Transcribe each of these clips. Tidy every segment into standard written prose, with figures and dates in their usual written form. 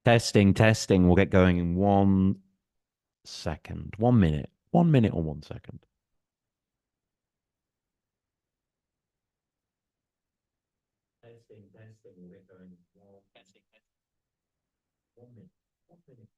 Testing, testing. We'll get going in 1 second. 1 minute. 1 minute or 1 second. Testing, testing. We'll get going in testing, testing. 1 minute. 1 minute.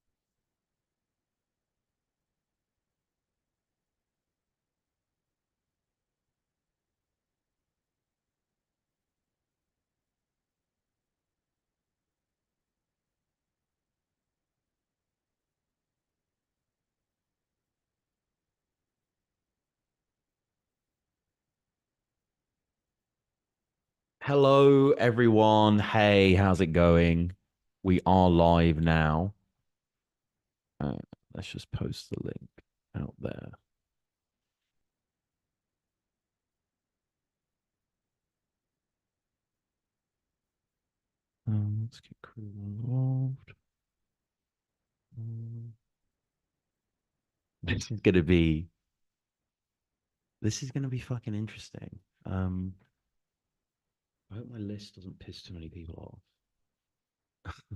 Hello, everyone. Hey, how's it going? We are live now. Uh, let's just post the link out there. Let's get Cruger involved. Um, this is gonna be this is gonna be fucking interesting. I hope my list doesn't piss too many people off. I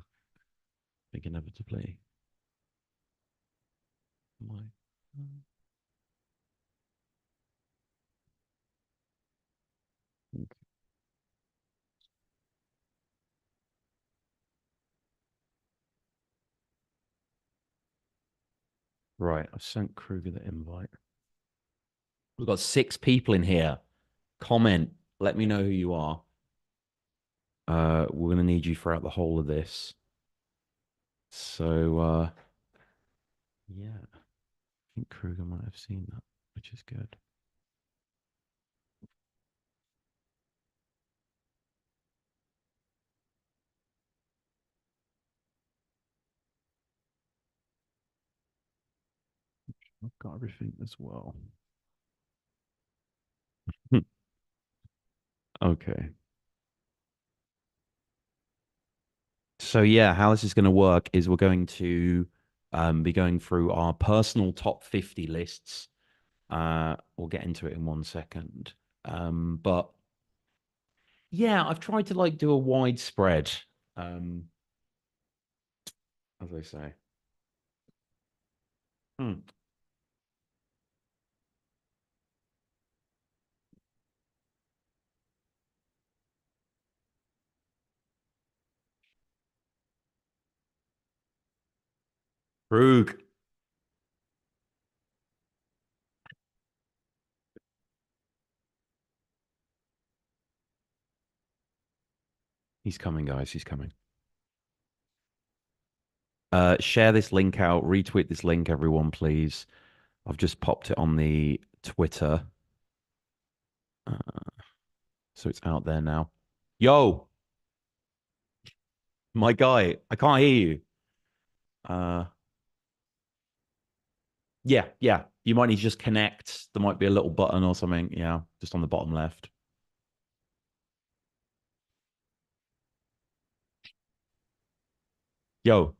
think inevitably. My right, I sent Kruger the invite. We've got 6 people in here. Comment. Let me know who you are. We're gonna need you throughout the whole of this. So yeah, I think Kruger might have seen that, which is good. I've got everything as well. Okay. So yeah, how this is going to work is we're going to be going through our personal top 50 lists. We'll get into it in 1 second. But yeah, I've tried to like do a widespread, um, as I say. Hmm. Krug, he's coming, guys. He's coming. Share this link out, retweet this link, everyone, please. I've just popped it on the Twitter. So it's out there now. Yo, my guy, I can't hear you. Uh, yeah, yeah. You might need to just connect. There might be a little button or something. Yeah, just on the bottom left. Yo,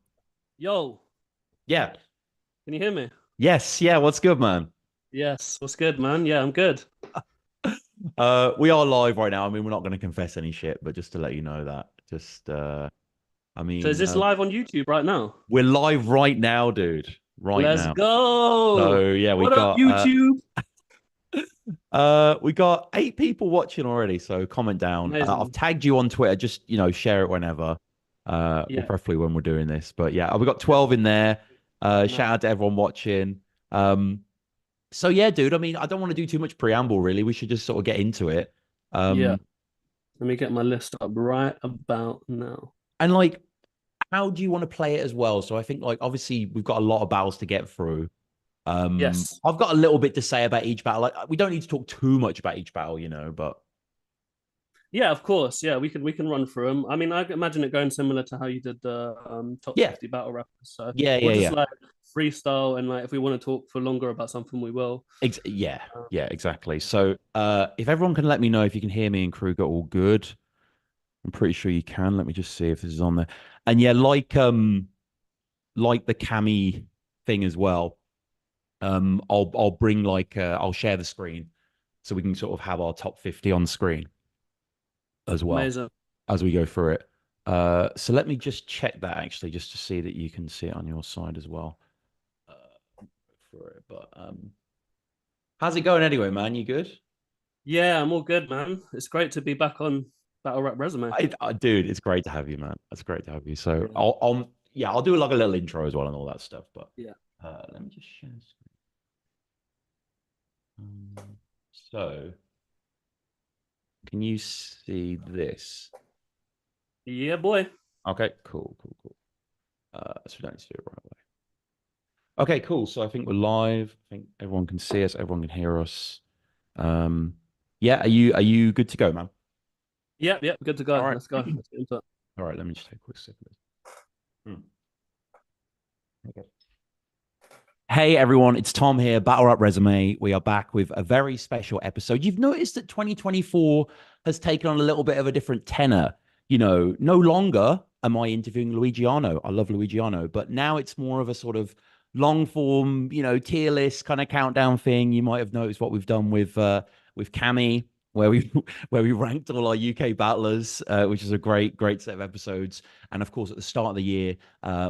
Yo, yeah, can you hear me? yes, yeah. What's good, man? Yes. What's good, man? Yeah, I'm good. We are live right now. I mean, we're not going to confess any shit, but just to let you know that, just, I So is mean, this live on YouTube right now? we're live right now, dude. Right Let's now. go. So yeah, What up, YouTube? we got 8 people watching already, so comment down. I've Amazing. tagged you on Twitter. Just share it whenever. Well, Yeah, preferably when we're doing this. But yeah, we got yeah. 12 in there. Shout Nice. out to everyone watching. So yeah, dude. I mean, I don't want to do too much preamble. Really, we should just sort of get into it. Yeah. Um, Let me get my list up right about now. and like, how do you want to play it as well? So I think like obviously we've got a lot of battles to get through. Yes. I've got a little bit to say about each battle. Like, we don't need to talk too much about each battle, but. Yeah, of course. Yeah, we can run through them. I mean, I imagine it going similar to how you did the top Yeah, 50 battle rappers. So yeah, we'll yeah, just yeah. like freestyle and like if we want to talk for longer about something, we will. Yeah, Um, yeah, exactly. So, if everyone can let me know if you can hear me and Kruger all good. I'm pretty sure you can. Let me just see if this is on there. And yeah, like the cami thing as well. I'll bring like I'll share the screen so we can sort of have our top 50 on screen as well Amazing. as we go through it. So let me just check that actually, just to see that you can see it on your side as well. Uh, for it, but how's it going anyway, man? You good? Yeah, I'm all good, man. It's great to be back on Battle Rap Resume. Dude, it's great to have you, man. It's great to have you. So Yeah, yeah, I'll do like a little intro as well and all that stuff. But yeah, let me just share screen. So can you see this? yeah, boy. Okay, cool. So we don't need to do it right away. Okay, cool. So I think we're live. I think everyone can see us, everyone can hear us. Um, yeah, are you good to go, man? Yep, yep, good to All go. right. Let's go. Let's get into it. All right, let me just take a quick sip of this. Hmm. Okay. Hey everyone, it's Tom here, Battle Rap Resume. We are back with a very special episode. You've noticed that 2024 has taken on a little bit of a different tenor. No longer am I interviewing Luigiano. I love Luigiano, but now it's more of a sort of long form, tier list kind of countdown thing. You might have noticed what we've done with Cami, where we where we ranked all our UK battlers, which is a great set of episodes. And of course, at the start of the year,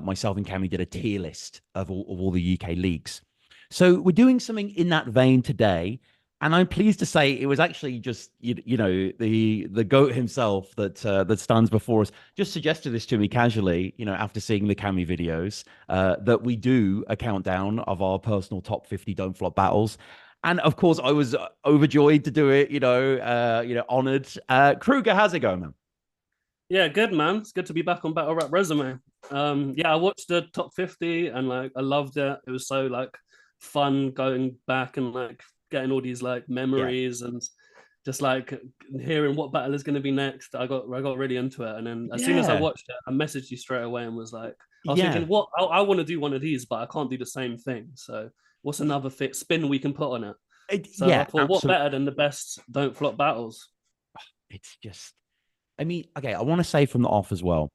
myself and Cami did a tier list of all the UK leagues. So we're doing something in that vein today, and I'm pleased to say it was actually just the goat himself that stands before us just suggested this to me casually, after seeing the Cami videos, that we do a countdown of our personal top 50 don't flop battles. And of course, I was overjoyed to do it. Honored. Kruger, how's it going, man? Yeah, good, man. It's good to be back on Battle Rap Resume. Yeah, I watched the top 50 and like I loved it. It was so like fun going back and like getting all these like Yeah, memories and just like hearing what battle is going to be next. I got really into it, and then as soon as I yeah, watched it, I messaged you straight away and was like, I was yeah. thinking, what I want to do one of these, but I can't do the same thing. So what's another fit spin we can put on it? So I Yeah, thought, what absolutely. better than the best don't flop battles? It's just, I mean, okay, I want to say from the off as well.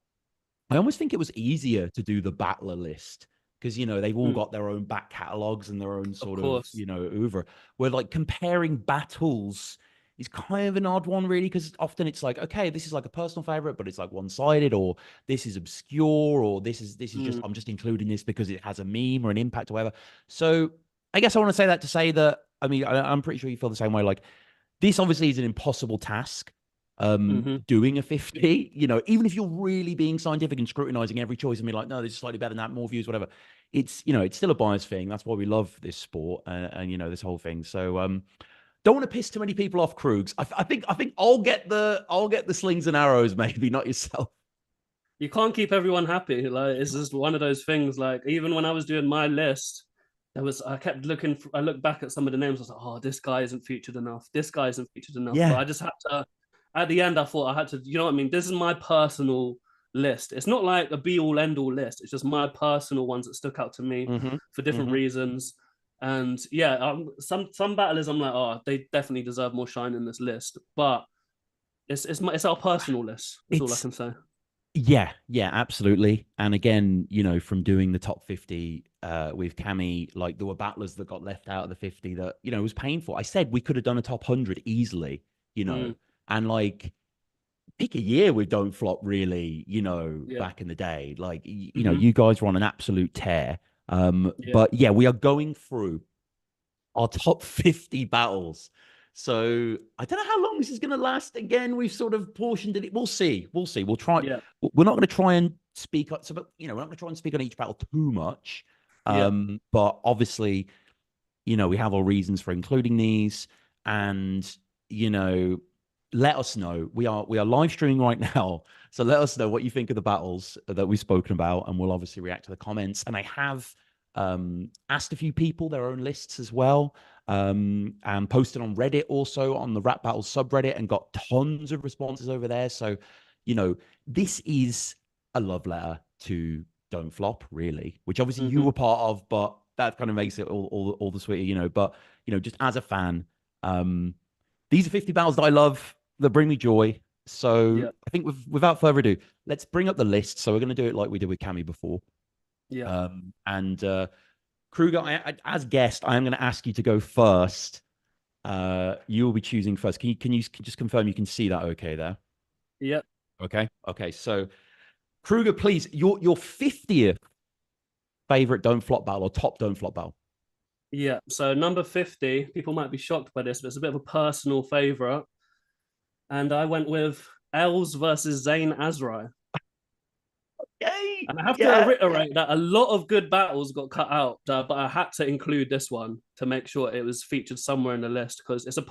I almost think it was easier to do the battler list because they've all Mm, got their own back catalogs and their own of sort of course. oeuvre. Where like comparing battles is kind of an odd one, really, because often it's like, okay, this is like a personal favorite, but it's like one sided, or this is obscure, or this is just Mm, I'm just including this because it has a meme or an impact or whatever. So I guess I want to say that to say that I mean I'm pretty sure you feel the same way. Like this obviously is an impossible task. hmm Doing a 50, even if you're really being scientific and scrutinizing every choice and be like, no, this is slightly better than that, more views, whatever. It's still a bias thing. That's why we love this sport and this whole thing. So don't want to piss too many people off, Krugs. I think I'll get the slings and arrows, maybe not yourself. You can't keep everyone happy. Like it's just one of those things. Like even when I was doing my list, I kept looking. I looked back at some of the names. I was like, oh, this guy isn't featured enough. This guy isn't featured enough. But Yeah. I just had to. At the end, I thought I had to. You know what I mean? This is my personal list. It's not like a be all end all list. It's just my personal ones that stuck out to me Mm-hmm. for different Mm-hmm. reasons. And yeah, some battlers I'm like, oh, they definitely deserve more shine in this list. But it's our personal list. That's all I It's can say. Yeah, absolutely. And again, from doing the top 50 with Cami, like there were battlers that got left out of the 50 that, was painful. I said we could have done a top 100 easily, Mm, and like pick a year with Don't Flop really, yeah. back in the day. Like, hmm you guys were on an absolute tear. Yeah. But yeah, we are going through our top 50 battles. So I don't know how long this is going to last. Again, we've sort of portioned it. We'll see. We'll see. We'll try. Yeah. We're not going to try and speak up. So, but we're not going to try and speak on each battle too much. Yeah. But obviously, we have our reasons for including these, and you know, let us know. We are live streaming right now, so let us know what you think of the battles that we've spoken about, and we'll obviously react to the comments. And I have asked a few people their own lists as well, and posted on Reddit also on the Rap Battles subreddit, and got tons of responses over there. So, you know, this is a love letter to Don't Flop, really, which obviously you hmm were part of, but that kind of makes it all the sweeter, But just as a fan, um, these are 50 battles that I love that bring me joy. So Yeah. I think without further ado, let's bring up the list. So we're going to do it like we did with Cami before. Yeah. And Kruger, as guest, I am going to ask you to go first. You will be choosing first. Can you just confirm you can see that okay there? Yeah. Okay. Okay. So Kruger, please, your 50th favorite don't flop battle or top don't flop battle. Yeah. So number 50, people might be shocked by this, but it's a bit of a personal favorite. And I went with Els versus Zayn Azrai. Yay! And I have to Yeah. reiterate that a lot of good battles got cut out, but I had to include this one to make sure it was featured somewhere in the list because it's a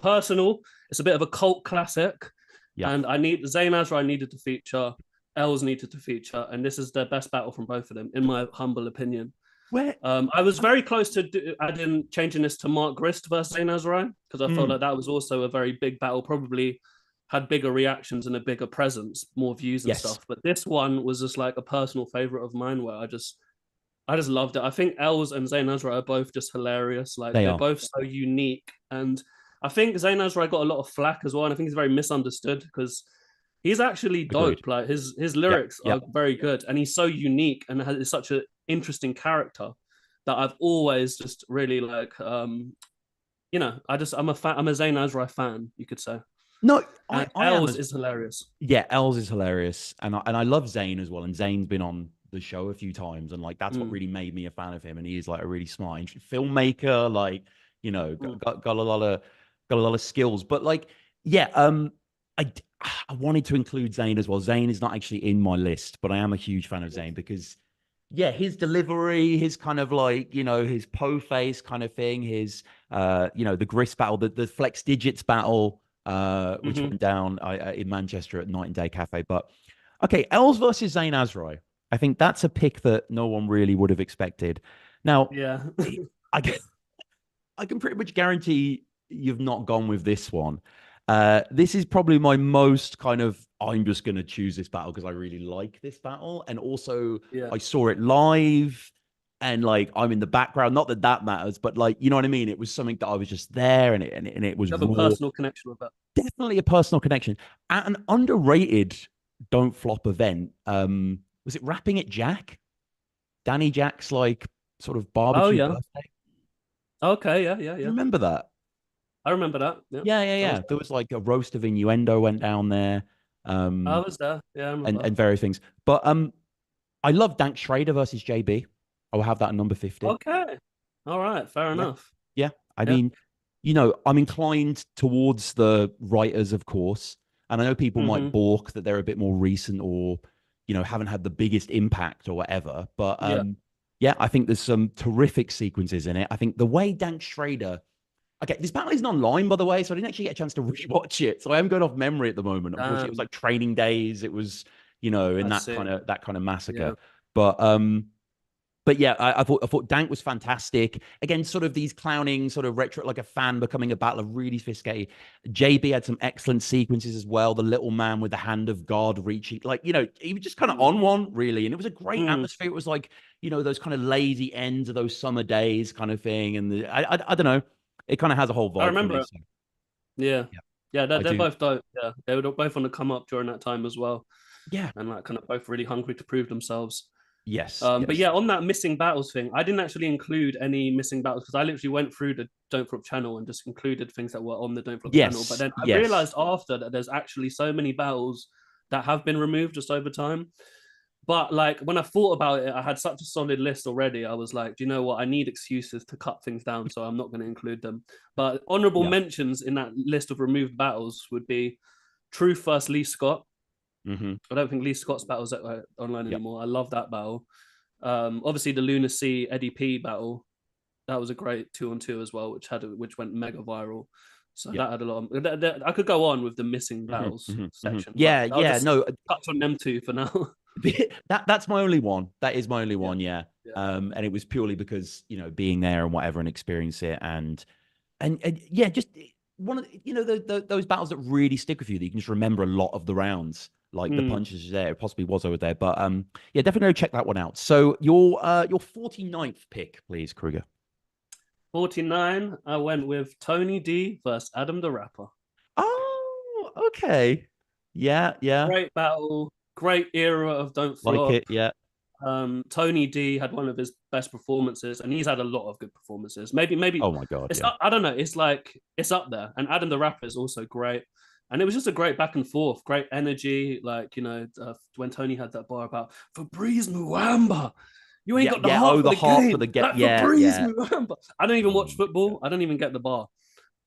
bit of a cult classic, Yeah. and I need Zayn Azrai needed to feature, Els needed to feature, and this is the best battle from both of them, in my humble opinion. Where? I was very close to adding changing this to Mark Grist versus Zayn Azrai because I felt Mm, like that was also a very big battle, probably had bigger reactions and a bigger presence, more views and yes, stuff. But this one was just like a personal favorite of mine where I just loved it. I think Els and Zayn Azrai are both just hilarious. Like they they're are. both so unique, and I think Zayn Azrai got a lot of flack as well. And I think he's very misunderstood because he's actually Agreed. dope. Like his Yep. lyrics are Yep. very good, and he's so unique and is such an interesting character that I've always just really like. I'm a fan. I'm a Zayn Azrai fan, you could say. No, And I am Els as is hilarious. yeah. Els is hilarious, and I love Zayn as well. And Zayn's been on the show a few times, and like that's what Mm, really made me a fan of him. And he is like a really smart filmmaker. Like mm. got a lot of skills. But like yeah, I I wanted to include Zayn as well. Zayn is not actually in my list, but I am a huge fan of Zayn because yeah, his delivery, his kind of like, his po face kind of thing, his the grist battle, the flex digits battle, which Mm-hmm. went down in Manchester at Night and Day Cafe. But okay, Els versus Zayn Azrai. I think that's a pick that no one really would have expected. Now, Yeah. I can, I can pretty much guarantee you've not gone with this one. This is probably my most kind of I'm just going to choose this battle because I really like this battle, and also Yeah. I saw it live, and like I'm in the background. Not that that matters, but like you know what I mean. It was something that I was just there, and it was You have a raw. personal connection with that. Definitely a personal connection. An underrated don't flop event. Was it Rapping It Jack? Danny Jack's like sort of Oh barbecue yeah. birthday. Okay, yeah, You yeah. remember that? I remember that. Yeah. Yeah, yeah, I was yeah. There was like a roast of innuendo went down there, I um, was there. Yeah, I and remember. various things. But I love Dank Schrader versus JB. I will have that at number 50. Okay. All right, fair Yeah, enough. yeah. I Yeah. mean, I'm inclined towards the writers, of course, and I know people might Mm-hmm. balk that they're a bit more recent or haven't had the biggest impact or whatever. But Yeah. yeah, I think there's some terrific sequences in it. I think the way Dank Schrader. Okay, this battle isn't online, by the way, so I didn't actually get a chance to rewatch it. So I am going off memory at the moment. Unfortunately, it was like training days. It was, in I that see. kind of massacre. Yeah. But but yeah, I thought Dank was fantastic. Again, sort of these clowning, sort of retro, like a fan becoming a battler, really sophisticated. JB had some excellent sequences as well. The little man with the hand of God reaching, like he was just kind of Mm. on one really, and it was a great Mm. atmosphere. It was like those kind of lazy ends of those summer days kind of thing, and I don't know, it kind of has a whole I vibe for me. remember it. So Yeah. yeah, Yeah, I they're do. both dope. Yeah. They were both on the come up during that time as well. Yeah. And like kind of both really hungry to prove themselves. Yes. But Yes. yeah, on that missing battles thing, I didn't actually include any missing battles because I literally went through the Don't Flop channel and just included things that were on the Don't Flop channel. But Yes. then I Yes. realized after that there's actually so many battles that have been removed just over time. But like when I thought about it, I had such a solid list already. I was like, do you know what? I need excuses to cut things down, so I'm not going to include them. But honorable Yeah. mentions in that list of removed battles would be Truth versus Lee Scott. Mm-hmm. I don't think Lee Scott's battles are online Yeah. anymore. I love that battle. Obviously the Lunacy Eddie P battle, that was a great 2-on-2 as well, which went mega viral. So Yeah. that had a lot of. I could go on with the missing Mm-hmm. battles Mm-hmm. Mm-hmm. section, but Yeah. I'll Yeah. just No, touch on them two for now. that's my only one. That is my only Yeah, one. Yeah. yeah. And it was purely because being there and whatever and experience it and yeah, just one of those battles that really stick with you that you can just remember a lot of the rounds, like the Mm. punches there. It possibly was over there, but yeah, definitely go check that one out. So your 49th pick, please, Kruger. 49, I went with Tony D versus Adam the Rapper. Oh, okay. Yeah, yeah. Great battle, great era of Don't Like Flop. it. Yeah. Tony D had one of his best performances, and he's had a lot of good performances. Maybe Oh my God. it's Yeah. I don't know. It's like it's up there, and Adam the Rapper is also great. And it was just a great back and forth, great energy. Like, when Tony had that bar about Febreze Muamba, you ain't Yeah, got the yeah. heart Oh, for the the heart for game. the get. Like Yeah, Febreze yeah. Muamba. I don't even watch Oh, yeah. football. I don't even get the bar.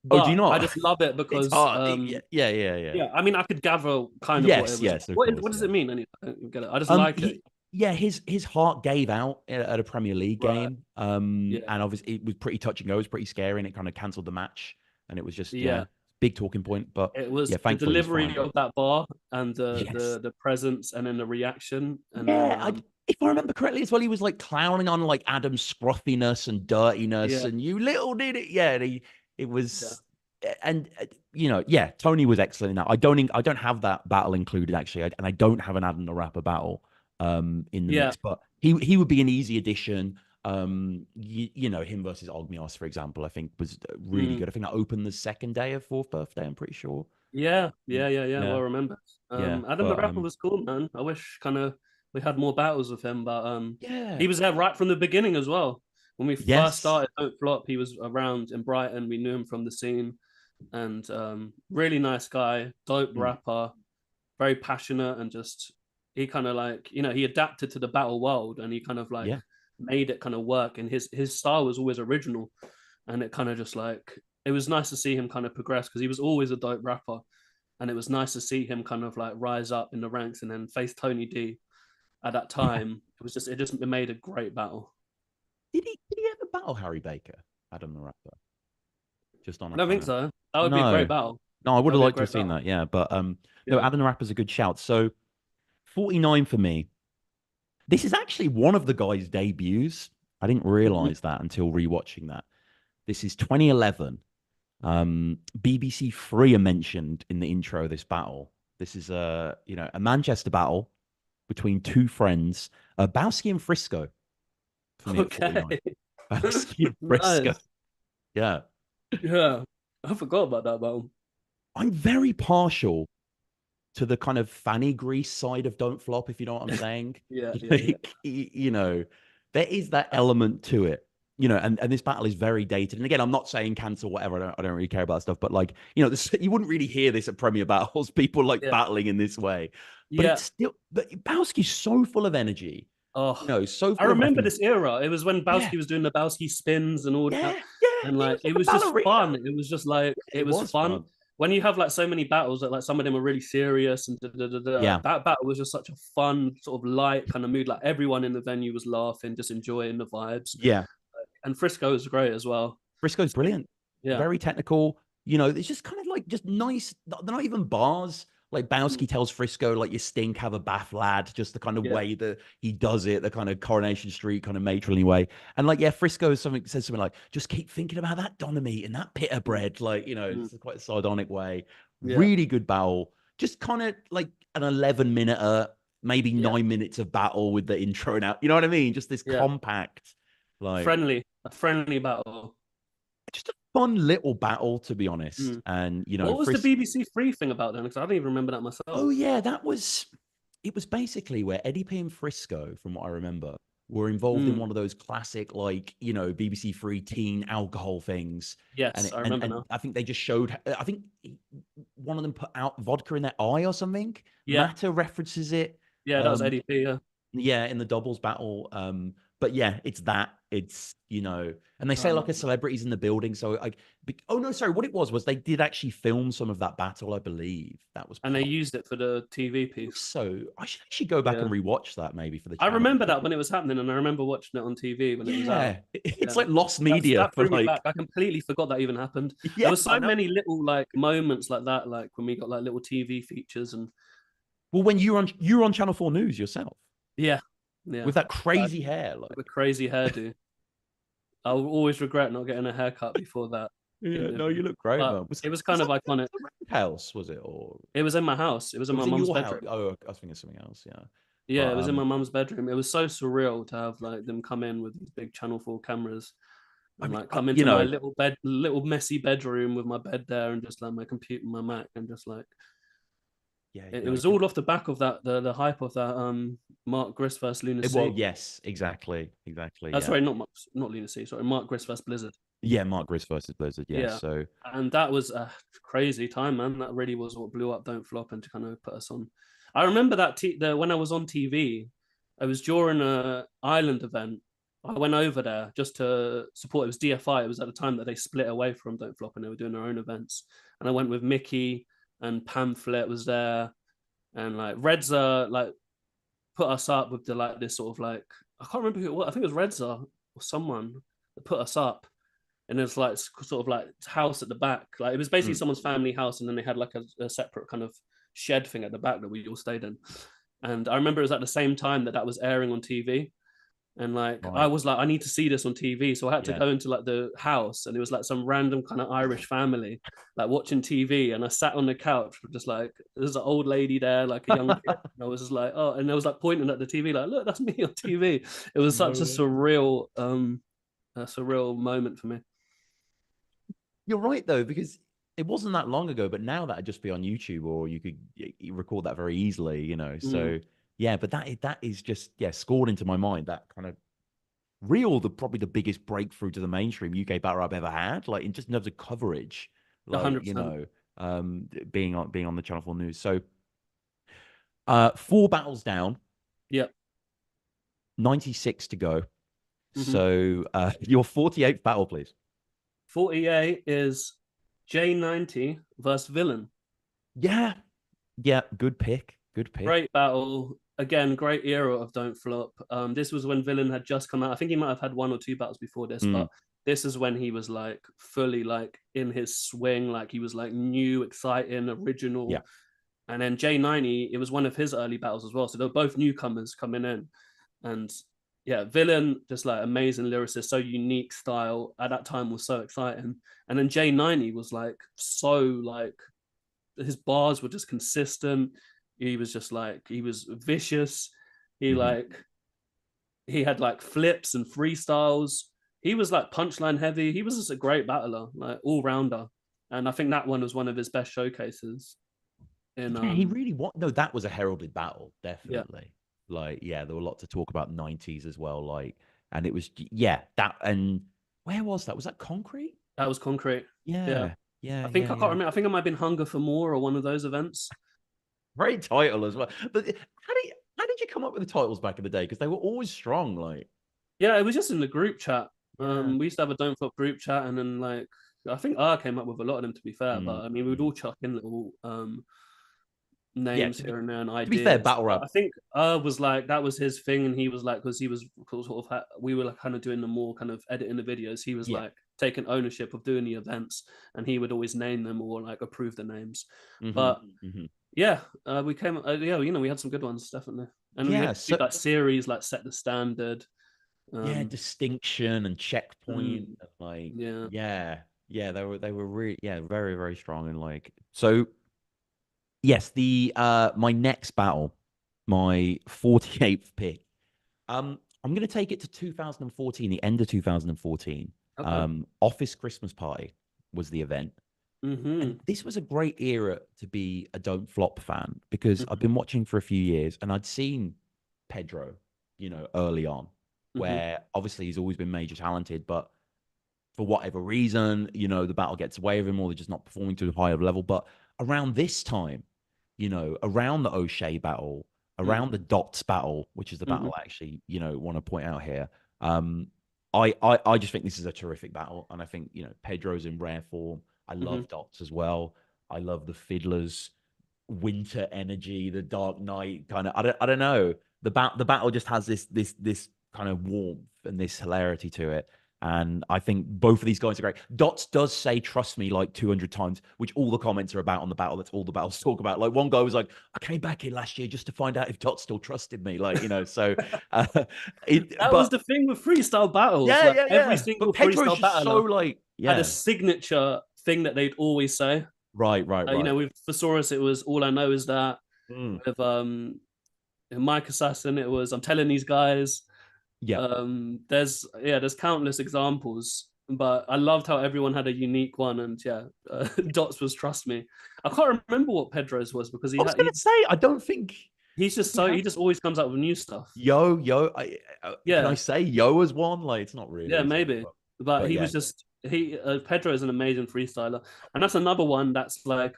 Oh, do you But I not? just love it It's because hard. Yeah, yeah, yeah, yeah. yeah, I mean I could gather kind of what it Yes, was. yes, of What course, what does yeah. it mean anyway? I don't get it. I just like it. He, yeah, his heart gave out at a Premier League Right. game. Yeah. And obviously it was pretty touch and go. It was pretty scary, and it kind of cancelled the match. And it was just, Yeah. yeah, big talking point. But It was yeah, the thankfully he's delivery fine. of that bar and the Yes. the the presence and then the reaction and then Yeah, if I remember correctly as well, he was like clowning on like Adam's scruffiness and dirtiness, yeah, and you little did it. Yeah, it yeah, was, and yeah, Tony was excellent in that. I don't have that battle included actually, and I don't have an Adam the Rapper battle in the yeah. mix, but he would be an easy addition. Him versus Ogmios, for example, I think was really Mm. good. I think that opened the second day of fourth birthday. I'm pretty sure. Yeah, yeah, yeah, yeah. Yeah, Well remembered. yeah, Adam the but Rapper was cool, man. I wish kind of we had more battles with him, but yeah, he was there right from the beginning as well. When we first yes. started Don't Flop, he was around in Brighton. We knew him from the scene, and really nice guy, dope Mm, rapper, very passionate, and just he kind of like he adapted to the battle world, and he kind of like yeah. made it kind of work. And his style was always original, and it kind of just like it was nice to see him kind of progress because he was always a dope rapper, and it was nice to see him kind of like rise up in the ranks and then face Tony D at that time. It made a great battle. Did he ever battle Harry Baker, Adam the Rapper? Just on I a don't kind think of so. That would be a no, great battle. no. I That would would have be a liked to have great seen battle. that. Yeah, but no, Yeah. Adam the Rapper's a good shout. So 49 for me. This is actually one of the guys' debuts. I didn't Mhm. realize that until rewatching that. This is 2011. BBC Three are mentioned in the intro of this battle. This is a Manchester battle between two friends, Bowski and Frisco for me at Okay. 49. Bowski and Frisco. Nice. Yeah. Yeah. I forgot about that battle. I'm very partial to the kind of fanny grease side of Don't Flop, if you know what I'm saying. Yeah, yeah, yeah. Like, there is that element to it. And this battle is very dated. And again, I'm not saying cancel whatever. I don't really care about stuff. But like, you wouldn't really hear this at Premier Battles. People like Yeah. battling in this way. But Yeah. it's still, but Bowski's so full of energy. Oh, So I full of life. remember And this era. It was when yeah, Bowski was doing the Bowski spins and all that. yeah, yeah. And He like was it like a was just ballerina. fun. It was just like It it was was fun. fun. When you have like so many battles that like some of them are really serious and da, da, da, da, Yeah, that battle was just such a fun sort of light kind of mood. Like everyone in the venue was laughing, just enjoying the vibes. yeah. And Frisco was great as well. Briscoe's So, brilliant. yeah. Very technical. It's just kind of like just nice. They're not even bars. Like Mm. Bowski tells Frisco, like you stink, have a bath, lad. Just the kind of Yeah. way that he does it, the kind of Coronation Street kind of matronly way. And like, yeah, Frisco says something like, just keep thinking about that doner meat and that pita Mm. bread. Like, Mm. it's quite a sardonic way. Yeah. Really good battle. Just kind of like an 11 minute, maybe Yeah. 9 minutes of battle with the intro and out. You know what I mean? Just this Yeah. compact, like A friendly battle. just a fun little battle, to be honest. Mm. And What was the Frisk. BBC Free thing about then? Because I don't even remember that Oh myself. yeah, it was basically where Eddie P and Frisco, from what I remember, were involved in Mm. one of those classic like BBC Free teen alcohol things. And Yes, it, I and remember and now. I think they just showed. I think one of them put out vodka in their eye or something. Yeah. Matter references it. Yeah, that was Um, Eddie P. Yeah. yeah, in the doubles battle. But yeah, it's that. And they I say like a remember that. celebrities in the building. So oh no, sorry, what it was they did actually film some of that battle, I believe. That was And they part. used it for the TV I think piece. so. I should actually go back Yeah. and rewatch that maybe for the I channel. remember that when it was happening, and I remember watching it on TV when it was out. Yeah, it's Yeah. like lost That's media that for threw me back. like. I completely forgot that even happened. There Yeah, was I so know. many little like moments like that, like when we got like little TV features and Well, when you were on Channel 4 News yourself yeah, yeah. with that Uh, crazy hair, with a like. crazy hairdo. I'll always regret not getting a haircut before that Yeah, no, interview. you look great, But man. Was it that was was kind of that iconic. the Roundhouse? Was it or It was in my house. It was it in my was in mum's your house? bedroom. Oh, I was thinking something else. Yeah, Yeah, but it was in my mum's bedroom. It was so surreal to have like them come in with these big Channel 4 cameras I and mean, like come into my little messy bedroom with my bed there and just like my computer, my Mac, and just like yeah, it no, was all off the back of that the hype of that Mark Gris versus well, Lunacy. yes, exactly, Oh, yeah. sorry, not Lunacy. Sorry, Mark Gris versus Blizzard. Yeah, Mark Grizz versus Blizzard. Yeah. Yeah, So and that was a crazy time, man. That really was what blew up Don't Flop and to kind of put us on. I remember that when I was on TV, it was during a Ireland event. I went over there just to support. It was DFI. It was at the time that they split away from Don't Flop and they were doing their own events. And I went with Mickey and Pamphlet was there, and like Redza like put us up with the like this sort of like I can't remember who it was. I think it was Redza or someone that put us up, and there's like sort of like house at the back. Like it was basically mm, someone's family house, and then they had like a separate kind of shed thing at the back that we all stayed in. And I remember it was at the same time that that was airing on TV, and like I right. was like, I need to see this on TV, so I had to Yeah. go into like the house, and it was like some random kind of Irish family, like watching TV, and I sat on the couch, just like there's an old lady there, like a young kid. And I was just like, oh, and I was like pointing at the TV, like, look, that's me on TV. It was No such way. a surreal moment for me. You're right though, because it wasn't that long ago, but now that'd just be on YouTube, or you could record that very easily, you know. Mm, So yeah, but that is just yeah scored into my mind. That kind of real, the probably the biggest breakthrough to the mainstream UK battle rap ever had, like in just terms of coverage, like you 100%. know, being on the Channel 4 News. So four battles down, Yeah. 96 to go. Mm-hmm. So your 48th battle, please. 48 is J90 versus Villain. Yeah, yeah, good pick, good pick. Great battle. Again, great era of Don't Flop. This was when Villain had just come out. I think he might have had one or two battles before this, Mm, but this is when he was like fully like in his swing. Like he was like new, exciting, yeah. original. And then J90, it was one of his early battles as well. So they're both newcomers coming in. And yeah, Villain, just like amazing lyricist, so unique style at that time was so exciting. And then J90 was like so like his bars were just consistent. He was just like he was vicious. He Hmm. like he had like flips and freestyles. He was like punchline heavy. He was just a great battler, like all rounder. And I think that one was one of his best showcases. In Yeah, he really what? No, that was a heralded battle, yeah, definitely. Like, yeah, there were a lot to talk about 90s as well. Like, and it was yeah, that and where was that? Was that concrete? that was concrete. Yeah, Yeah, yeah, I think yeah, I can't yeah. remember. I think it might have been Hunger for More or one of those events. Great title as well. But how did you come up with the titles back in the day? Because they were always strong. Like, Yeah, it was just in the group chat. yeah. We used to have a Don't Flop group chat, and then like I think I came up with a lot of them to be fair. Mm, But I mean, we would mm. all chuck in little Yeah, names here and there and to be fair, ideas. battle But rap. I think was like that was his thing, and he was like because he was sort of we were like kind of doing the more kind of editing the videos. He was Yeah. like taking ownership of doing the events, and he would always name them or like approve the names. Hmm. But Hmm. yeah, we came. Yeah, you know, we had some good ones definitely, and we had Yeah. did So that series like set the standard. yeah, Um, distinction and checkpoint, mm, and like yeah. yeah, yeah, they were really yeah, very very strong and like so yes, the my next battle, my 48th pick. I'm gonna take it to 2014, the end of 2014. Okay. Office Christmas Party was the event. Mm-hmm. And this was a great era to be a Don't Flop fan because I've Mm-hmm. been watching for a few years and I'd seen Pedro, early on, Mm-hmm. where obviously he's always been major talented, but for whatever reason, the battle gets away with him or they're just not performing to a higher level. But around this time, around the O'Shea battle, around the Dots battle, which is the Mm-hmm. battle I actually, want to point out here. I just think this is a terrific battle. And I think, Pedro's in rare form. I Mm-hmm. love Dots as well. I love the Fiddlers winter energy, the Dark Knight kind of. I don't know. The battle just has this kind of warmth and this hilarity to it. And I think both of these guys are great. Dots does say "trust me" like 200 times, which all the comments are about on the battle. That's all the battles talk about. Like one guy was like, "I came back here last year just to find out if Dots still trusted me." Like so, uh, That was but the thing with freestyle battles. yeah, Like yeah, every yeah. single But Pedro's freestyle just so battler like, had a yeah, signature thing that they'd always say. right, right, You right. know, with Thesaurus, it was all I know is that. Mm. With Mike Assassin, it was I'm telling these guys. Yeah. There's countless examples, but I loved how everyone had a unique one. And yeah, Dots was trust me. I can't remember what Pedro's was because I was gonna say, I don't think he's did just he so have he just always comes out with new stuff. Yo. Can I Yeah, say Yo as one? Like, it's not yeah, really, is it? maybe. But But he yeah, was just Pedro is an amazing freestyler, and that's another one that's like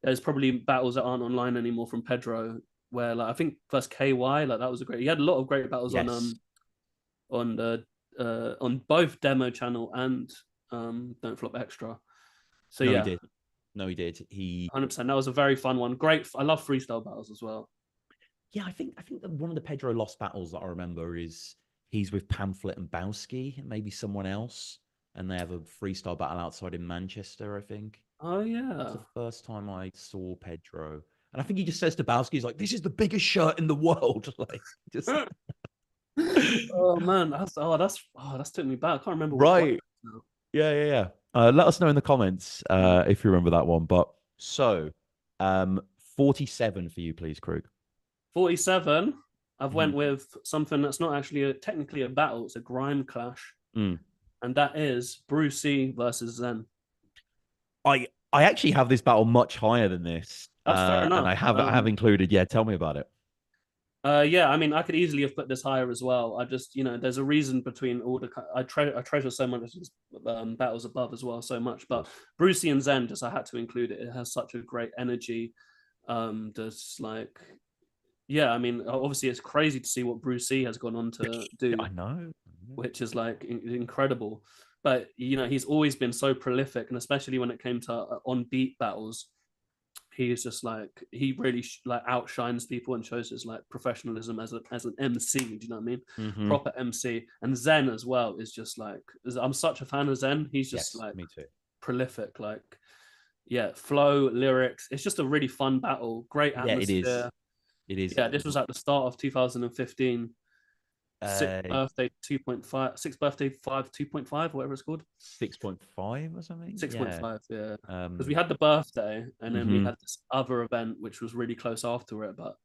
there's probably battles that aren't online anymore from Pedro, where like I think first KY, like that was a great. He had a lot of great battles Yes. on the on both demo channel and Don't Flop Extra. So No, he yeah, did. No, he did. He 100%. That was a very fun one. Great. I love freestyle battles as well. Yeah, I think that one of the Pedro Lost battles that I remember is he's with Pamphlet and Bowski and maybe someone else, and they have a freestyle battle outside in Manchester. I think Oh that's yeah. the first time I saw Pedro, and I think he just says to Bowski, "He's like, this is the biggest shirt in the world." Like, just Oh man, that's took me back. I can't remember which one right. now. Yeah, yeah, yeah. Let us know in the comments if you remember that one. But so, 47 for you, please, Krug. 47. I've Hmm. went with something that's not actually technically a battle. It's a grime clash, Mm. and that is Brucey versus Zen. I actually have this battle much higher than this, That's fair and enough. I have included. Yeah, tell me about it. Yeah, I mean, I could easily have put this higher as well. I just, there's a reason between all the. I treasure so much battles above as well, so much. Of But course. Brucey and Zen, just I had to include it. It has such a great energy. Just like, yeah, I mean, obviously it's crazy to see what Brucey has gone on to do, I know. which is like incredible. But he's always been so prolific, and especially when it came to on beat battles, he is just like he really like outshines people and shows his like professionalism as an MC. Do you know what I mean? Mm-hmm. Proper MC. And Zen as well is just like I'm such a fan of Zen. He's just Yes, like me too. prolific. Like yeah, flow, lyrics. It's just a really fun battle. Great Yeah, it is. atmosphere. It is. Yeah, this was at the start of 2015. Sixth Uh, birthday 2.5, sixth birthday 2.5, whatever it's called. 6.5 or something. Yeah. 6.5, yeah. Because we Um. had the birthday and then we Hmm. had this other event which was really close after it, but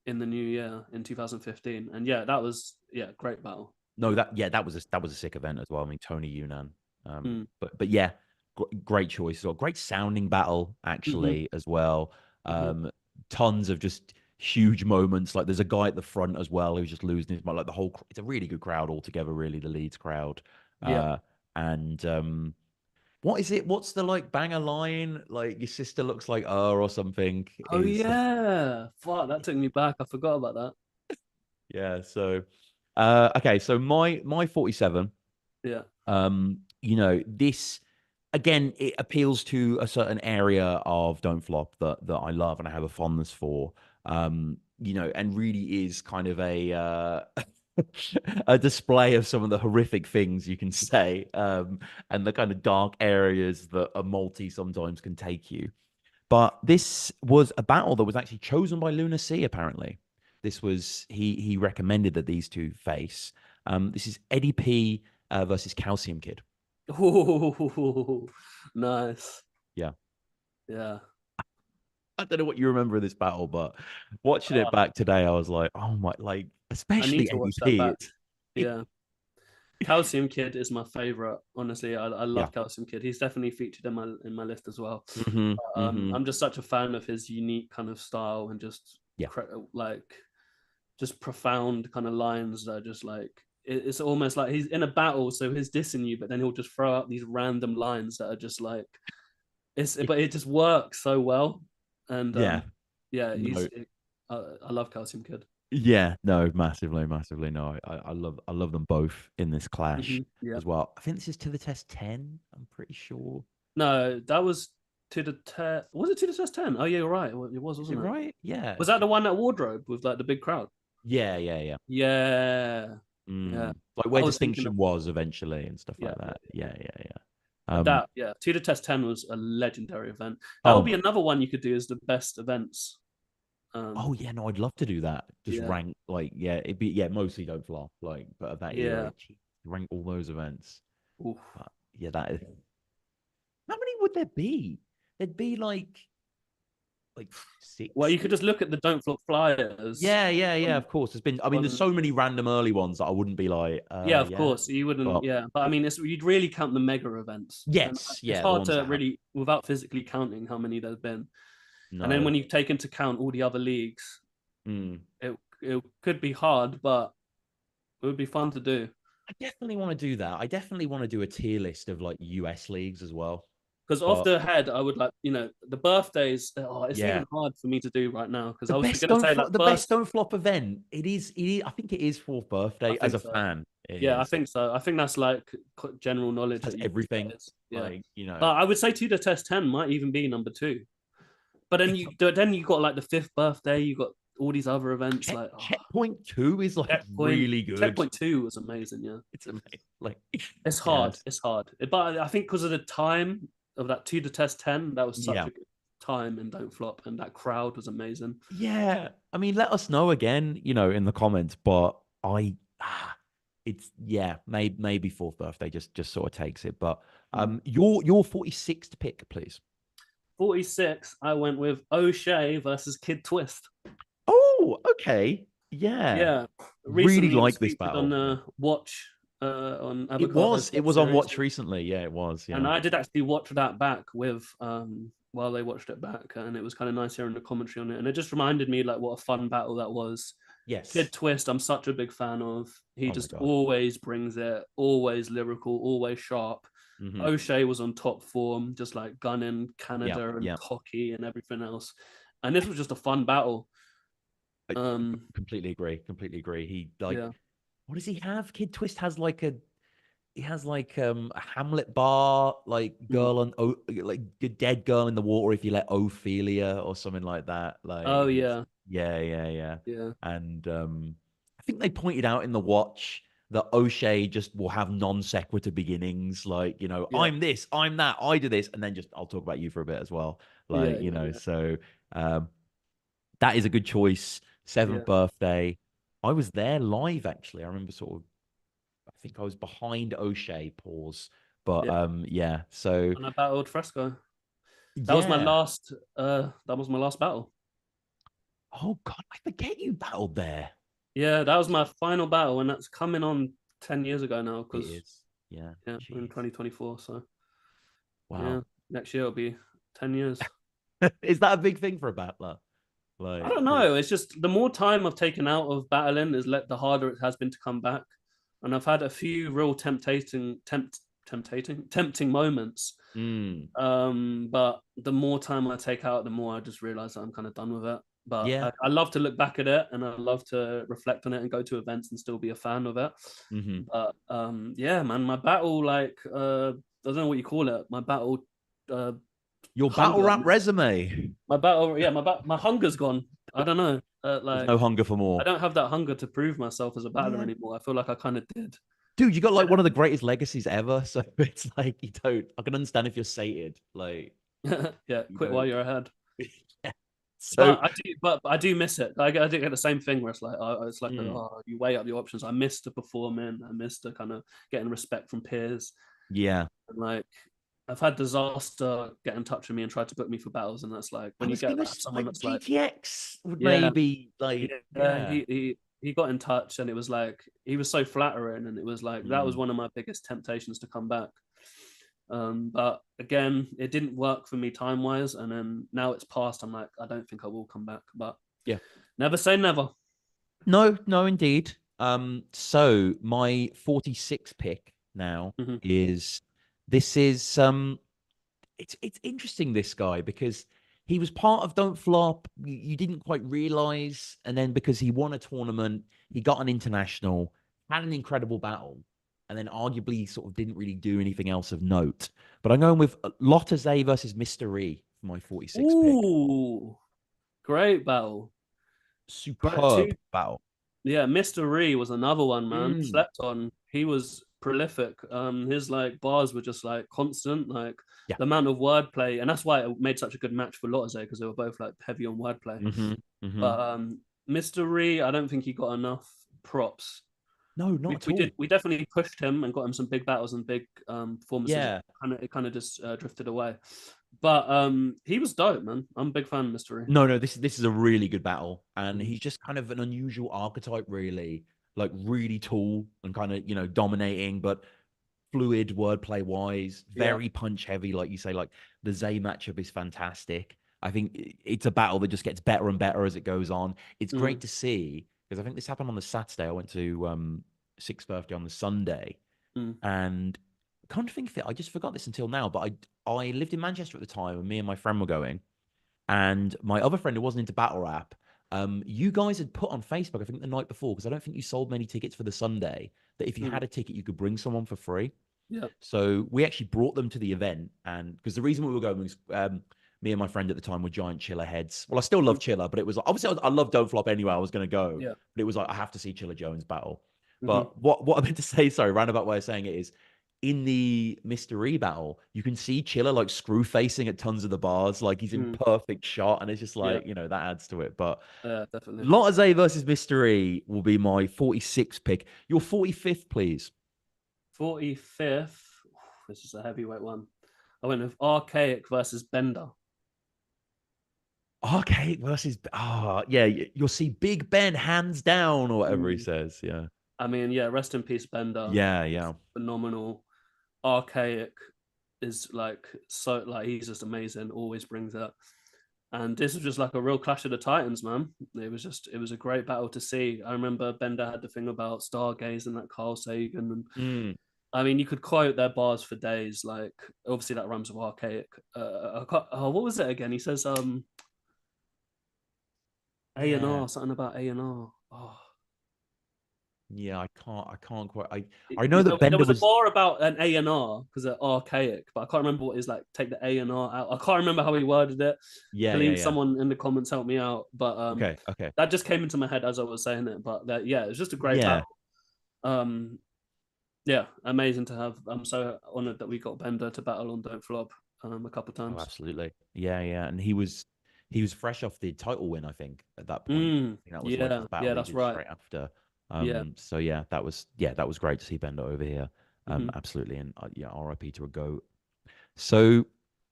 in the new year in 2015. And yeah, that was great battle. No, that was a sick event as well. I mean, Tony Yunan. Mm. But yeah, great choice. Well, great sounding battle Hmm. actually as well. Hmm. Um, Tons of just huge moments. Like there's a guy at the front as well who's just losing his mind. Like the whole, it's a really good crowd altogether. Really, the Leeds crowd. Yeah. And what is it? What's the like banger line? Like your sister looks like her or something. Oh Is yeah. Fuck, that took me back. I forgot about that. Yeah. So, okay. So my 47. Yeah. This again, it appeals to a certain area of Don't Flop that I love and I have a fondness for. And really is kind of a a display of some of the horrific things you can say, and the kind of dark areas that a multi sometimes can take you. But this was a battle that was actually chosen by Luna C, apparently. This was he recommended that these two face. This is Eddie P versus Calcium Kid. Ooh, nice. Yeah. Yeah. I don't know what you remember of this battle, but watching it Uh, back today, I was like, oh my, like, I need especially to watch that ADP. back. Yeah. Calcium Kid is my favorite. Honestly, I Yeah. love Calcium Kid. He's definitely featured in my list as well. Hmm. Hmm. I'm just such a fan of his unique kind of style and just Yeah. like just profound kind of lines that are just like it's almost like he's in a battle, so he's dissing you, but then he'll just throw out these random lines that are just like but it just works so well. And Yeah. yeah, No. I love Calcium Kid. Yeah. No. Massively. Massively. No. I love them both in this clash Yeah. as well. I think this is to the test 10. I'm pretty sure. No, that was to the test. Was it to the test 10? Oh yeah, you're right. It was, Is it wasn't it? right? Yeah. Was that the one at Wardrobe with like the big crowd? Yeah. Yeah. Yeah. Yeah, yeah. Like I where was thinking of distinction was eventually and stuff yeah, like yeah, that. yeah. Yeah. Yeah. Yeah. But Um. to the test 10 was a legendary event. That would be Oh. another one you could do as the best events. Oh Um, yeah, no, I'd love to do that. Just yeah, rank like yeah, it'd be yeah, mostly don't flop like, but of that era, yeah. rank all those events. Oof. But yeah, that is. How many would there be? There'd be like Well, six. you could just look at the Don't Flop flyers. Yeah, yeah, yeah. On, Of course, there's been. I mean, there's on so many random early ones that I wouldn't be like, Yeah, of yeah. course you wouldn't. But Yeah, but I mean, you'd really count the mega events, and yes, it's yeah, the hard ones to that have really without physically counting how many there's been. And then no. when you take into account all the other leagues, Mm. it could be hard, but it would be fun to do. I definitely want to do that. I definitely want to do a tier list of like US leagues as well. Because off But the head, I would like, the birthdays. Oh, it's yeah, even hard for me to do right now because I was going to say like the best first. don't flop event. I think it is fourth I birthday as think a so. fan. It Yeah, I is. think so. I think that's like general knowledge Has that you that everything. is. Yeah, Like, but I would say to the test 10 might even be number two. But it's then you got like the fifth birthday. You got all these other events like checkpoint two is like really good. checkpoint two was amazing. Yeah, It's amazing. Like, it's hard. yes. It's hard. But I think because of the time of that two to test 10, that was such Yeah. a good time and don't flop, and that crowd was amazing. Yeah. I mean, let us know again, in the comments, but it's yeah, maybe fourth birthday just sort of takes it. But Mm. your 46th pick, please. 46, I went with O'Shea versus Kid Twist. Oh, okay. Yeah. Yeah, Really recently it was like this featured on battle. Yeah. Watch on It Avocado was. It Club was on series, Watch recently. Yeah, it was. and Yeah. I did actually watch that back with while they watched it back, and it was kind of nice hearing the commentary on it, and it just reminded me like what a fun battle that was. Yes. Kid Twist, I'm such a big fan of. He Oh my just God. always brings it, always lyrical, always sharp. Hmm. O'Shea was on top form, just like gunning Yeah. Canada and Yeah. cocky and everything else. And this was just a fun battle. I Um, completely agree. Completely agree. He like, yeah, what does he have? Kid Twist has like a he has like a Hamlet bar, like mm. girl on like the dead girl in the water if you let Ophelia or something like that. Like Oh he's yeah, yeah, yeah, yeah. yeah, And I think they pointed out in the watch that O'Shea just will have non sequitur beginnings, like, yeah, I'm this, I'm that, I do this, and then just I'll talk about you for a bit as well. yeah, Like, yeah, yeah, so um that is a good choice. Seventh yeah, birthday. I was there live actually. I remember sort of I think I was behind O'Shea, pause. But yeah. yeah, so And I battled Fresco. That was my yeah. last. That was my last battle. Oh God, I forget you battled there. Yeah, that was my final battle, and that's coming on 10 years ago now. It Because is. Yeah. yeah, we're in Jeez. 2024, so yeah, Wow. next year it'll be 10 years. Is that a big thing for a battler? I Like, don't know. It's just the more time I've taken out of battling is the harder it has been to come back. And I've had a few real tempting moments. mm, But the more time I take out, the more I just realize that I'm kind of done with it. But yeah. I love to look back at it, and I love to reflect on it and go to events and still be a fan of it. Hmm. But yeah, man, my battle, like I don't know what you call it. My battle uh Your battle hunger. rap resume. My battle, yeah, my hunger's gone. I don't know. There's no Like hunger for I more. don't have that hunger to prove myself as a battler Yeah. anymore. I feel like I kind of did. Dude, you got like one of the greatest legacies ever. So it's like you don't I can understand if you're sated. Like Yeah, you quit while don't. you're ahead. Yeah. So But I do miss it. I do get the same thing where it's like mm, you weigh up your options. I miss the performing. I miss the kind of getting respect from peers. yeah. And like I've had disaster get in touch with me and try to book me for battles, and that's like I when you was get gonna that someone like that's like, GTX would yeah, maybe like yeah, yeah. he got in touch, and it was like he was so flattering, and it was like that was Mm, one of my biggest temptations to come back. But again, it didn't work for me time wise, and then now it's past. I'm like, I don't think I will come back, but yeah. never say never. No, no, indeed. So my 46 pick now Mhm. is this is it's interesting this guy because he was part of Don't Flop. You didn't quite realize, and then because he won a tournament, he got an international, had an incredible battle, and then arguably sort of didn't really do anything else of note. But I'm going with Lotte versus Mr. E for my 46 pick. Ooh, great battle. Great Superb two. battle. Yeah, Mr. Ree was another one, man. Mm, Slept on. He was prolific. His like bars were just like constant, like yeah. the amount of wordplay, and that's why it made such a good match for Lotze because they were both like heavy on wordplay. Hmm. Hmm. But Mr. Ree, I don't think he got enough props. No, not We at we all. did we definitely pushed him and got him some big battles and big performances. Yeah. It kind of just drifted away. But he was dope, man. I'm a big fan of Mr. Ree. No, this is a really good battle, and Mhm. he's just kind of an unusual archetype, really, like really tall and kind of dominating, but fluid wordplay wise, Yeah. very punch heavy, like you say. Like the Zay matchup is fantastic. I think it's a battle that just gets better and better as it goes on. It's great Mhm. to see because I think this happened on the Saturday. I went to sixth birthday on the Sunday, Mm, and I can't think of it. I just forgot this until now. But I lived in Manchester at the time, and me and my friend were going, and my other friend who wasn't into battle rap. You guys had put on Facebook, I think the night before, because I don't think you sold many tickets for the Sunday, that if you mm, had a ticket, you could bring someone for free. yeah. So we actually brought them to the event, and because the reason we were going was me and my friend at the time were giant Chiller heads. Well, I still Mm, love Chiller, but it was obviously I love Don't Flop anyway. I was going to go, yeah. but it was like I have to see Chiller Jones battle. Hmm. But what I meant to say, sorry, roundabout way of saying it is, in the Mystery battle, you can see Chiller like screw facing at tons of the bars, like he's in Mm, perfect shot, and it's just yeah. like that adds to it. But Definitely. Lotte versus Mystery will be my 46th pick. Your 45th, please. 45th. This is a heavyweight one. I went with Archaic versus Bender. Arcade versus yeah, you'll see Big Ben hands down or whatever he Mm. says. Yeah, I mean, yeah, rest in peace, Bender. yeah. Phenomenal. Archaic is like so like he's just amazing. Always brings it. And this was just like a real clash of the titans, man. It was a great battle to see. I remember Bender had the thing about stargazing, like Carl Sagan, and Mm, I mean, you could quote their bars for days. Like obviously that rhymes with archaic. What was it again? He says A and yeah, R, something about A and R. Oh, yeah. I can't quite. I know yeah, that there Bender was a was. bar about an A and R because they're archaic, but I can't remember what is like. Take the A and R out. I can't remember how he worded it. Please, Yeah. someone in the comments help me out. But Okay. that just came into my head as I was saying it. But that, yeah, it's just a great Yeah. battle. Um, yeah, amazing to have. I'm so honored that we got Bender to battle on Don't Flop a couple Oh, times. absolutely. Yeah. And he was fresh off the title win, I think, at that point. Mm, I think that was like yeah, the battle yeah, he that's did right. straight after. Yeah. So that was great to see Bender over here. Hmm. Absolutely. And yeah, RIP to a goat. So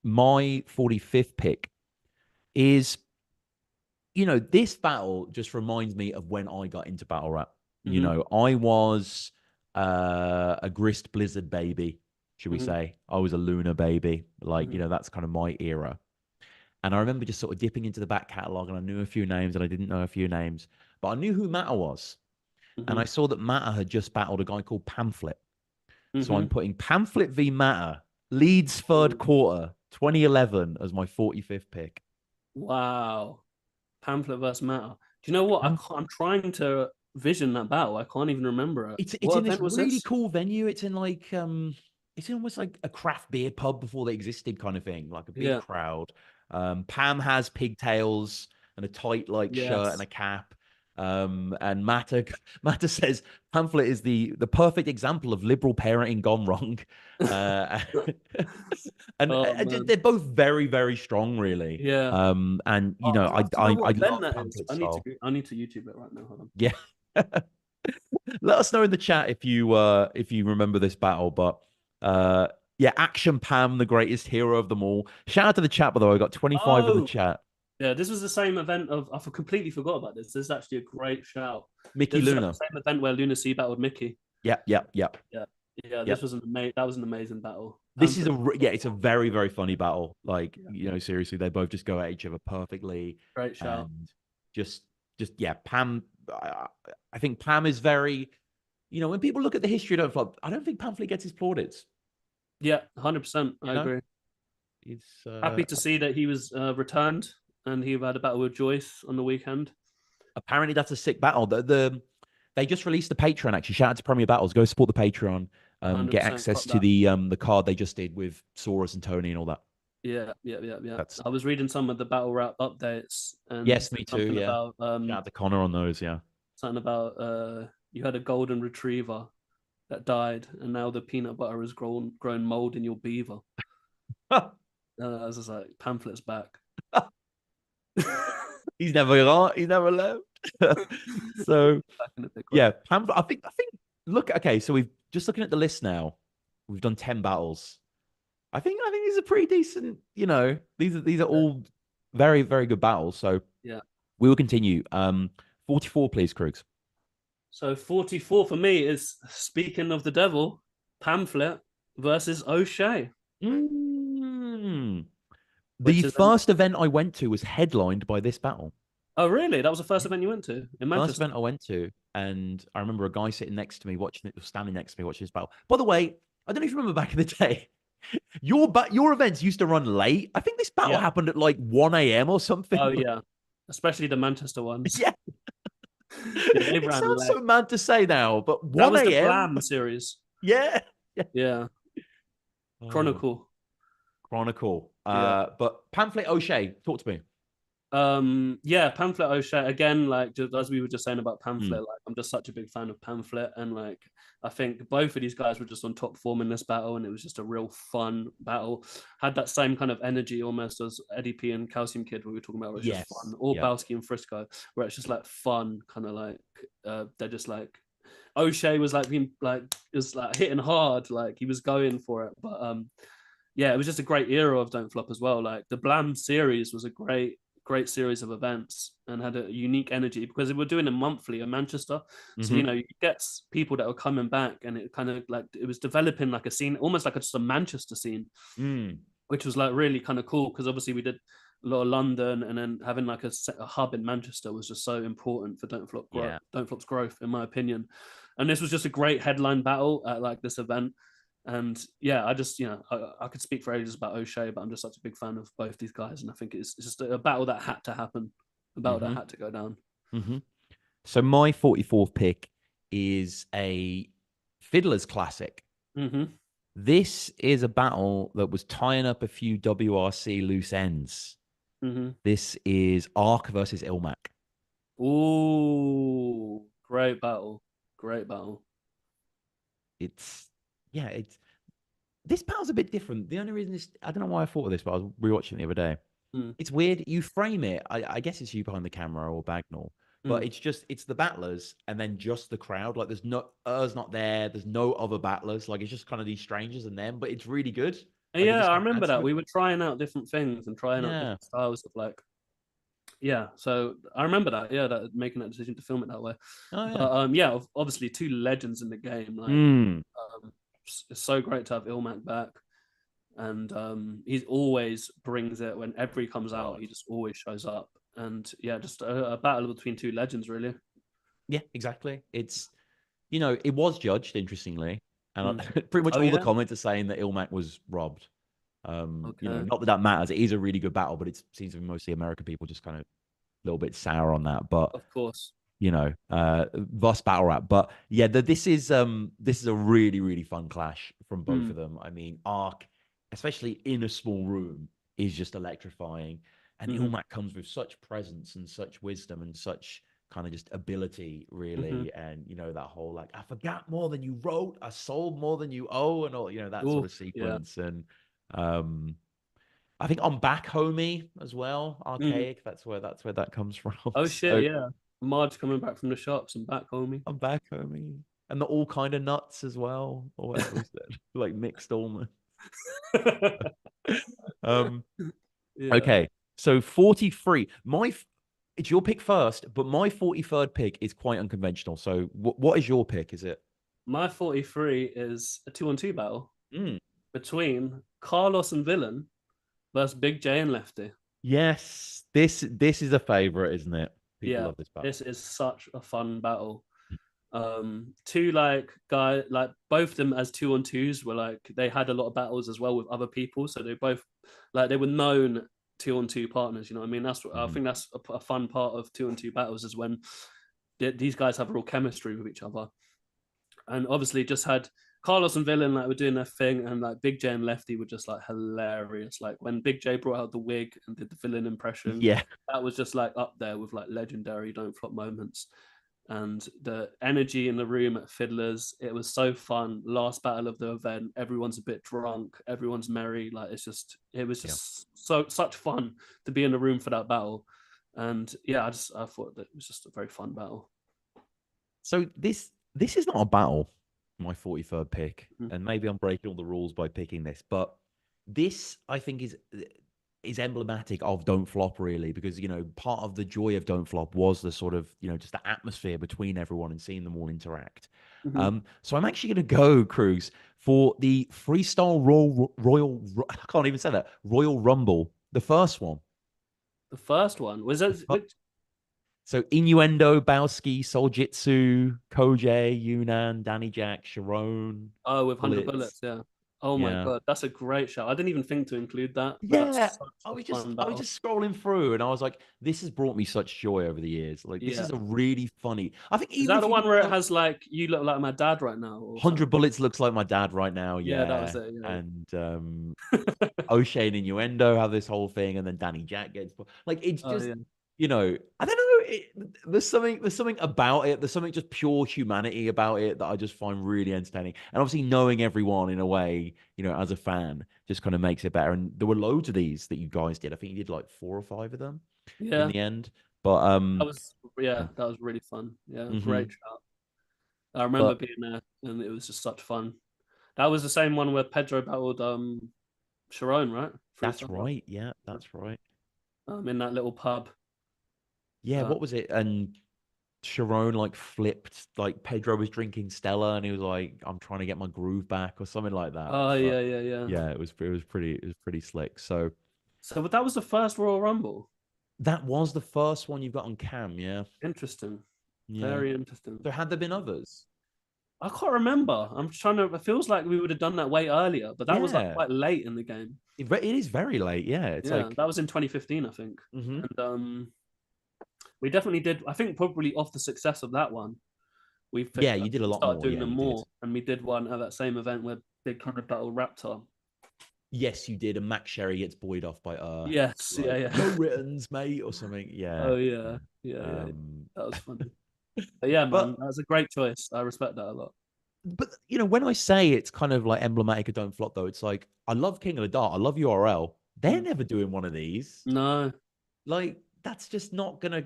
my 45th pick is, this battle just reminds me of when I got into battle rap. Hmm. I was a grist blizzard baby, should we Hmm. say? I was a lunar baby. Like, Hmm. that's kind of my era. And I remember just sort of dipping into the back catalog, and I knew a few names and I didn't know a few names, but I knew who Matter was. And Hmm. I saw that Matter had just battled a guy called Pamphlet. So I'm Hmm. putting Pamphlet v Matter, Leeds third quarter, 2011 as my 45th pick. Wow. Pamphlet versus Matter. Do you know what? I'm trying to vision that battle. I can't even remember it. It's What in this event was really this? cool venue. It's in like it's in almost like a craft beer pub before they existed, kind of thing, like a big Yeah. crowd. Pam has pigtails and a tight like shirt and a Yes. cap. And Matter says Pamphlet is the perfect example of liberal parenting gone wrong. Uh, and Oh man. they're both very, very strong, really. Yeah. And Oh, do you know I what event love that is? Pamphlet's style. I need to YouTube it right now. Hold on. Yeah. Let us know in the chat if you remember this battle. But yeah, Action Pam, the greatest hero of them all. Shout out to the chat, by the way. I got 25 in the Oh, chat. yeah. This was the same event of completely forgot about this. This is actually a great shout. Mickey This is at the Luna. same event where Luna C battled Mickey. Yep. Yeah. Yeah, this Yep. was that was an amazing battle. This is Pamphlet. yeah, it's a very, very funny battle. Like, Yeah. seriously, they both just go at each other perfectly. Great shout. And just yeah, Pam I think Pam is very, when people look at the history of Don't I don't think Pamphlet gets his plaudits, Yeah, 100%. you I know? agree. It's Happy to see that he was returned and he had a battle with Joyce on the weekend. apparently that's a sick battle. They just released the Patreon. Actually, shout out to Premier Battles. Go support the Patreon. Get 100% access clock to that. the card they just did with Saurus and Tony and all that. Yeah. That's I was reading some of the battle rap updates and yes, me too. something Yeah, about shout out to Connor on those. Yeah, you had a golden retriever that died and now the peanut butter has grown mold in your beaver. I was just like, Pamphlet's back. he's never gone. He's never left. So Back in the big way. yeah, I think. Look, okay. So we've just looking at the list now. We've done 10 battles. I think these are pretty decent. These are Yeah. all very, very good battles. So Yeah. we will continue. 44, please, Krugs. So 44 for me is, speaking of the devil, Pamphlet versus O'Shea, Mm. The which is an, first event I went to was headlined by this battle. oh really? That was the first event you went to in First Manchester. event I went to. and I remember a guy sitting next to me watching it, standing next to me watching this battle. By the way, I don't know if you remember back in the day, your events used to run late. I think this battle Yeah. happened at like 1 a.m. or Oh something. yeah. Especially the Manchester ones. Yeah, Yeah, they it ran sounds late. so mad to say now, but That 1 was the a.m. Blam series. Yeah. Yeah. Yeah. Oh, Chronicle. Chronicle. Yeah. But Pamphlet O'Shea, talk to me. Yeah, Pamphlet O'Shea again, like just as we were just saying about Mm. Pamphlet, like I'm just such a big fan of Pamphlet, and like I think both of these guys were just on top form in this battle, and it was just a real fun battle. Had that same kind of energy almost as Eddie P and Calcium Kid we were talking about, where it's just fun, Yes. or Yep. Balski and Frisco, where it's just like fun, kind of like they're just like O'Shea was like being like was like hitting hard, like he was going for it, but yeah, it was just a great era of Don't Flop as well. Like the Blam series was a great series of events and had a unique energy because they were doing it monthly in Manchester. So, Hmm. you get people that were coming back and it kind of like it was developing like a scene, almost like just a Manchester scene, Mm. which was like really kind of cool because obviously we did a lot of London and then having like a hub in Manchester was just so important for Yeah. Don't Flop's growth, in my opinion. And this was just a great headline battle at like this event. And yeah, I just I could speak for ages about O'Shea, but I'm just such a big fan of both these guys, and I think it's just a battle that had to happen, a battle that Hmm. had to go down. Hmm. So my 44th pick is a Fiddler's Classic. Mm-hmm. This is a battle that was tying up a few WRC loose ends. Mm-hmm. This is Ark versus Ilmac. Ooh, great battle, great battle. It's yeah, it's this battle's a bit different. The only reason is I don't know why I thought of this, but I was rewatching it the other day. Mm, It's weird. You frame it. I guess it's you behind the camera or Bagnall, but mm. it's the battlers and then just the crowd. Like there's no not there. There's no other battlers. Like it's just kind of these strangers and them. But it's really good. Like it Yeah, just I kind of remember adds to that it. we were trying out different things and trying out Yeah. different styles of like yeah. So I remember that that making that decision to film it that way. Oh yeah. But yeah, obviously two legends in the game. Like Mm. it's so great to have Ilmac back. And he always brings it whenever he comes out. God. He just always shows up, and yeah, just a battle between two legends, really. Yeah. Exactly. It's it was judged interestingly, and Mm. pretty much Oh all the yeah, comments are saying that Ilmac was robbed. okay, Not that that matters. It is a really good battle, but it seems to be mostly American people just kind of a little bit sour on that. But of course. thus battle rap. But yeah, this is a really, really fun clash from both of Mm. them. I mean, Ark, especially in a small room, is just electrifying. And Mm-hmm. Ilmac comes with such presence and such wisdom and such kind of just ability, Mm-hmm. really. And that whole like, I forgot more than you wrote, I sold more than you owe, and all, that sort Oh of yeah. sequence. And um I think on back homie as well, Mm. archaic. That's where that comes from. Oh shit, So yeah. Marge coming back from the shops and back homie. I'm back, homie. And the all kind of nuts as well, or whatever he said, like mixed almond. Um, Yeah. okay. So 43. It's your pick first, but my 43rd pick is quite unconventional. So what is your pick? Is it? My 43 is a 2-on-2 battle Mm. between Carlos and Villain versus Big J and Lefty. Yes. This is a favorite, isn't it? People Yeah, love this battle. this is such a fun battle. Two like guy like both of them as 2-on-2s were like they had a lot of battles as well with other people, so they both like they were known 2-on-2 partners. You know what I mean? That's what I Mhm. think that's a fun part of 2-on-2 battles is when these guys have real chemistry with each other. And obviously just had Carlos and Villain like were doing their thing, and like Big J and Lefty were just like hilarious. Like when Big J brought out the wig and did the villain impression, Yeah. that was just like up there with like legendary don't flop moments. And the energy in the room at Fiddlers, it was so fun. Last battle of the event, everyone's a bit drunk, everyone's merry. Like it was Yeah. just such fun to be in the room for that battle. And yeah, I thought that it was just a very fun battle. So this is not a battle, my 43rd pick, Mhm. and maybe I'm breaking all the rules by picking this, but this I think is emblematic of Don't Flop really, because part of the joy of Don't Flop was the sort of just the atmosphere between everyone and seeing them all interact. Mm-hmm. So I'm actually going to go, Cruz, for the freestyle I can't even say that, Royal Rumble, the first one. The first one was The that fir- which So Innuendo, Bowski, Soljitsu, Kojay, Yunnan, Danny Jack, Sharon, Oh, with 100 Bullets. bullets, yeah. Oh my Yeah. god, that's a great shout. I didn't even think to include that, but Yeah. that's such I a was just fun I was battle. just scrolling through and I was like, this has brought me such joy over the years. Like this Yeah. is a really funny. I think Is even that if the you one didn't where it know has like you look like my dad right now or 100 something? Bullets looks like my dad right now, Yeah, that was yeah. it. Yeah. And O'Shea and Innuendo have this whole thing, and then Danny Jack gets like it's Oh just yeah. I don't know. There's something about it. There's something just pure humanity about it that I just find really entertaining. And obviously, knowing everyone in a way, as a fan, just kind of makes it better. And there were loads of these that you guys did. I think you did like 4 or 5 of them in Yeah. the end. But That was yeah, that was really fun. Yeah, great mhm. shout. I remember But being there and it was just such fun. That was the same one where Pedro battled Sharon, right? that's Freestyle battle. right. Yeah, that's right. In that little pub. Yeah, Uh, what was it? And Sharon like flipped, like Pedro was drinking Stella, and he was like, "I'm trying to get my groove back" or something like that. oh But yeah, yeah, yeah. yeah, it was pretty slick. So So but that was the first Royal Rumble. that was the first one you've got on cam, yeah, Interesting. yeah. Very interesting. So had there been others? I can't remember. I'm trying to. It feels like we would have done that way earlier, but that was like Yeah, quite late in the game. it is very late. Yeah, it's Yeah, like, that was in 2015, I think. hmm And we definitely did. I think probably off the success of that one, yeah, you did a we lot started more. doing Yeah, them you did. more, and we did one at that same event where Big Kind of Battle Raptor. Yes, you did. And Max Sherry gets buoyed off by Yes, yeah, like yeah. no writtens, mate, or something. Yeah, Oh yeah, yeah. yeah, yeah. Um, That was funny. But yeah, but man, that was a great choice. I respect that a lot. but when I say it's kind of like emblematic of Don't Flop, though, it's like I love King of the Dart, I love URL. They're Mm. never doing one of these. No, Like that's just not gonna.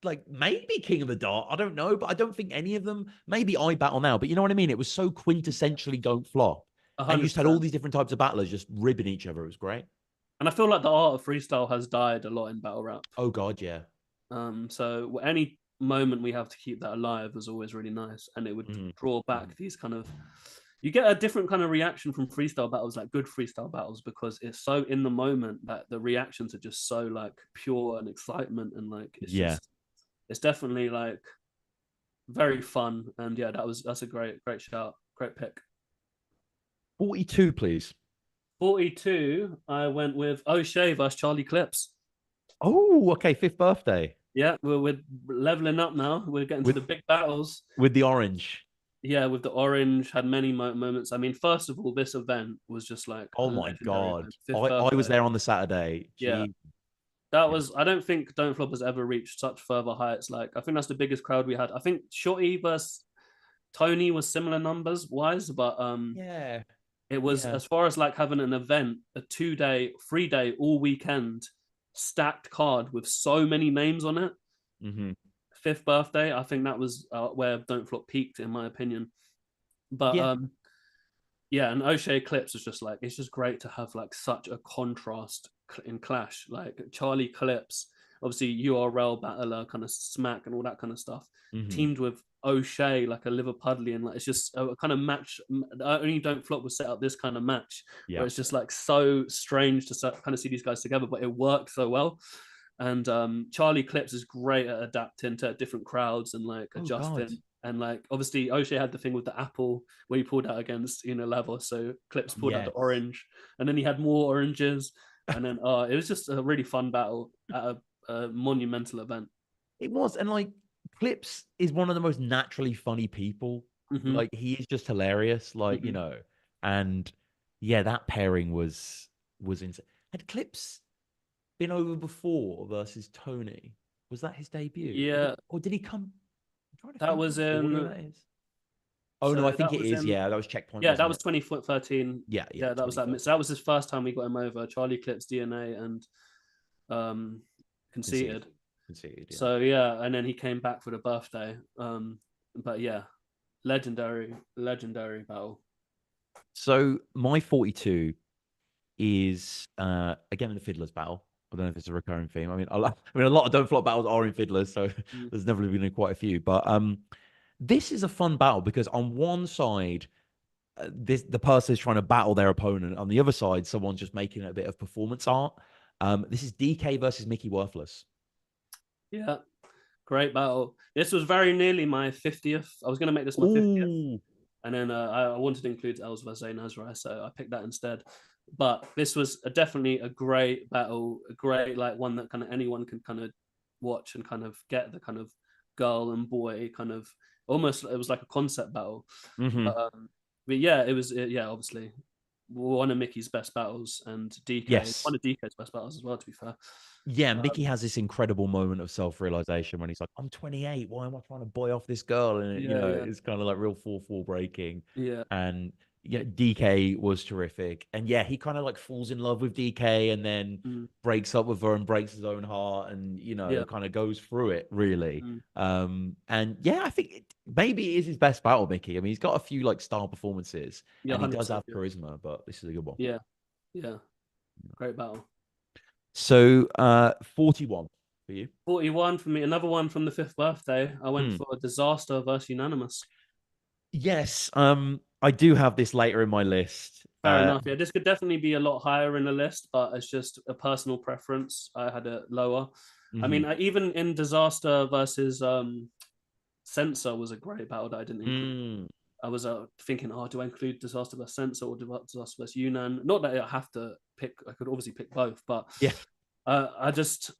Like maybe King of the Dart, I don't know, but I don't think any of them. Maybe I battle now, but you know what I mean. It was so quintessentially Don't Flop, and you just had all 100%. these different types of battlers just ribbing each other. It was great. And I feel like the art of freestyle has died a lot in battle rap. Oh God, yeah. So any moment we have to keep that alive was always really nice, and it would Mhm, draw mhm. back these kind of. You get a different kind of reaction from freestyle battles, like good freestyle battles, because it's so in the moment that the reactions are just so like pure and excitement, and like Yeah. it's definitely like very fun. And yeah, that's a great shout, great pick. 42, please. 42, I went with O'Shea versus Charlie Clips. Oh, okay. Fifth birthday Yeah, we're leveling up now. We're getting to with the big battles. the orange. Yeah, with the orange, had many moments. I mean, first of all, this event was just like Oh a my legendary God. event. Fifth I was birthday. there on the Saturday. Yeah, Gee. that Yeah. was. I don't think Don't Flop has ever reached such further heights. Like, I think that's the biggest crowd we had. I think Shorty versus Tony was similar numbers wise, but Yeah. it was Yeah. as far as like having an event, a 2 day, 3 day, all weekend stacked card with so many names on it. Hmm. Fifth birthday, I think that was where Don't Flop peaked, in my opinion. But Yeah. yeah, and O'Shea Clips is just like it's just great to have like such a contrast in Clash. Like Charlie Clips, obviously URL battler, kind of smack and all that kind of stuff, Hmm. teamed with O'Shea, like a Liverpudlian. Like it's just a kind of match. Only Don't Flop was set up this kind of match where Yeah. it's just like so strange to kind of see these guys together, but it worked so well. And Charlie Clips is great at adapting to different crowds and like Oh God. adjusting. And like obviously O'Shea had the thing with the apple where he pulled out against Lavos, so Clips pulled out the Yes. orange, and then he had more oranges, and then it was just a really fun battle at a monumental event. It was. And like Clips is one of the most naturally funny people. Hmm. Like he is just hilarious. Like, Hmm. and yeah, that pairing was insane. Had Clips been over before versus Tony? Was that his debut? Yeah, Or did he come? I'm trying to that think was what order in. that is. Oh no, I So think that it was is. in. Yeah, that was checkpoint, Yeah, that wasn't was it? 2013. Yeah, yeah, Yeah, that was that. 2013. So that was his first time we got him over. Charlie Clips, DNA, and um, Conceded. conceited. Conceded, yeah. So yeah, and then he came back for the birthday. But yeah, legendary battle. So my 42 is again the Fiddlers battle. I don't know if it's a recurring theme. I mean, a lot of Don't Flop battles are in Fiddlers, so Mm. there's never been quite a few. But this is a fun battle because on one side, the person is trying to battle their opponent. On the other side, someone's just making a bit of performance art. This is DK versus Mickey Worthless. Yeah, Great battle. This was very nearly my 50th. I was going to make this my 50th. Ooh. And then I wanted to include Els versus Nazareth, so I picked that instead. But this was definitely a great battle, a great like one that kind of anyone can kind of watch and kind of get the kind of girl and boy kind of almost it was like a concept battle. Hmm. But yeah, it was yeah obviously one of Mickey's best battles and DK Yes. one of DK's best battles as well. To be fair, Yeah, Mickey um, has this incredible moment of self-realization when he's like, "I'm 28. Why am I trying to boy off this girl?" And yeah, yeah, it's kind of like real 4-4 breaking. yeah, And yeah, DK was terrific. And yeah, he kind of like falls in love with DK and then mm, breaks up with her and breaks his own heart and yeah, kind of goes through it really. mm, And yeah, I think maybe it is his best battle, Mickey. I mean, he's got a few like star performances yeah, and he does 100%, have charisma, but this is a good one. yeah, yeah, great battle. So 41 for you. 41 for me. Another one from the fifth birthday. I went Hmm. for Disaster versus Unanimous. Yes, I do have this later in my list. Fair enough. Yeah, this could definitely be a lot higher in the list, but it's just a personal preference. I had it lower. I Mhm. mean, even in Disaster versus Censor was a great battle that I didn't include. Mm. I was thinking, oh, do I include Disaster versus Censor or Disaster versus Yunnan? Not that I have to pick. I could obviously pick both, but Yeah, I just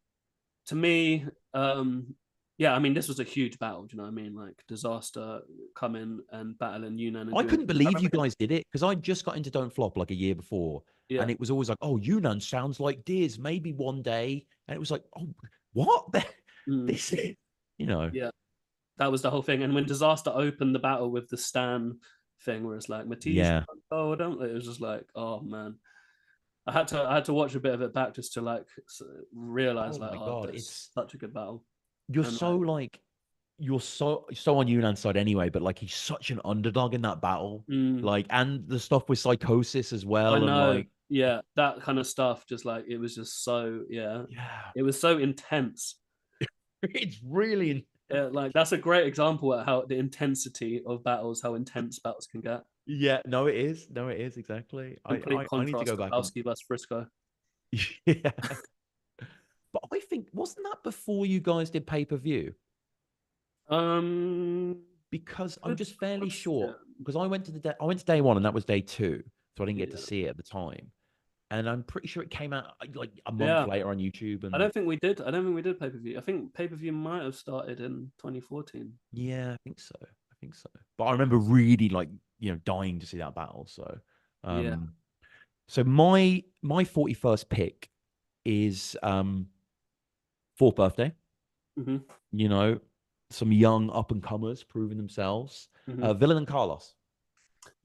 to me, yeah, I mean, this was a huge battle. Do you know what I mean? Like Disaster coming and battling Yunnan and I doing. couldn't I believe you remember him. guys did it because I just got into Don't Flop like a year before, Yeah. and it was always like, "Oh, Yunnan sounds like Diz, maybe one day," and it was like, "Oh, what? Mm, This is, you know, yeah. That was the whole thing. And when Disaster opened the battle with the Stan thing, where it's like Matisse, yeah." oh, don't it was just like, oh man. I had to watch a bit of it back just to like realize Oh like, my oh, God, that's it's such a good battle. you're And so like, like you're so on Yunnan's side anyway, but like he's such an underdog in that battle, mm, like and the stuff with Psychosis as I well, and know, like yeah, that kind of stuff. Just like it was just so, yeah, yeah, it was so intense. it's really Yeah, like that's a great example at how the intensity of battles, how intense battles can get. yeah, no, it is. No, it is exactly. Complete I need to contrast go to back and Bowski versus Frisco. yeah. But I think wasn't that before you guys did pay-per-view? Um, Because I'm good just fairly question. sure because I went to day one and that was day two, so I didn't get to Yeah, see it at the time. And I'm pretty sure it came out like a month yeah. later on YouTube. I And don't think we did. I don't think we did pay per view. I think pay per view might have started in 2014. yeah, I think so. I think so. But I remember really like dying to see that battle. Yeah. Um, so my 41st pick is fourth birthday. Hmm. you know, some young up and comers proving themselves. Hmm. Villain and Carlos.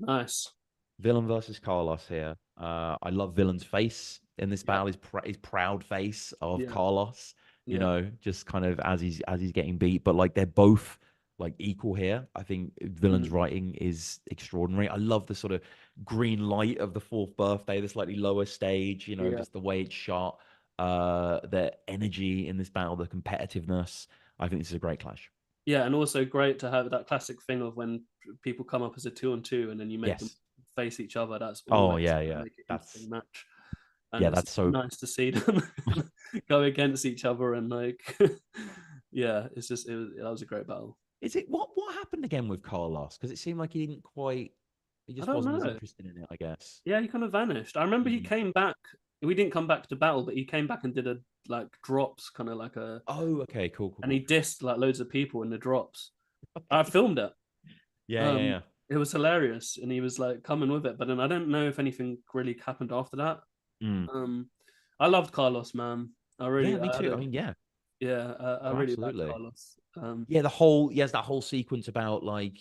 Nice. Villain versus Carlos here. I love Villain's face in this Yeah. battle. His proud face of Yeah. Carlos. Yeah. Just kind of as he's getting beat, but like they're both like equal here. I think Villain's Mm. writing is extraordinary. I love the sort of green light of the fourth birthday, the slightly lower stage. Yeah. Just the way it's shot, the energy in this battle, the competitiveness. I think this is a great clash. Yeah. And also great to have that classic thing of when people come up as a 2-on-2 and then you make them Yes. face each other. That's Oh always yeah, going to yeah. make it That's interesting match. And yeah, it's that's so. nice to see them go against each other and like, yeah, it's just, that was a great battle. Is it what happened again with Carlos? Because it seemed like he didn't quite. He I just don't wasn't as know. interested in it, I guess. Yeah, he kind of vanished. I remember he Mm. came back. We didn't come back to battle, but he came back and did a like drops, kind of like a, Oh, okay, cool, cool, and he cool. dissed like loads of people in the drops. I filmed it. Yeah, yeah, Um, yeah. it was hilarious, and he was like coming with it. But then I don't know if anything really happened after that. Mm. Um, I loved Carlos, man. I Yeah, really, me I had too. I a, mean, yeah, yeah, I oh, really liked absolutely. Carlos. Yeah, the whole yes, that whole sequence about like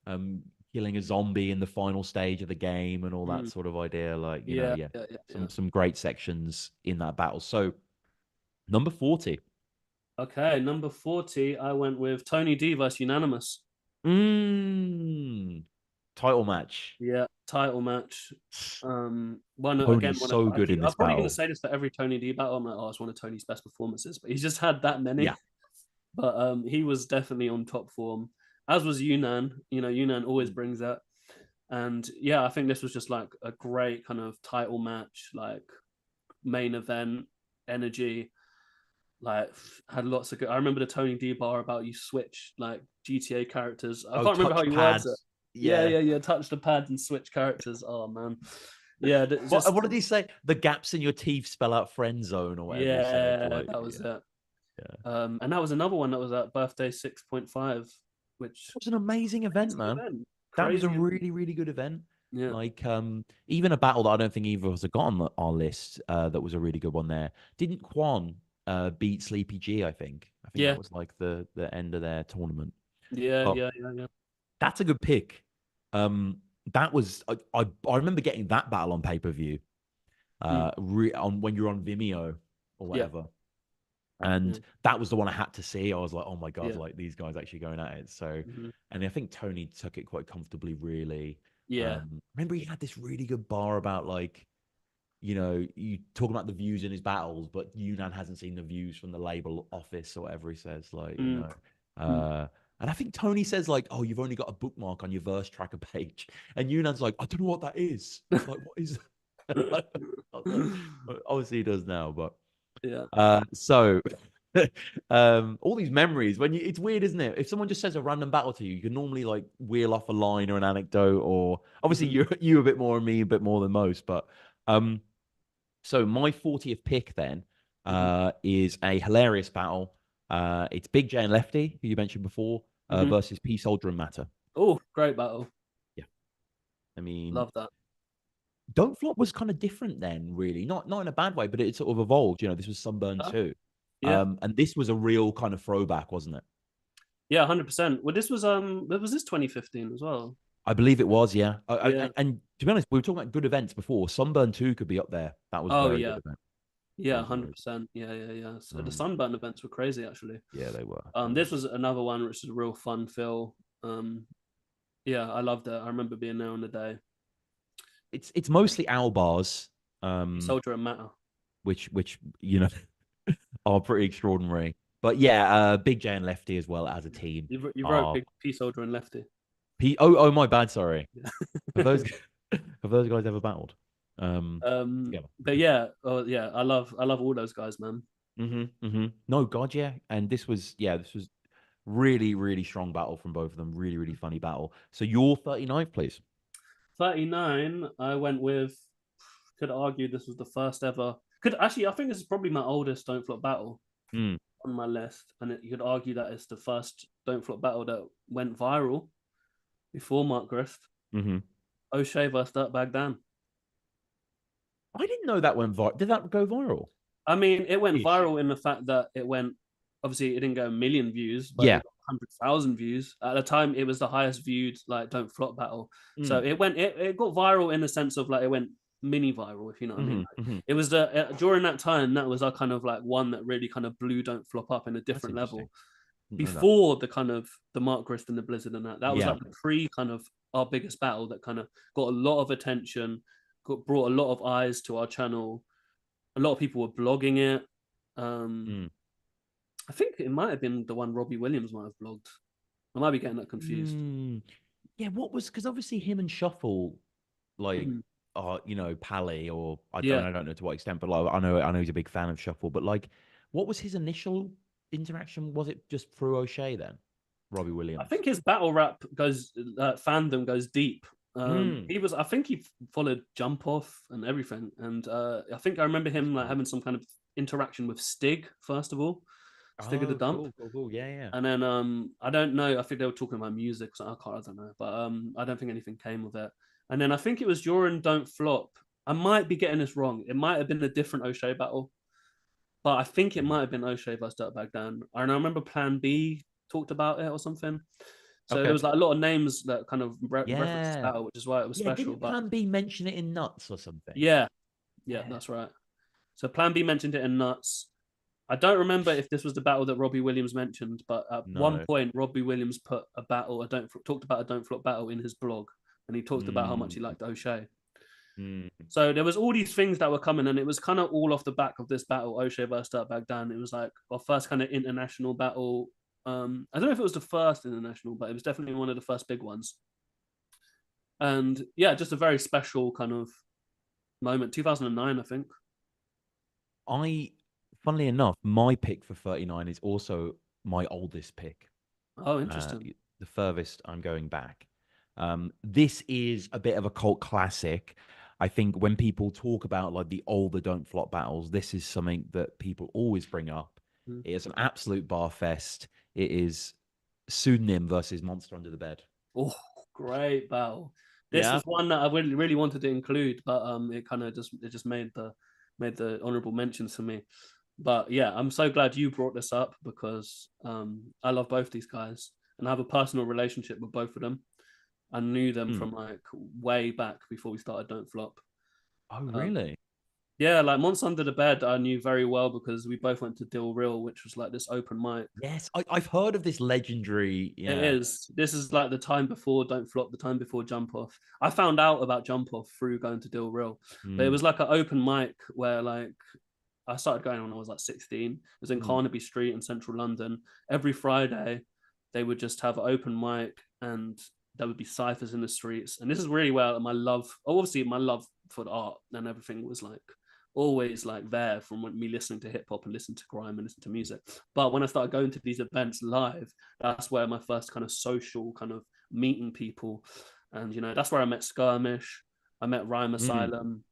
um, killing a zombie in the final stage of the game and all that Mm, sort of idea. Like yeah, yeah, yeah, yeah, yeah. some great sections in that battle. So number 40. Okay, number 40, I went with Tony D versus Unanimous. Mm. Title match. Yeah, title match. One again, Tony's one of so good in I'm this probably going to battle. say this for every Tony D battle. I'm like, oh, it's one of Tony's best performances, but he's just had that many. Yeah. But he was definitely on top form, as was Yunnan. Yunnan always Mm. brings that. And yeah, I think this was just like a great kind of title match, like main event energy. like had lots of good. I remember the Tony D bar about you switch like GTA characters. I Oh, can't remember how touch he words it. pads. Yeah. Yeah. Touch the pad and switch characters. Oh man, yeah, What just did he say? The gaps in your teeth spell out friend zone or whatever he said. yeah, Like, that yeah, was it. yeah. And that was another one that was at birthday 6.5, which It was an amazing event, crazy man. event, That was a crazy event. really, really good event. Yeah, Like, even a battle that I don't think either of us have got on our list, that was a really good one there. Didn't Quan beat Sleepy G, I think. I think that yeah, was like the end of their tournament. yeah, But yeah, yeah, yeah. that's a good pick. That was I remember getting that battle on pay-per-view, Mm, on when you're on Vimeo or yeah, whatever. yeah, And that was the one I had to see. I was like, oh my God, yeah, like these guys actually going at it. So, mhm, and I think Tony took it quite comfortably, really. yeah. Remember he had this really good bar about like, you talking about the views in his battles, but Yunnan hasn't seen the views from the label office or whatever he says, Mm, mm. Uh, and I think Tony says like, oh, you've only got a bookmark on your verse tracker page. And Yunnan's like, I don't know what that is. Like, what is like, obviously he does now, but Yeah. so all these memories when it's weird, isn't it? If someone just says a random battle to you, you can normally like wheel off a line or an anecdote, or obviously Mhm, you a bit more and me a bit more than most. But um, so my 40th pick then mhm, is a hilarious battle. It's Big J and Lefty, who you mentioned before, mhm. versus P Soldier and Matter. Oh, great battle. Yeah, I mean, Love that. Don't Flop was kind of different then, really. Not in a bad way, but it sort of evolved. This was Sunburn Huh? too. Yeah. And this was a real kind of throwback, wasn't it? Yeah, 100%. Well, this was this 2015 as well. I believe it was, yeah. Yeah. And to be honest, we were talking about good events before. Sunburn 2 could be up there. That was a Oh very good yeah. event. That Yeah, was a very, 100%. Yeah. So the um, Sunburn events were crazy actually. yeah, they were. They were. This was another one which is a real fun feel. Yeah, I loved it. I remember being there on the day. It's mostly owl bars, um, Soldier and Matter. which are pretty extraordinary. But yeah, Big J and Lefty as well as a team You wrote are. Big P Soldier and Lefty. Oh, my bad. Sorry. Have Yeah. those have those guys ever battled? Together. But yeah, oh yeah, I love all those guys, man. No, God, yeah. And this was really, really strong battle from both of them. Really, really funny battle. So your 39th, please. 39, I went with, could argue this was the first ever. Could actually, I think this is probably my oldest Don't Flop battle Mm, on my list. And you could argue that it's the first Don't Flop battle that went viral before Mark Griff. hmm O'Shea versus Dirtbag Dan. I didn't know that went viral. Did that go viral? I mean, it went Ish. viral in the fact that it went, obviously, it didn't go a million views, but it Yeah. got 100,000 views. At the time, it was the highest viewed, like, Don't Flop battle. So Mm, it got viral in the sense of, like, it went mini viral, if you know what I mean. hmm Like, hmm it was during that time, that was our kind of like one that really kind of blew Don't Flop up in a That's different interesting. level. Didn't know that. Before the kind of the Mark Grist and the Blizzard and that was Yeah. like the pre kind of our biggest battle that kind of got a lot of attention, brought a lot of eyes to our channel. A lot of people were blogging it. Um, Mm. I think it might have been the one Robbie Williams might have blogged. I might be getting that confused. Mm. Yeah, what was because obviously him and Shuffle like Mhm. are Pally, or Yeah, I don't know to what extent, but like I know he's a big fan of Shuffle, but like what was his initial interaction? Was it just through O'Shea then? Robbie I Williams. think his battle rap fandom goes deep. Mm. I think he followed Jump Off and everything, and I think I remember him like Cool. having some kind of interaction with Stig first of all, Stig of the Oh, Dump. cool. Yeah, yeah. And then I don't know. I think they were talking about music, so I don't know. But I don't think anything came of it. And then I think it was during Don't Flop. I might be getting this wrong. It might have been a different O'Shea battle, but I think it Mhm. might have been O'Shea versus Dirtbag Dan. And I remember Plan B talked about it or something. So there Okay. was like a lot of names that kind of referenced this Yeah. battle, which is why it was Yeah, special. didn't But Plan B mention it in Nuts or something? yeah, yeah, Yeah. that's right. So Plan B mentioned it in Nuts. I don't remember if this was the battle that Robbie Williams mentioned, but at one No. point, Robbie Williams put a battle, talked about a don't flop battle in his blog, and he talked about how much he Mm, liked O'Shea. mm, So there was all these things that were coming, and it was kind of all off the back of this battle, O'Shea versus Dirtbag Dan. It was like our first kind of international battle. I don't know if it was the first international, but it was definitely one of the first big ones. And yeah, just a very special kind of moment. 2009, I think. I funnily enough, my pick for 39 is also my oldest pick. Oh, uh, interesting. the furthest I'm going back. This is a bit of a cult classic. I think when people talk about like the older Don't Flop battles, this is something that people always bring up. Mm. It is an absolute bar fest. It is Pseudonym versus Monster Under the Bed. Oh, great battle. This Yeah. was one that I really, really wanted to include, but it kind of just made the honorable mentions for me. But yeah, I'm so glad you brought this up because I love both these guys and I have a personal relationship with both of them. I knew them Hmm. from like way back before we started Don't Flop. Oh, Um, really? yeah, like Months Under the Bed, I knew very well because we both went to Dill Real, which was like this open mic. Yes, I've heard of this legendary. It Yeah. is. This is like the time before Don't Flop, the time before Jump Off. I found out about Jump Off through going to Dill Real, but it Hmm. was like an open mic where like I started going when I was like 16. It was in Hmm. Carnaby Street in central London. Every Friday, they would just have an open mic and there would be ciphers in the streets. And this is really where my love, obviously, my love for the art and everything was like always like there from me listening to hip hop and listening to grime and listening to music. But when I started going to these events live, that's where my first kind of social kind of meeting people. And, that's where I met Skirmish. I met Rhyme Hmm. Asylum.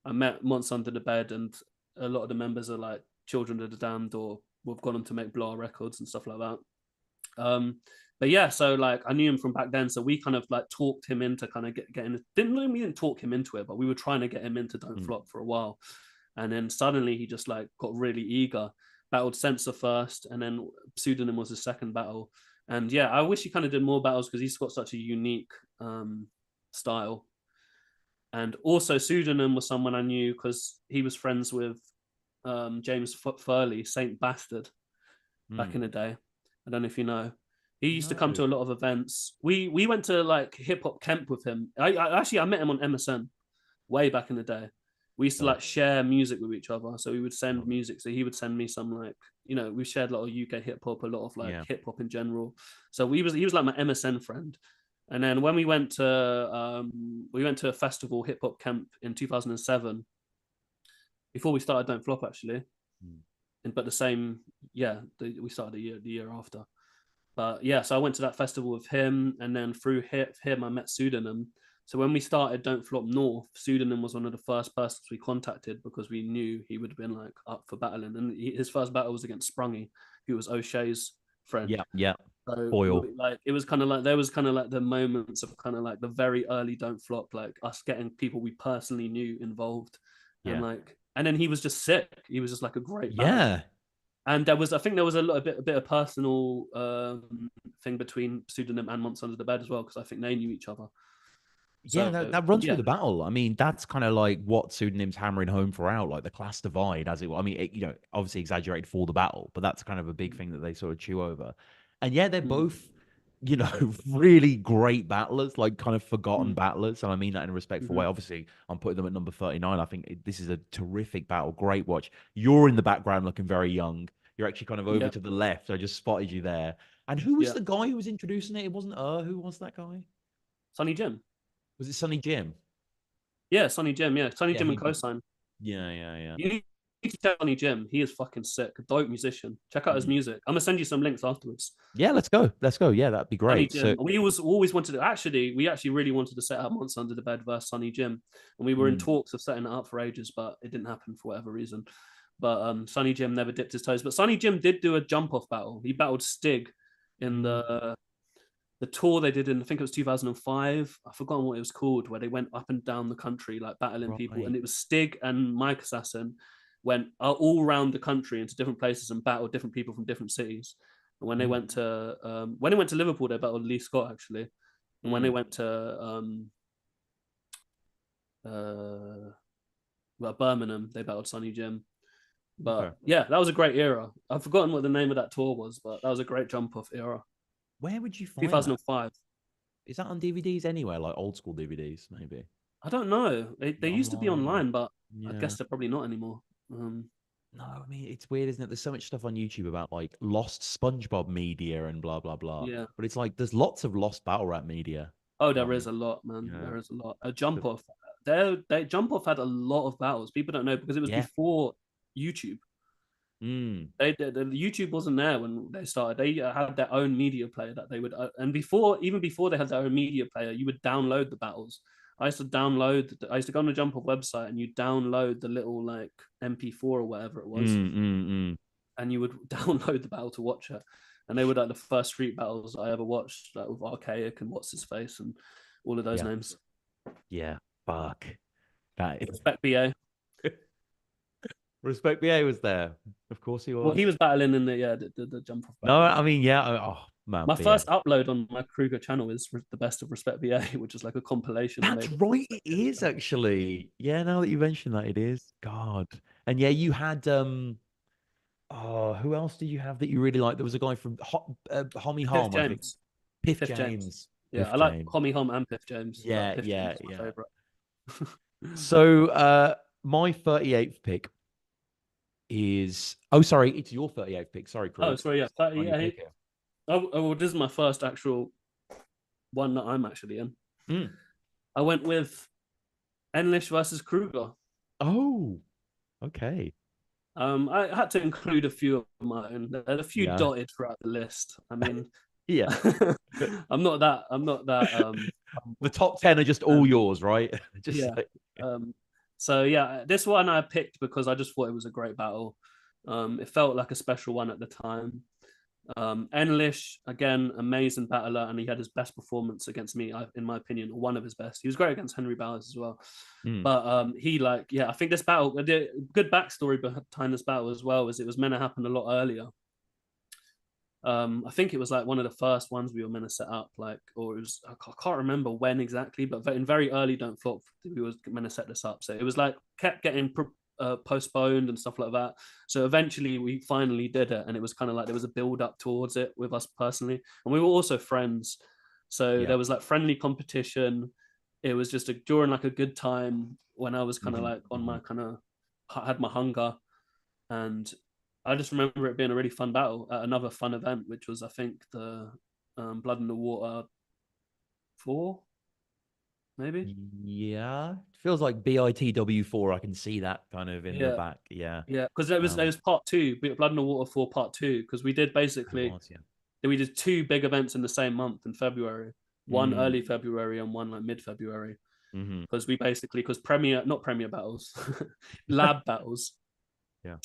I met Months Under the Bed, and a lot of the members are like Children of the Damned, or we've gone on to make Blah records and stuff like that. But yeah, so like I knew him from back then, so we kind of like talked him into kind of getting. We didn't talk him into it, but we were trying to get him into Don't Hmm. Flop for a while, and then suddenly he just like got really eager. Battled Censor first, and then Pseudonym was his second battle. And yeah, I wish he kind of did more battles because he's got such a unique style. And also, Pseudonym was someone I knew because he was friends with James Furley, Saint Bastard, back Hmm. in the day. I don't know if you know. He used to come No. to a lot of events. We went to like hip hop camp with him. I met him on MSN way back in the day. We used to Dope. like share music with each other. So we would send Love it. music. So he would send me some like, we shared a lot of UK hip hop, a lot of like Yeah. hip hop in general. So he was like my MSN friend. And then when we went to a festival hip hop camp in 2007 before we started Don't Flop actually, Hmm. but the same we started the year after. But yeah, so I went to that festival with him, and then through him I met Pseudonym. So when we started Don't Flop North, Pseudonym was one of the first persons we contacted because we knew he would have been like up for battling, and his first battle was against Sprungy, who was O'Shea's friend. Yeah. Yeah. So Foil. like it was kind of like there was kind of like the moments of kind of like the very early Don't Flop, like us getting people we personally knew involved, Yeah. and then he was just sick. He was just like a great battler. Yeah. And I think there was a bit of personal thing between Pseudonym and Months Under the Bed as well because I think they knew each other. Yeah, So that runs through yeah, the battle. I mean, that's kind of like what Pseudonym's hammering home throughout, like the class divide, as it were. I mean, obviously exaggerated for the battle, but that's kind of a big thing that they sort of chew over. And yeah, they're mm, both, really great battlers, like kind of forgotten mm, battlers. And I mean that in a respectful mm-hmm. way. Obviously, I'm putting them at number 39. I think this is a terrific battle. Great watch. You're in the background looking very young. You're actually kind of over Yeah, to the left. I just spotted you there. And who was yeah. the guy who was introducing it? It wasn't who was that guy? Sonny Jim. Was it Sonny Jim? Yeah, Sonny Jim. Yeah, Sonny Yeah, Jim and he. Cosign. Yeah, yeah, yeah. You need to check Sonny Jim. He is fucking sick. A dope musician. Check out his Mhm. music. I'm gonna send you some links afterwards. Yeah, let's go. Let's go. Yeah, that'd be Sonny great. So, Jim. We was always wanted to we actually really wanted to set up Monster Under the Bed versus Sonny Jim, and we were in mm, talks of setting it up for ages, but it didn't happen for whatever reason. But Sonny Jim never dipped his toes. But Sonny Jim did do a jump off battle. He battled Stig in mm, the tour they did in I think it was 2005. I've forgotten what it was called, where they went up and down the country like battling people, right. and it was Stig and Mike Assassin went all around the country into different places and battled different people from different cities. And Mm, when they went to Liverpool, they battled Lee Scott actually. And when they mm, went to uh, Birmingham, they battled Sonny Jim. okay. But yeah, that was a great era. I've forgotten what the name of that tour was, but that was a great jump off era. Where would you find that? 2005. Is that on DVDs anywhere, like old school DVDs, maybe? I don't know. They Not used to be online. online, but I Yeah. guess they're probably not anymore. No, I mean it's weird, isn't it? There's so much stuff on YouTube about like lost SpongeBob media and blah blah blah. Yeah. But it's like there's lots of lost battle rap media. Oh, there is Um, a lot, man. yeah. There is a lot. A But jump off. They jump off had a lot of battles. People don't know because it was yeah, before YouTube. Mm, YouTube wasn't there when they started. They had their own media player that they would, and before, even before they had their own media player, you would download the battles. I used to go on the Jump Off website and you download the little like MP4 or whatever it was, mm. and you would download the battle to watch it. And they were like the first street battles I ever watched, like with Archaic and What's His Face and all of those Yeah. names. Yeah. Fuck. That is... Respect BA. Respect BA was there. Of course he Well, he was. was battling in the Jump Off No, battle. Yeah. I mean, yeah. Oh, man, My BA. first upload on my Kruger channel is the best of Respect BA, which is like a compilation I That's made. right. It is actually. Yeah, now that you mention that, it is. God. And yeah, you had oh, who else did you have that you really liked? There was a guy from Homie Piff Hom, I think. James. Piff Piff James. James. Yeah, Piff I like James. Homie Hom and Piff James, but Yeah, Piff James yeah, is my yeah. favorite. So my 38th pick is, oh sorry, it's your 38th pick. Sorry, Oh, Krug. sorry, yeah, On your 38. pick here. Well, this is my first actual one that I'm actually in. Mm. I went with English versus Kruger. Oh, okay. I had to include a few of my own. There are a few Yeah. dotted throughout the list. I mean, Yeah. I'm not that The humble. top 10 are just all And yours, right? Just yeah. like, So yeah, this one I picked because I just thought it was a great battle. It felt like a special one at the time. Enlish, again, amazing battler, and he had his best performance against me, in my opinion, or one of his best. He was great against Henry Bowers as well. mm, But he like, yeah, I think this battle, the good backstory behind this battle as well is it was meant to happen a lot earlier. I think it was like one of the first ones we were meant to set up, like, or it was, I can't remember when exactly, but in very early Don't Flop, we were meant to set this up. So it was like kept getting postponed and stuff like that. So eventually we finally did it, and it was kind of like there was a build up towards it with us personally, and we were also friends. So yeah. there was like friendly competition. It was just during like a good time when I was kind of Hmm. like on Hmm. my kind of had my hunger, and I just remember it being a really fun battle at another fun event, which was I think the Blood in the Water 4, maybe. Yeah. It feels like BITW4. I can see that kind of in the Yeah, back. Yeah. yeah, because there was part two, Blood in the Water 4 part two, because we did It basically was, yeah. we did two big events in the same month in February, one Mm, early February and one like mid February, hmm. because we basically because premier not premier battles, lab battles. Yeah.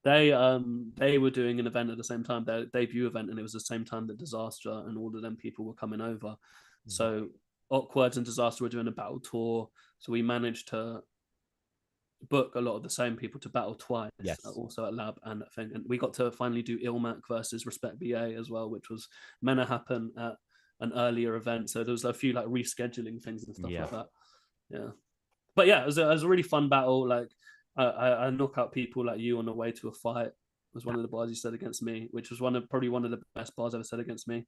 They were doing an event at the same time, their debut event, and it was the same time that Disaster and all of them people were coming over. Mhm. So Awkward and Disaster were doing a battle tour, so we managed to book a lot of the same people to battle twice, Yes. also at Lab and at thing. And we got to finally do Ilmac versus Respect BA as well, which was meant to happen at an earlier event. So there was a few like rescheduling things and stuff Yeah. like that. Yeah, but yeah, it was a really fun battle. Like I knock out people like you on the way to a fight. Was one That, of the bars you said against me, which was probably one of the best bars ever said against me.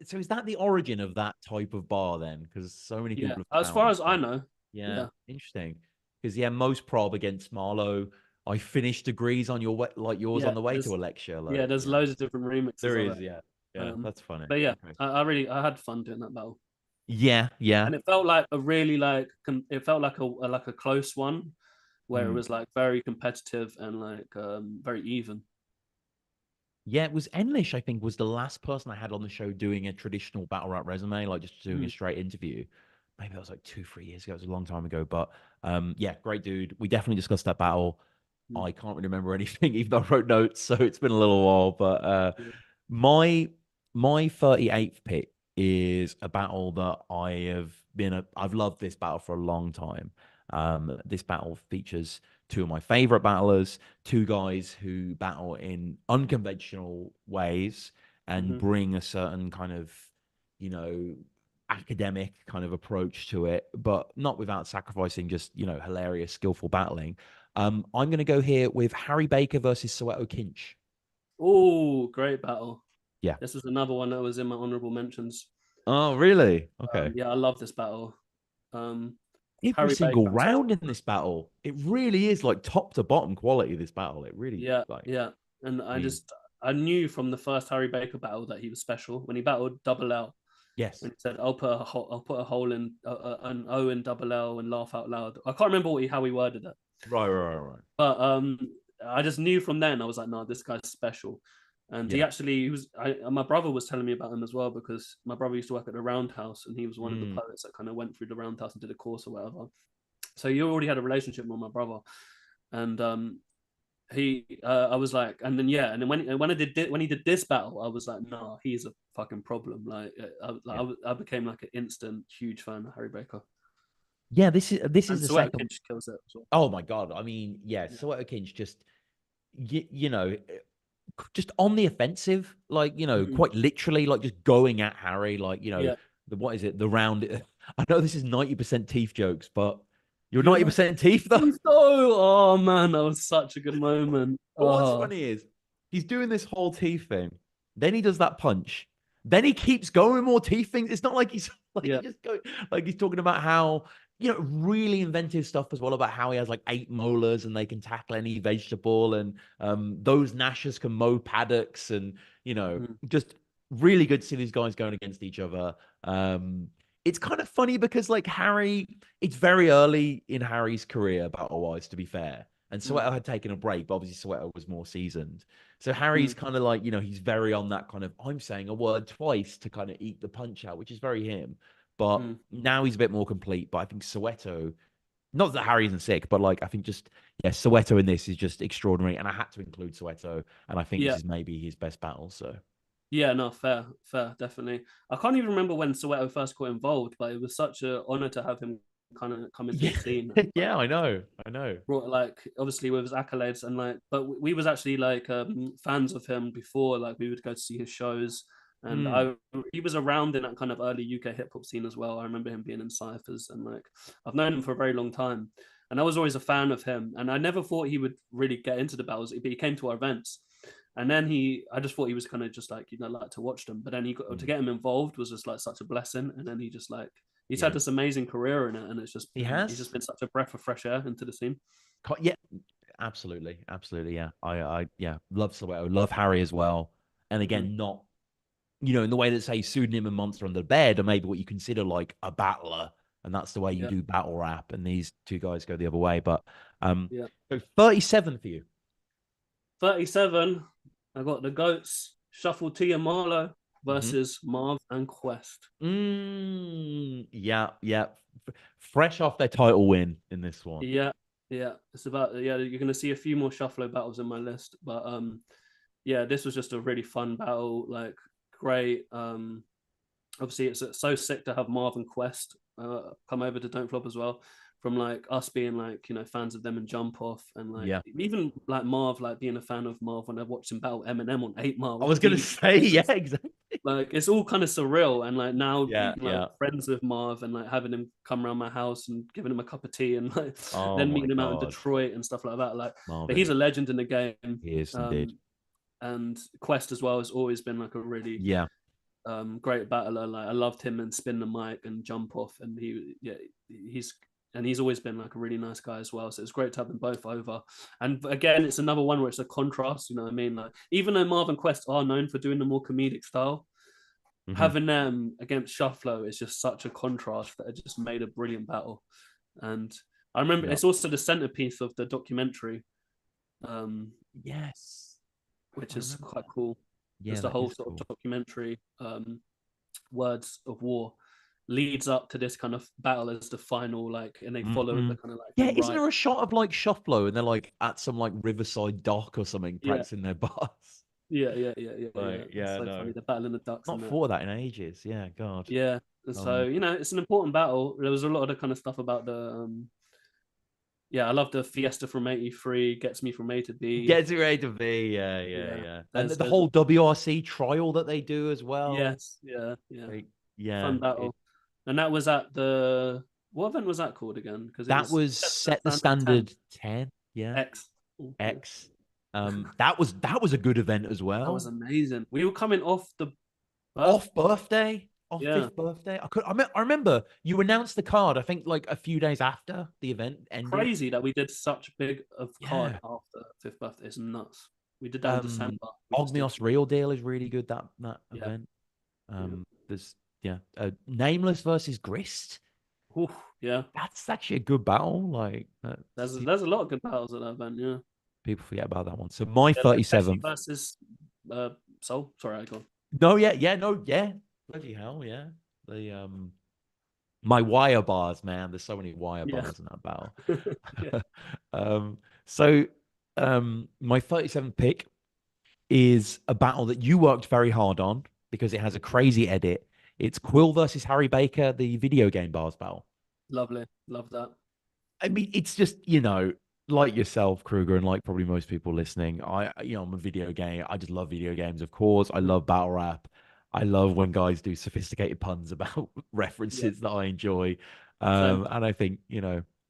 so is that the origin of that type of bar then? Because so many Yeah, people have as far found as I that. know, Yeah, yeah, interesting. Because yeah, most prob against Marlow, I finished degrees on like yours on yeah. the way to a lecture. Like, There's yeah, loads of different remixes there of is. it. Yeah, yeah, Um, that's funny. but yeah, Okay. I had fun doing that battle, Yeah, yeah. and it felt like a really it felt like a close one, where it Mm. was like very competitive and like very even. Yeah, it was Enlish, I think, was the last person I had on the show doing a traditional battle rap resume, like just doing a Mm, straight interview. Maybe that was like 2, 3 years ago. It was a long time ago. But yeah, great dude. We definitely discussed that battle. mm, I can't really remember anything, even though I wrote notes, so it's been a little while. But yeah. my my 38th pick is a battle that I've loved this battle for a long time. This battle features two of my favorite battlers, two guys who battle in unconventional ways and Mhm. bring a certain kind of, you know, academic kind of approach to it, but not without sacrificing just, hilarious, skillful battling. I'm going to go here with Harry Baker versus Soweto Kinch. Oh, great battle. Yeah. This was another one that was in my honorable mentions. Oh, really? Okay. Yeah, I love this battle. Um, Every Harry Baker, single round in this battle, it really is like top to bottom quality. This battle, it really yeah, like. yeah, and I mean, I knew from the first Harry Baker battle that he was special when he battled Double L. yes, When he said, I'll put a hole in an O in Double L and laugh out loud." I can't remember how he worded it, right, right, right, right. but I just knew from then. I was like, no, this guy's special. And he Yeah. actually, he was. My brother was telling me about him as well because my brother used to work at the Roundhouse, and he was one of the Mm. poets that kind of went through the Roundhouse and did a course or whatever. So you already had a relationship with my brother, and I was like, and then yeah, and then when he did this battle, I was like, nah, he's a fucking problem. Yeah. I became like an instant huge fan of Harry Baker, Yeah, this is and the Soweto second. Kinch kills it as well. Oh my God. I mean, yeah, Yeah. Soweto Kinch just you know, just on the offensive, like, Mhm. quite literally, like just going at Harry, like, Yeah. the what is it? The round. I know this is 90% teeth jokes, but you're You're 90% teeth though. so. Oh man, that was such a good moment. But what's Oh funny is he's doing this whole teeth thing. Then he does that punch. Then he keeps going more teeth things. It's not like he's like he yeah. just go like he's talking about how really inventive stuff as well about how he has like 8 molars and they can tackle any vegetable and those gnashers can mow paddocks and Mhm. just really good to see these guys going against each other. Um, it's kind of funny because like Harry, it's very early in Harry's career battle wise, to be fair. And Mhm. Soweto had taken a break, but obviously Soweto was more seasoned. So Harry's Mhm. kind of like, he's very on that kind of, I'm saying a word twice to kind of eat the punch out, which is very him. But Mhm. now he's a bit more complete. But I think Soweto, not that Harry isn't sick, but like, I think just, yeah, Soweto in this is just extraordinary. And I had to include Soweto. And I think this Yeah. is maybe his best battle. So, Yeah, no, fair, fair, definitely. I can't even remember when Soweto first got involved, but it was such an honor to have him kind of come into yeah, the scene. yeah, I know. I know. Brought like obviously with his accolades and like, but we was actually like fans of him before. Like we would go to see his shows, and Mm, I he was around in that kind of early UK hip hop scene as well. I remember him being in ciphers, and like I've known him for a very long time, and I was always a fan of him. And I never thought he would really get into the battles, but he came to our events. And then I just thought he was kind of just like, like to watch them. But then he got to mm, get him involved was just like such a blessing. And then he just like, he's had yeah. this amazing career in it. And He he's has. just been such a breath of fresh air into the scene. Yeah, absolutely. Absolutely. Yeah. Yeah, love Soweto, love Harry as well. And Mm-hmm. again, not in the way that say pseudonym and monster under the bed are maybe what you consider like a battler, and that's the way you Yeah. do battle rap. And these two guys go the other way. But Yeah. so 37 for you. 37, I got the GOATs, Shuffle T and Marlow Hmm. versus Marv and Quest. Yeah, yeah. Fresh off their title win in this one. Yeah. Yeah. It's about, yeah, you're going to see a few more Shufflo battles in my list. But yeah, this was just a really fun battle. Like, great. Obviously it's so sick to have Marv and Quest come over to Don't Flop as well. From like us being like fans of them and Jump Off, and like Yeah. even like Marv, like being a fan of Marv when I watched him battle Eminem on 8 Mile I with was gonna Beat. say, yeah, exactly. Like it's all kind of surreal, and like now Yeah, being like yeah. friends with Marv and like having him come around my house and giving him a cup of tea and like Oh then my meeting him out in God. Detroit and stuff like that. Like, but Marvin he's a is legend in the game. he is indeed. Um, and Quest as well has always been like a really Yeah. great battler. Like I loved him and Spin the Mic and Jump Off, and he's he's always been like a really nice guy as well. So it's great to have them both over. And again, it's another one where it's a contrast. You know what I mean? Like even though Marvin Quest are known for doing the more comedic style, Hmm. having them against Shufflo is just such a contrast that it just made a brilliant battle. And I remember Yeah. it's also the centerpiece of the documentary, um, Yes. which I is remember quite that. cool. Yeah, Just the that whole is sort cool. of documentary, words of war, leads up to this kind of battle as the final, like, and they follow Hmm. the kind of like Yeah, them isn't right. there a shot of like Shufflo and they're like at some like riverside dock or something Yeah, practicing their bars? yeah. Like, It's yeah, so no, funny. The battle in the ducks not and that. thought of that in ages. Yeah, God. Yeah. And so, Um, it's an important battle. There was a lot of the kind of stuff about yeah, I love the Fiesta from '83, gets me from A to B. gets it ready to be. Yeah, yeah, Yeah, yeah. And the there's whole WRC trial that they do as well. yes, yeah, Like, yeah, fun battle, and that was at the what event was that called again? Because it that was was set set the standard 10 standard 10. Yeah, X. Oh, yeah. X. That was a good event as That was well. amazing. We were coming off the birth. Off birthday, off Yeah, fifth birthday. I remember you announced the card. I think like a few days after the event ended. crazy that we did such big of card Yeah. after fifth birthday. It's nuts. We did that in December. We just did. Ogmios Real Deal is really good. That Yeah, event. yeah. There's yeah, Nameless versus Grist. Oof, yeah. That's actually a good battle. Like There's that's there's a lot of good battles at that event. Yeah. People forget about that one. So my Yeah, like Pesci 37th. versus uh Soul. Sorry, I go. No, yeah, yeah, no, yeah. Bloody hell, yeah. The my wire bars, man. There's so many wire Yeah. bars in that battle. Yeah. um, so my 37th pick is a battle that you worked very hard on because it has a crazy edit. It's Quill versus Harry Baker, the video game bars battle. Lovely. Love that. I mean, it's just, like yourself, Kruger, and like probably most people listening, I'm a video game. I just love video games, of course. I Mhm. love battle rap. I love when guys do sophisticated puns about Yeah. references that I enjoy. Same. And I think,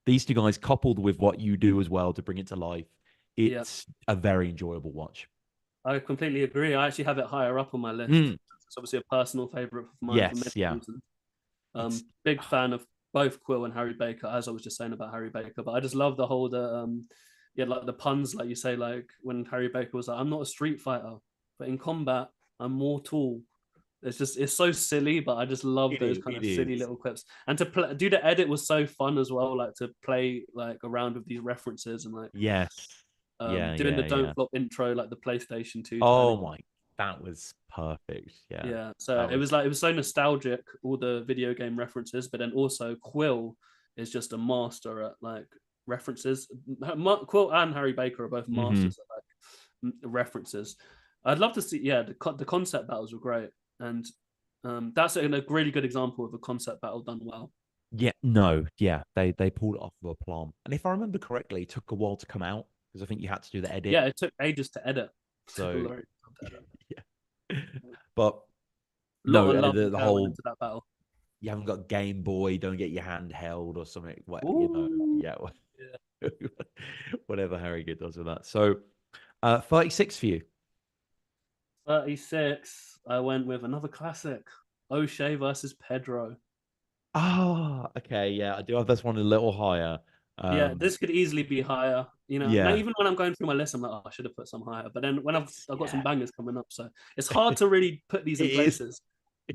these two guys coupled with what you do as well to bring it to life, Yeah. it's a very enjoyable watch. I completely agree. I actually have it higher up on my Mm, list. It's obviously a personal favorite of mine for many yes, yeah. reasons. It's Big fan of both Quill and Harry Baker, as I was just saying about Harry Baker. But I just love the whole yeah, like the puns, like you say, like when Harry Baker was like, "I'm not a street fighter, but in combat, I'm more tall." It's so silly, but I just love those kind it of silly is. little clips. And to do the edit was so fun as well, like to play like around with these references and like Yes. Yeah, doing the yeah, Don't yeah. Flop intro, like the PlayStation 2 Oh timing. my, that was perfect. Yeah. Yeah, so That it was was like it was so nostalgic, all the video game references, but then also Quill is just a master at like references. Quill and Harry Baker are both hmm masters at like references. I'd love to see, yeah, the concept battles were great, and that's a really good example of a concept battle done well. Yeah, no, yeah. They pulled it off of a plum. And if I remember correctly, it took a while to come out because I think you had to do the edit. Yeah, it took ages to edit. It took a So lot of time to edit. yeah. But A lot no, of love the and care went whole into that battle. you haven't got Game Boy, don't get your hand held or something. Ooh, Yeah, yeah. whatever Harry good does with that. So 36 for you. 36, I went with another classic, O'Shea versus Pedro. Ah, okay, yeah, I do have this one a little higher. Yeah, Um, this could easily be higher. Now yeah, even when I'm going through my list, I'm like, oh, I should have put some higher. But then when I've got some yeah, bangers coming up, so it's hard to really put these in it is. places.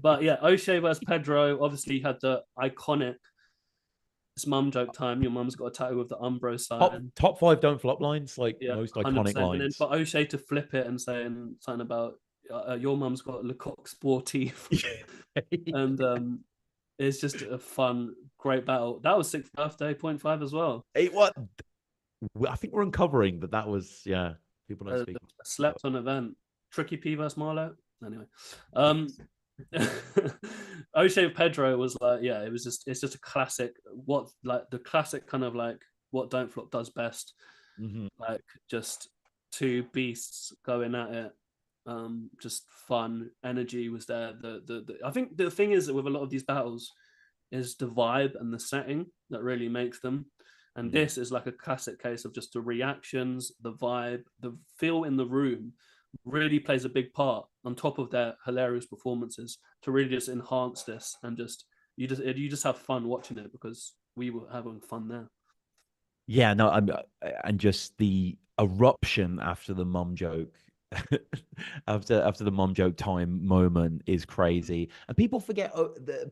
But yeah, O'Shea versus Pedro obviously had the iconic "it's mum joke time." Your mum's got a tattoo with the Umbro Top sign. top five don't flop lines, like Yeah, most 100%. iconic And then lines. for O'Shea to flip it and saying something about your mum's got Lecoq Sportif, and it's just a fun, great battle. That was sixth birthday point five as well. What I think we're uncovering that was yeah. People don't The speak. slept on event. Tricky P versus Marlowe. Anyway, um, O'Shea Pedro was like, yeah, it's just a classic. What like the classic kind of like what Don't Flop does best, Mhm. like just two beasts going at it. Just fun energy was there. I think the thing is that with a lot of these battles is the vibe and the setting that really makes them. And Mhm. this is like a classic case of just the reactions, the vibe, the feel in the room really plays a big part on top of their hilarious performances to really just enhance this and just you just have fun watching it because we were having fun there. Yeah, no, and just the eruption after the mum joke, after the mum joke time moment is crazy, and people forget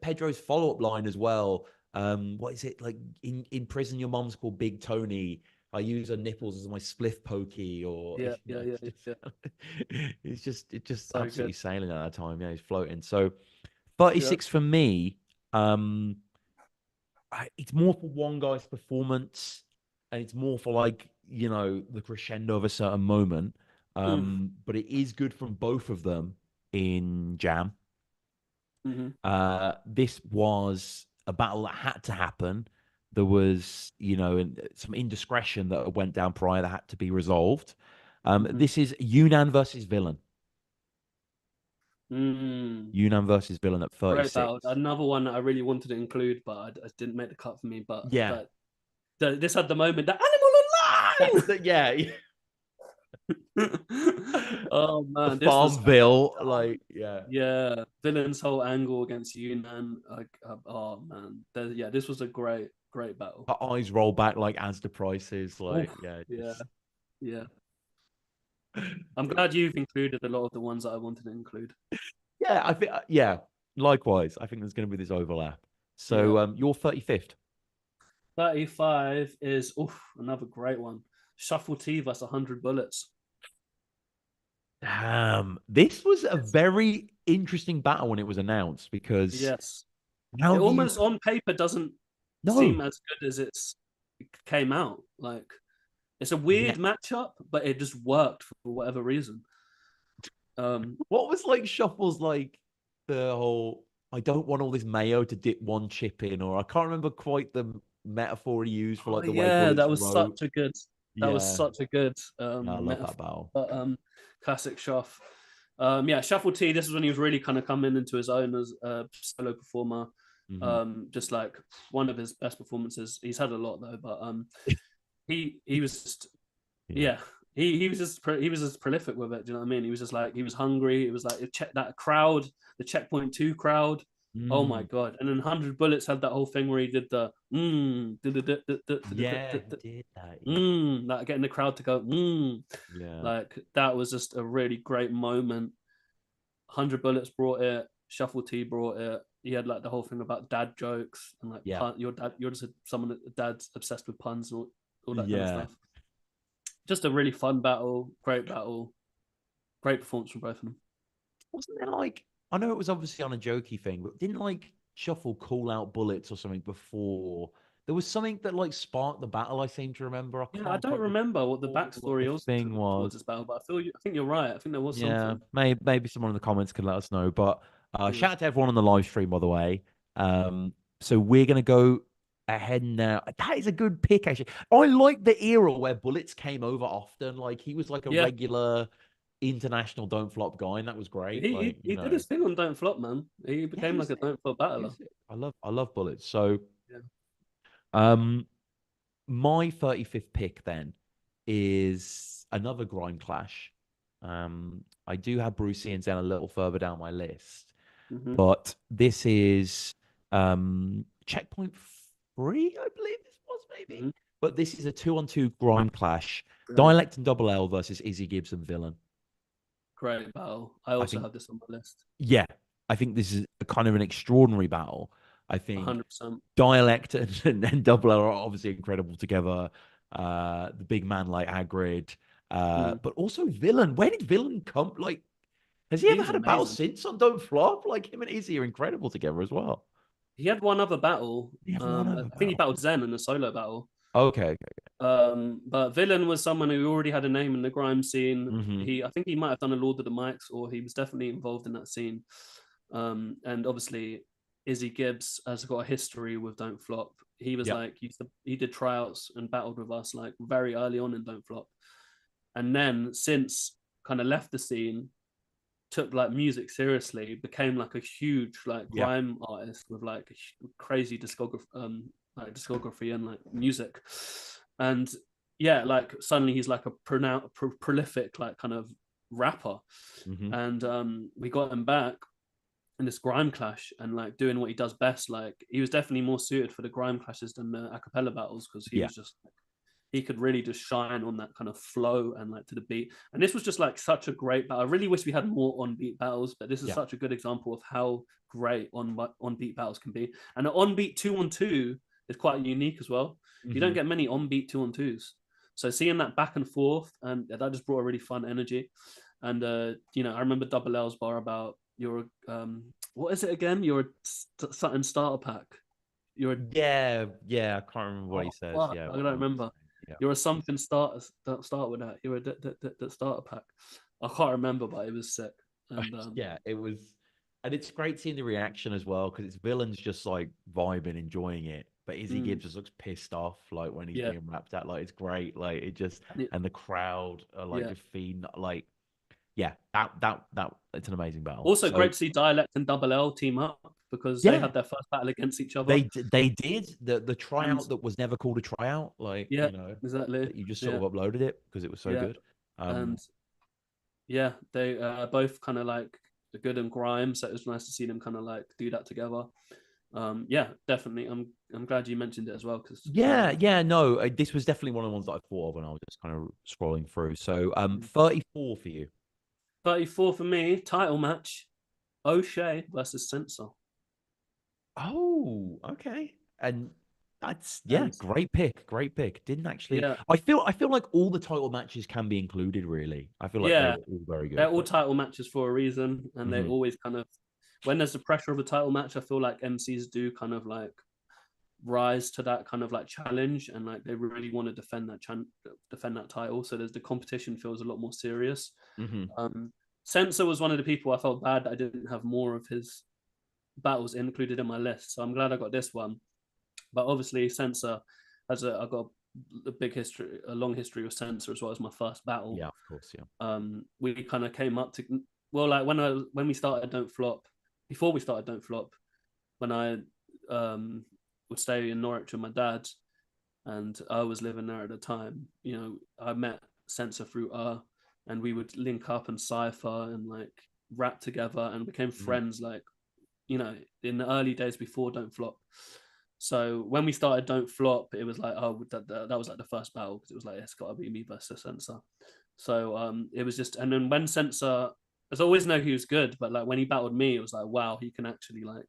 Pedro's follow up line as well. What is it like in prison? Your mom's called Big Tony. I use her nipples as my spliff pokey, or Yeah, yeah, yeah, yeah. it's just So good. absolutely sailing at that time. Yeah, he's floating. So Yeah. 36 for me. Um, it's more for one guy's performance and it's more for like the crescendo of a certain moment, Mm. but it is good from both of them in Jam. Mm-hmm. This was a battle that had to happen. There was some indiscretion that went down prior that had to be resolved. Mm-hmm. This is Yunnan versus Villain. Mm. Yunnan versus Villain at Great battle. 36. Another one that I really wanted to include, but I didn't make the cut for me. But Yeah, this had the moment, the animal online. yeah. Oh The man, this was Farmville, like, yeah. yeah, villain's whole angle against Yunnan. Like, oh man, yeah, this was a great battle. Her eyes roll back like as the prices, Oh like, yeah, yeah, just yeah. I'm glad you've included a lot of the ones that I wanted to include. yeah, I think yeah, likewise. I think there's gonna be this overlap. Yeah, So you're 35th. 35 is oof, another great one. Shuffle T versus 100 Bullets. Damn, this was a Yes. very interesting battle when it was announced because Yes. It how do you almost on paper doesn't no? seem as good as it came out. Like it's a Yeah, weird matchup, but it just worked for whatever reason. Um, what was like Shuffle's like the whole I don't want all this mayo to dip one chip in, or I can't remember quite the metaphor he used for oh like the way yeah, bullets that was wrote. such a good that was Yeah, such a good yeah, I love that metaphor. battle. But classic Shuff. Yeah, Shuffle T. This is when he was really kind of coming into his own as a solo performer. Hmm. Just like one of his best performances. He's had a lot though, but he was just Yeah. yeah. He was just prolific with it. Do you know what I mean? He was just like he was hungry. It was like check that crowd, the checkpoint two crowd. Oh my Mm. god! And then 100 Bullets had that whole thing where he did the Yeah, he did that. Yeah. like getting the crowd to go Yeah. like that was just a really great moment. 100 Bullets brought it. Shuffle T brought it. He had like the whole thing about dad jokes and like Yeah. pun. Your dad, you're just someone that dad's obsessed with puns and all that kind of Yeah. stuff. Just a really fun battle, great performance from both of them. Wasn't there like I know it was obviously on a jokey thing, but didn't like Shuffle call out bullets or something before? There was something that like sparked the battle, I seem to remember. I Yeah, I can't don't quite remember what the recall what the backstory was thing was. towards this battle, but I think you're right. I think there was Yeah, something. maybe someone in the comments can let us know. But Yeah, shout out to everyone on the live stream, by the way. So we're gonna go ahead now. That is a good pick, actually. I like the era where Bullets came over often. Like he was like a yeah. regular international don't flop guy, and that was He, great. he Like, he did his thing on Don't Flop, man. He yeah, became like a Don't Flop he battler. was I love Bullets. So Yeah. um my 35th pick then is another grime clash. I do have Brucey and Zen a little further down my list, Mm-hmm. but this is checkpoint three, I believe this was maybe. Mm-hmm. But this is a two-on-two grime clash. Great, Dialect and Double L versus Izzy Gibbs and Villain. great battle. I I also think, have this on my list. yeah, I think this is a kind of an extraordinary battle. I think 100%. Dialect and Double L are obviously incredible together. The big man like Hagrid, Mm. but also Villain. Where did Villain come? Like, has he ever He's had a battle amazing. since on Don't Flop? Like him and Izzy are incredible together as well. He had one other battle. You have one I other think he battle. battled Zen in a solo battle. Okay, okay. But Villain was someone who already had a name in the grime scene. Hmm. I think he might have done a Lord of the Mics, or he was definitely involved in that scene. And obviously, Izzy Gibbs has got a history with Don't Flop. He was Yeah. like, he did tryouts and battled with us like very early on in Don't Flop. And then since kind of left the scene, took like music seriously, became like a huge like Yeah. grime artist with like a crazy discography and like music, and yeah, like suddenly he's like a prolific like kind of rapper, Hmm. and we got him back in this grime clash and like doing what he does best. Like he was definitely more suited for the grime clashes than the acapella battles because he Yeah. was just he could really just shine on that kind of flow and like to the beat. And this was just like such a great battle. I really wish we had more on beat battles, but this is Yeah. such a good example of how great on beat battles can be. And an on beat 2-on-2 is quite unique as well. You don't Hmm. get many on beat 2-on-2s. So seeing that back and forth, and that just brought a really fun energy. And I remember Double L's bar about your what is it again? Your something starter pack. You're Yeah. Yeah. I can't remember what he oh says. fuck, Yeah. I don't What I remember. Yeah. You're a something starter. Start with that. You're a starter pack. I can't remember, but it was sick. And Yeah. It was, and it's great seeing the reaction as well because it's villains just like vibing, enjoying it. But Izzy mm, Gibbs just looks pissed off, like when he's yeah, being rapped at. Like it's great. Like it just, and it, and the crowd are like yeah. just feeding. Like yeah, that it's an amazing battle. Also, So great to see Dialect and Double L team up because they yeah, had their first battle against each other. they did the And tryout that was never called a tryout. Like yeah, exactly. that you just sort Yeah, of uploaded it because it was so yeah, good. and yeah, they both kind of like the good and grime. So it was nice to see them kind of like do that together. Yeah, definitely. I'm glad you mentioned it as well because Yeah, yeah, no, this was definitely one of the ones that I thought of when I was just kind of scrolling through. So 34 for you. 34 for me. Title match: O'Shea versus Sensor. Oh, okay. And That's yeah, And great pick, great pick. Didn't actually. yeah, I feel like all the title matches can be included. Really, I feel like they yeah, were all very they're good. all But title matches for a reason, and they mhm, always kind of, when there's the pressure of a title match, I feel like MCs do kind of like rise to that kind of like challenge, and like they really want to defend that title. So there's the competition feels a lot more serious. mhm, Um, Sensor was one of the people I felt bad that I didn't have more of his battles included in my list. So I'm glad I got this one. But obviously, Sensor I got a big history, a long history with Sensor as well as my first battle. yeah, of course, yeah, We kind of came up to, well, like when we started Don't Flop, before we started Don't Flop, when I would stay in Norwich with my dad, and I was living there at the time. You know, I met Sensor through and we would link up and cipher and like rap together and became mhm, friends. Like, you know, in the early days before Don't Flop. So when we started Don't Flop, it was like, oh, that was like the first battle, because it was like, it's got to be me versus Sensor. So it was just, and then when Sensor, I always know he was good, but like when he battled me, it was like, wow, he can actually like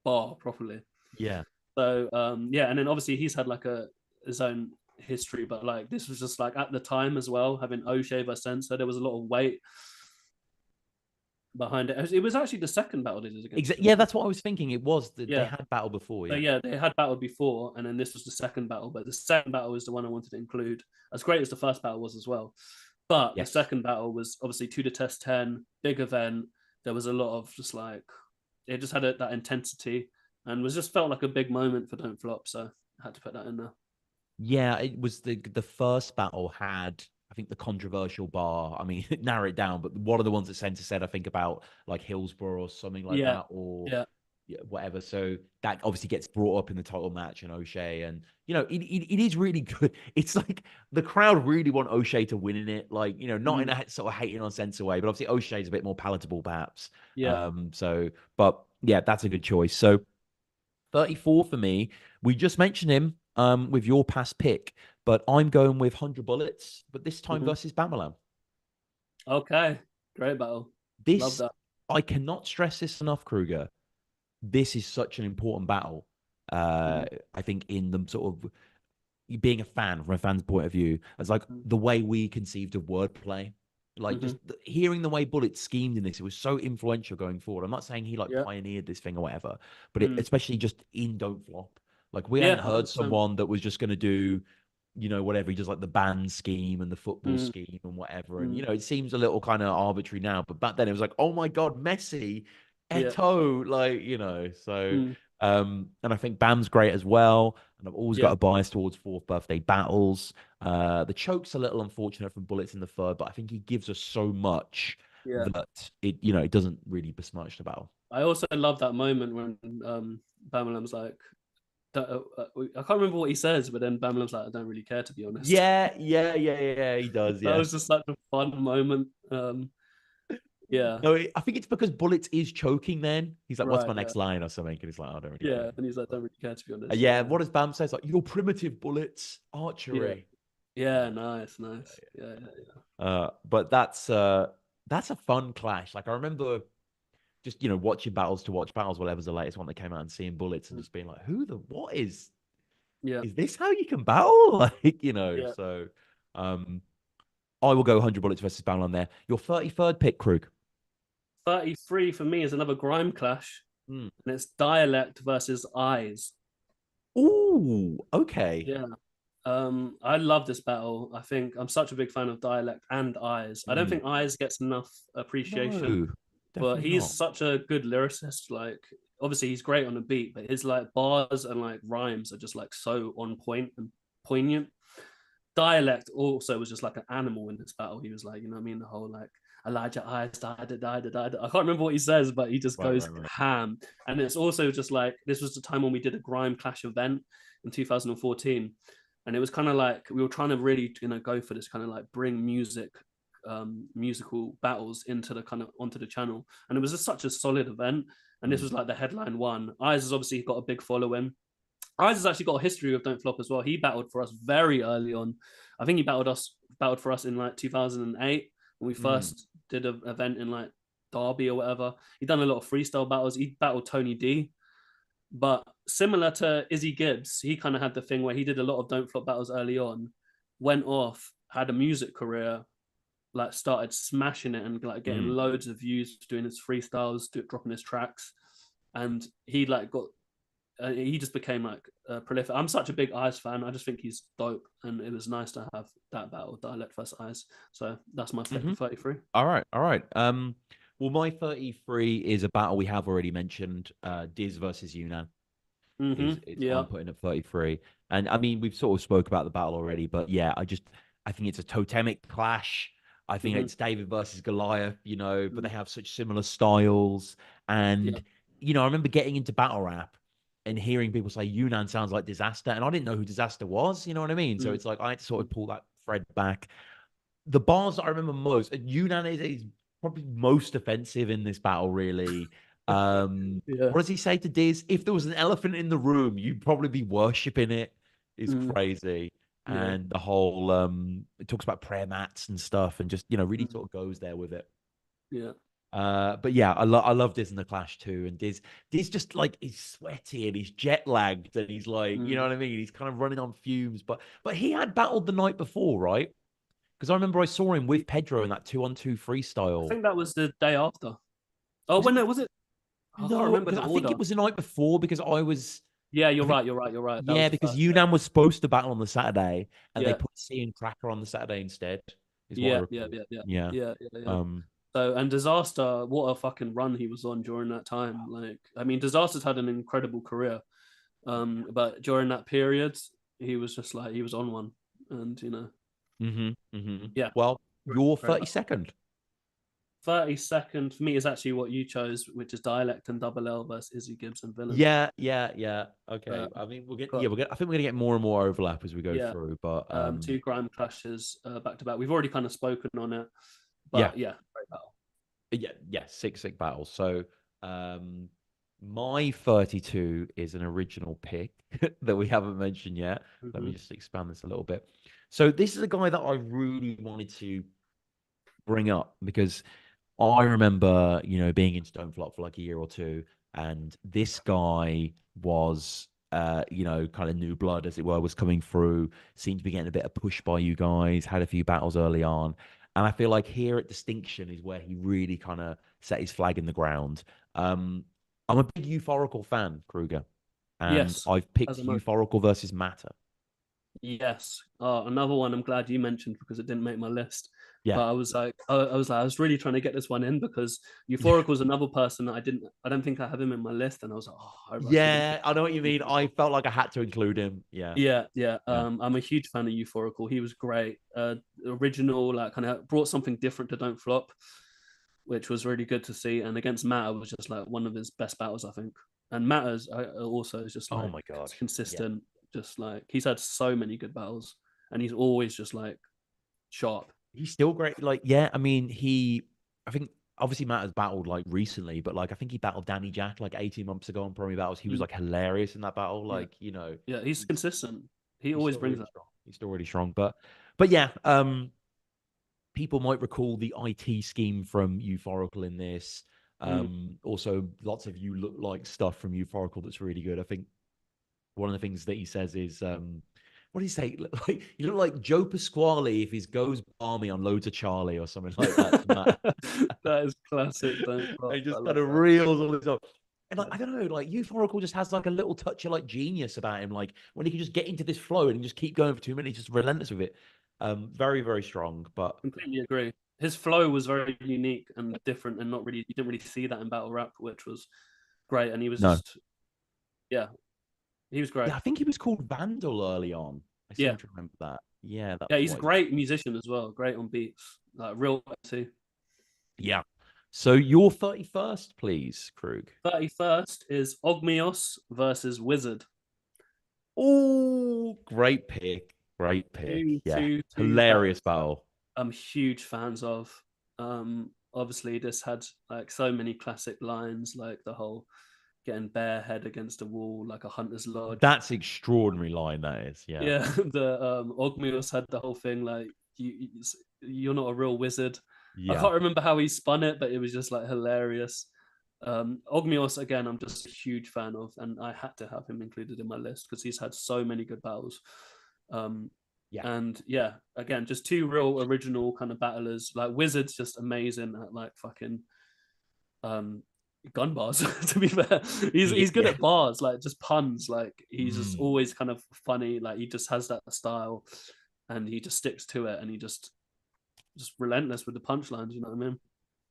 bar properly. yeah, So yeah, and then obviously he's had like his own history, but like this was just like at the time as well, having O'Shea versus Sensor, there was a lot of weight behind it. It was actually the second battle they did against exactly. him. Yeah, that's what I was thinking. It was that they Yeah. had battle before. So Yeah, yeah, they had battled before, and then this was the second battle. But the second battle was the one I wanted to include, as great as the first battle was as well. But the yes, second battle was obviously to the test 10, big event. There was a lot of just like, it just had that intensity, and was just felt like a big moment for Don't Flop. So I had to put that in there. yeah. It was the first battle had. I think the controversial bar. I mean, narrow it down, but one of the ones that Center said, I think about like Hillsborough or something like Yeah, that, or yeah, yeah, whatever. So that obviously gets brought up in the title match and O'Shea, and it is really good. It's like the crowd really want O'Shea to win in it, like not in mm, a sort of hating on sense way, but obviously O'Shea's a bit more palatable, perhaps. yeah. So, but yeah, that's a good choice. So 34 for me. We just mentioned him with your past pick, but I'm going with 100 bullets, but this time Mhm. versus Bamalam. Okay, great battle. Love This that. I cannot stress this enough, Kruger. This is such an important battle. Uh, Mhm, I think in the sort of being a fan from a fan's point of view, as like mhm, the way we conceived of wordplay, like just mhm. hearing the way Bullet schemed in this, it was so influential going forward. I'm not saying he like Yeah, pioneered this thing or whatever, but mm, especially just in Don't Flop, like we hadn't yeah, heard 100%. someone that was just going to do whatever. He does like the band scheme and the football Mm, scheme and whatever. And, mm, it seems a little kind of arbitrary now, but back then it was like, oh my God, Messi, yeah, Eto, like, so, mm, and I think Bam's great as well. And I've always got yeah, a bias towards fourth birthday battles. The choke's a little unfortunate from Bullets in the third, but I think he gives us so much yeah. that it doesn't really besmirch the battle. I also love that moment when Bamalam's like, I can't remember what he says, but then Bamalam's like, I don't really care, to be honest. Yeah, yeah, yeah, yeah, he does. That Yeah. was just such a fun moment. Yeah, No, I think it's because Bullets is choking then. He's like, what's right, my yeah, next line or something? And he's like, "Oh, I don't really care." yeah. And he's like, But, don't really care, to be honest. yeah, Yeah, what does Bam say? It's like, you're primitive Bullets, yeah, archery. yeah. Yeah, Nice, yeah, nice. Yeah, yeah, yeah. but that's a fun clash. Like I remember just watching battles to watch battles, whatever's the latest one that came out, and seeing Bullets and Mm, just being like, who the what yeah, is this how you can battle? Like, yeah. so um I will go 100 Bullets versus Bam on there. Your 33rd pick, Krug. 33 for me is another grime clash, Mm. and it's dialect versus eyes. Ooh, okay. Yeah. I love this battle. I think I'm such a big fan of dialect and eyes. I don't Mm. think eyes gets enough appreciation, No, but definitely he's not. such a good lyricist. Like, obviously, he's great on the beat, but his like bars and like rhymes are just like so on point and poignant. Dialect also was just like an animal in this battle. He was like, you know what I mean? The whole like Elijah eyes died, died, died. I can't remember what he says, but he just Right, goes right, right. ham. And it's also just like, this was the time when we did a Grime Clash event in 2014. And it was kind of like we were trying to really, go for this kind of like bring musical battles into the kind of onto the channel. And it was just such a solid event. And this Mm. was like the headline one. Eyes has obviously got a big following. Eyes has actually got a history of Don't Flop as well. He battled for us very early on. I think he battled for us in like 2008 when we Mm. first did an event in like Derby or whatever. He done a lot of freestyle battles. He battled Tony D, but similar to Izzy Gibbs, he kind of had the thing where he did a lot of don't flop battles early on, went off, had a music career, like started smashing it and like getting Mm. loads of views doing his freestyles, dropping his tracks, and he like got he just became like prolific. I'm such a big Eyes fan. I just think he's dope, and it was nice to have that battle, Dialect versus Eyes. So that's my pick Hmm. for 33. All right, all right. Well, my 33 is a battle we have already mentioned. Diz versus Yunnan is what Yeah. I'm putting at 33. And I mean, we've sort of spoke about the battle already, but yeah, I think it's a totemic clash. I think hmm it's David versus Goliath, but they mm have such similar styles. Yeah. And I remember getting into battle rap and hearing people say Yunnan sounds like Disaster, and I didn't know who Disaster was. You know what I mean? So mm it's like I had to sort of mm. pull that thread back. The bars that I remember most, Yunnan is probably most offensive in this battle, really. Yeah. What does he say to Diz? If there was an elephant in the room, you'd probably be worshipping it. Is mm crazy. Yeah. And the whole it talks about prayer mats and stuff and just, really mm sort of goes there with it. Yeah. But yeah, I love Diz in the Clash too. And Diz just like he's sweaty and he's jet lagged and he's like, you know mm what I mean? He's kind of running on fumes. But he had battled the night before, right? Because I remember I saw him with Pedro in that 2-on-2 I freestyle. think that was the day after. Oh, Was it when the no, was it? I can't no? remember Because the I think order. it was the night before. Because Yeah, I you're think, right. You're right. You're right. That was yeah, the because first day. Yunnan was supposed to battle on the Saturday, and they Yeah. put C and Cracker on the Saturday instead. Is what I Yeah. Yeah. recall. Yeah. Yeah. Yeah. Yeah. Yeah. Yeah. Um. So and Disaster, what a fucking run he was on during that time. Like, I mean, Disaster's had an incredible career. But during that period, he was just like he was on one, and yeah, Well, great, your great 32nd. 32nd for me is actually what you chose, which is Dialect and Double L versus Izzy Gibbs and Villain. Yeah. Yeah. Yeah. Okay. Uh, I mean, we'll get. got Yeah. I think we're gonna get more and more overlap as we go yeah, through. But two grime clashes back to back. We've already kind of spoken on it, yeah. but yeah, great battle. Yeah, sick battles. So, um, my 32 is an original pick that we haven't mentioned yet. Let me hmm just expand this a little bit. So, this is a guy that I really wanted to bring up because I remember, being in Stone Flop for like a year or two, and this guy was, kind of new blood, as it were, was coming through, seemed to be getting a bit of push by you guys, had a few battles early on. And I feel like here at Distinction is where he really kind of set his flag in the ground. Um, I'm a big Euphorical fan, Kruger, and Yes, I've as picked am I. Euphorical versus Matter. Yes. Oh, another one I'm glad you mentioned because it didn't make my list. Yeah. But I was really trying to get this one in because Euphoric was another person that I don't think I have him in my list. And I was like, oh, I hope I should include Yeah, I know what you mean. I felt like I had to include him. Yeah. Yeah, yeah. Yeah. I'm a huge fan of Euphorical. He was great. Original, like kind of brought something different to Don't Flop, which was really good to see. And against Matter was just like one of his best battles, I think. And Matters also is just Oh like my God. Yeah. consistent, just like he's had so many good battles, and he's always just like sharp. He's still great. Like, yeah, I mean, I think obviously Matt has battled like recently, but like I think he battled Danny Jack like 18 months ago on Promi Battles. He was Mm, like hilarious in that battle. yeah, Like, yeah. He's he's consistent. He he's always still brings really that. strong. He's still really strong. But yeah, people might recall the IT scheme from Euphorical in this. Mm. Also lots of you look like stuff from Euphorical that's really good. I think one of the things that he says is what do you say? Like you look like Joe Pasquale if he goes balmy on loads of Charlie or something like that to Matt. That is classic. Don't flop. He I just kind love of that. reels all his own. And like, Yeah. I don't know, like Euphorical just has like a little touch of like genius about him. Like when he can just get into this flow and just keep going for 2 minutes, just relentless with it. Very, very strong. But Completely agree. His flow was very unique and different, and not really you didn't really see that in battle rap, which was great. And he was no. just yeah, he was great. Yeah, I think he was called Vandal early on. I Yeah, seem to remember that. Yeah, yeah, that's he's a why. great musician as well. Great on beats, like real MC. Yeah. So your 31st, please, Krug. 31st is Ogmios versus Wizard. Oh, great pick. Great pick. Yeah. Two Hilarious battles that battle. I'm huge fans of. Obviously, this had like so many classic lines, like the whole getting bare head against a wall, like a hunter's lodge. That's extraordinary line, that is. Yeah. Yeah, the Ogmios had the whole thing like you're not a real wizard. I Yeah. can't remember how he spun it, but it was just like hilarious. Ogmios again, I'm just a huge fan of, and I had to have him included in my list because he's had so many good battles. Um, Yeah. and yeah, again, just two real original kind of battlers. Like Wizard's just amazing at like fucking um gun bars. To be fair, he's good Yeah. at bars, like just puns. Like he's just Mm. always kind of funny. Like he just has that style, and he just sticks to it, and he just relentless with the punchlines. You know what I mean?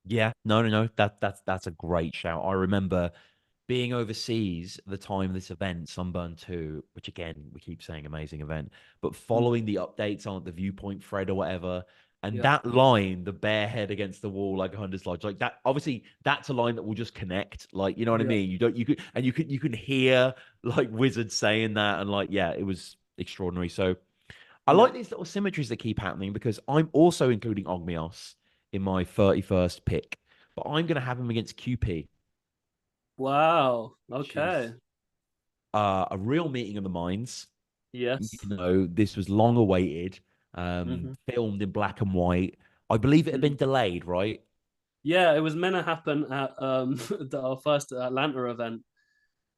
Yeah, no, no, no. That's a great shout. I remember being overseas at the time of this event, Sunburn 2, which again, we keep saying amazing event, but Mm, following the updates on the viewpoint thread or whatever, and yeah, that line, the bare head against the wall like a Hunter's Lodge, like that, obviously that's a line that will just connect. Like, you know what I yeah, mean? You don't, you could, and you can hear like Wizard saying that, and like, yeah, it was extraordinary. So I yeah. like these little symmetries that keep happening because I'm also including Ogmios in my 31st pick, but I'm going to have him against QP, Wow. which Okay. is a real meeting of the minds. You Yes. know, this was long awaited, Hmm. filmed in black and white. I believe it had been delayed, right? Yeah, it was meant to happen at our first Atlanta event,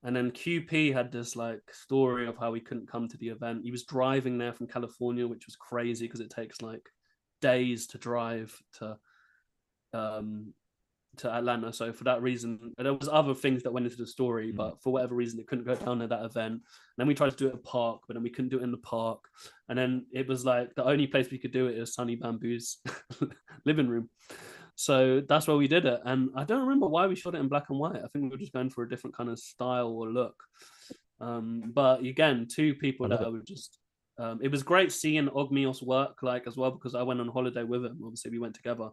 and then QP had this like story of how he couldn't come to the event. He was driving there from California, which was crazy because it takes like days to drive um to Atlanta. So for that reason, there was other things that went into the story, Mm. but for whatever reason, it couldn't go down to that event. And then we tried to do it at park, but then we couldn't do it in the park. And then it was like the only place we could do it is Sunny Bamboo's living room. So that's where we did it. And I don't remember why we shot it in black and white. I think we were just going for a different kind of style or look. But again, two people I love that I it. would just it was great seeing Ogmios work like as well because I went on holiday with him. Obviously, we went together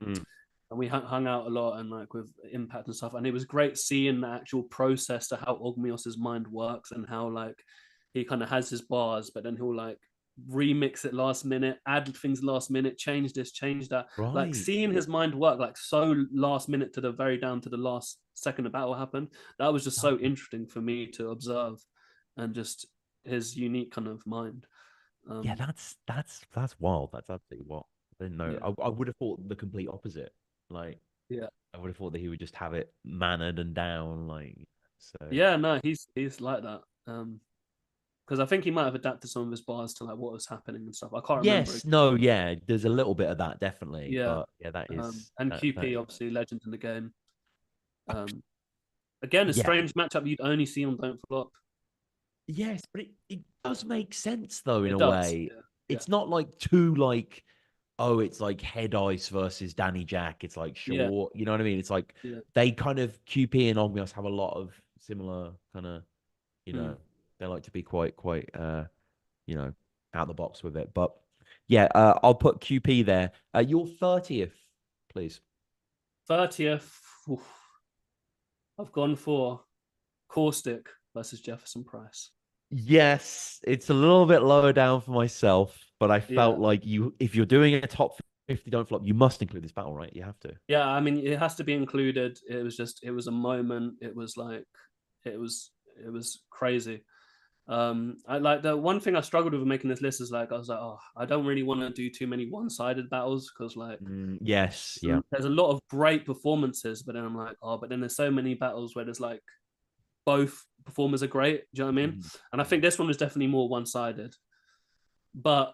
Mm. and we hung out a lot and like with Impact and stuff. And it was great seeing the actual process to how Ogmios's mind works and how like he kind of has his bars, but then he'll like remix it last minute, add things last minute, change this, change that. Like Right. seeing his mind work like so last minute to the very down to the last second the battle happened. That was just so interesting for me to observe and just his unique kind of mind. Yeah, Um, that's wild. That's absolutely wild. I didn't know. yeah, I would have thought the complete opposite. Like yeah. I would have thought that he would just have it mannered and down. Like so. Yeah, no, he's like that. Because I think he might have adapted some of his bars to like what was happening and stuff. I can't remember. Yes. No. Yeah. There's a little bit of that definitely, Yeah, but yeah, that is and that QP is. obviously legend in the game. Um, Again, a Yeah. strange matchup you'd only see on Don't Flop. Yes, but it does make sense though in It a does. way. Yeah, yeah, It's not like too like oh, it's like Head Ice versus Danny Jack. It's like yeah, short. You know what I mean? It's like yeah. they kind of QP and Ogmios have a lot of similar kind of, you Mm. know, they like to be quite you know, out the box with it. But yeah, I'll put QP there. Your 30th, please. 30th, I've gone for Caustic versus Jefferson Price. Yes, it's a little bit lower down for myself, but I Yeah, felt like if you're doing a top 50 don't flop, you must include this battle, right? You have to. yeah. I mean, it has to be included. It was a moment. It was like, it was, it was crazy. I like the one thing I struggled with making this list is like I was like, oh, I don't really want to do too many one-sided battles because like Yes, yeah. there's a lot of great performances, but then I'm like, oh, but then there's so many battles where there's like both performers are great. Do you know what I mean? Mhm. And I think this one was definitely more one-sided, but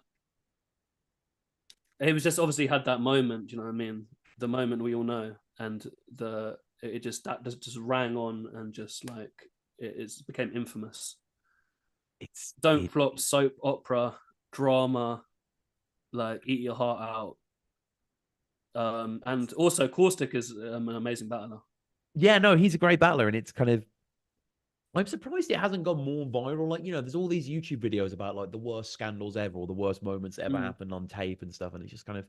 it was just obviously had that moment. Do you know what I mean? The moment we all know, and the it just that just rang on and just like it became infamous. It's Don't it flop soap opera drama like eat your heart out. And also Caustic is an amazing battler. yeah, no, he's a great battler, and it's kind of I'm surprised it hasn't gone more viral. Like, you know, there's all these YouTube videos about like the worst scandals ever or the worst moments that ever Mm, happened on tape and stuff. And it's just kind of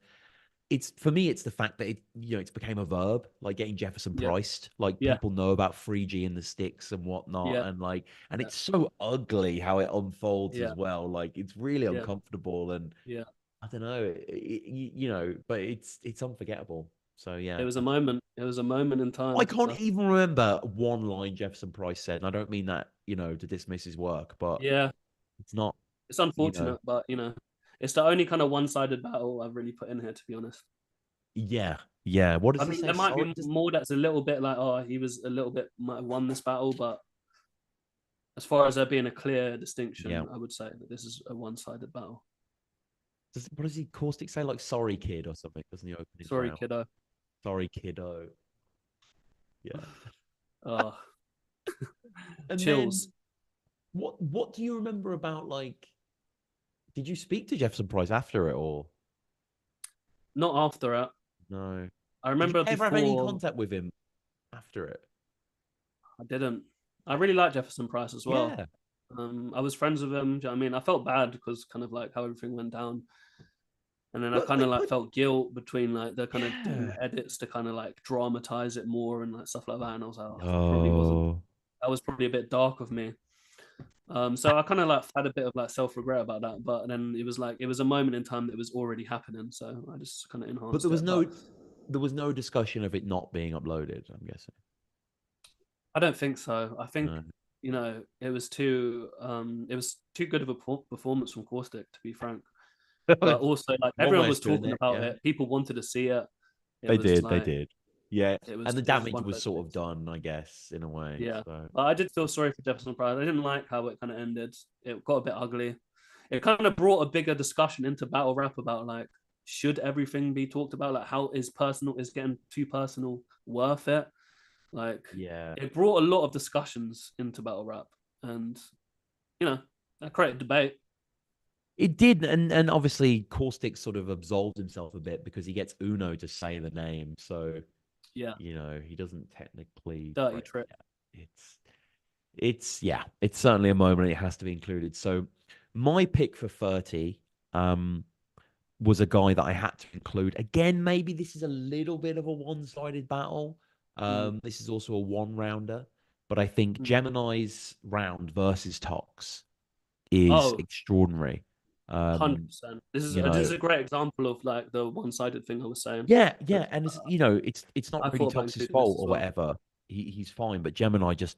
it's for me, it's the fact that it's became a verb, like getting Jefferson yeah, priced. Like yeah, people know about 3G and the sticks and whatnot, yeah, and like, and yeah, it's so ugly how it unfolds yeah, as well. Like it's really yeah, uncomfortable, and yeah. I don't know, you know, but it's unforgettable. So yeah, It was a moment. It was a moment in I time. can't even remember one line Jefferson Price said, and I don't mean that to dismiss his work, but Yeah, it's not, it's you know, unfortunate, but it's the only kind of one-sided battle I've really put in here, to be honest. yeah. Yeah. What does I he mean, say? there might Sorry. be more that's a little bit like, oh, he was a little bit might have won this battle, but as far as there being a clear Yeah. distinction, I would say that this is a one-sided battle. What does he caustic say? Like sorry kid or something, doesn't he open his Sorry, round? kiddo. Sorry kiddo. Yeah. Oh, And then chills. what do you remember about like did you speak to Jefferson Price after it or Not after it. no? I Did you remember ever have any before contact with him after it? I didn't. I really like Jefferson Price as well. Yeah. I was friends with him. Do you know what I mean? I felt bad because kind of like how everything went down. And then I But kind of like like but felt guilt between like they're kind of doing yeah. the edits to kind of like dramatize it more and like stuff like that. And I was like, oh, that probably wasn't, Oh. that was probably a bit dark of me. So I kind of like had a bit of like self regret about that, but then it was like it was a moment in time that was already happening, so I just kind of But enhanced it. But there was no discussion of it not being uploaded, I'm guessing. I don't think so. I think No. it was too good of a performance from Caustic, to be frank. But It's also like one everyone way of was spinning talking it, about yeah. it. People wanted to see it. It They was did, they like did. Yeah. And the it was damage one of was those sort of things. done, I guess, in a way. Yeah, So but I did feel sorry for Jefferson Price. I didn't like how it kind of ended. It got a bit ugly. It kind of brought a bigger discussion into battle rap about like should everything be talked about? Like how is getting too personal worth it? Like yeah. it brought a lot of discussions into battle rap, and you know that created debate. It did, and obviously Caustic sort of absolved himself a bit because he gets Uno to say the name, so Yeah, he doesn't technically dirty break. trick. Yeah, it's certainly a moment it has to be included. So my pick for 30 um was a guy that I had to include. Again, maybe this is a little bit of a one-sided battle. Mm. This is also a one-rounder, but I think Mm. Gemini's round versus Tox is Oh, extraordinary. Um, 100%. This is you this know, is a great example of like the one-sided thing I was saying. yeah, But yeah, and it's not I really thought about Tox's including this fault as or well. whatever. He's fine, but Gemini just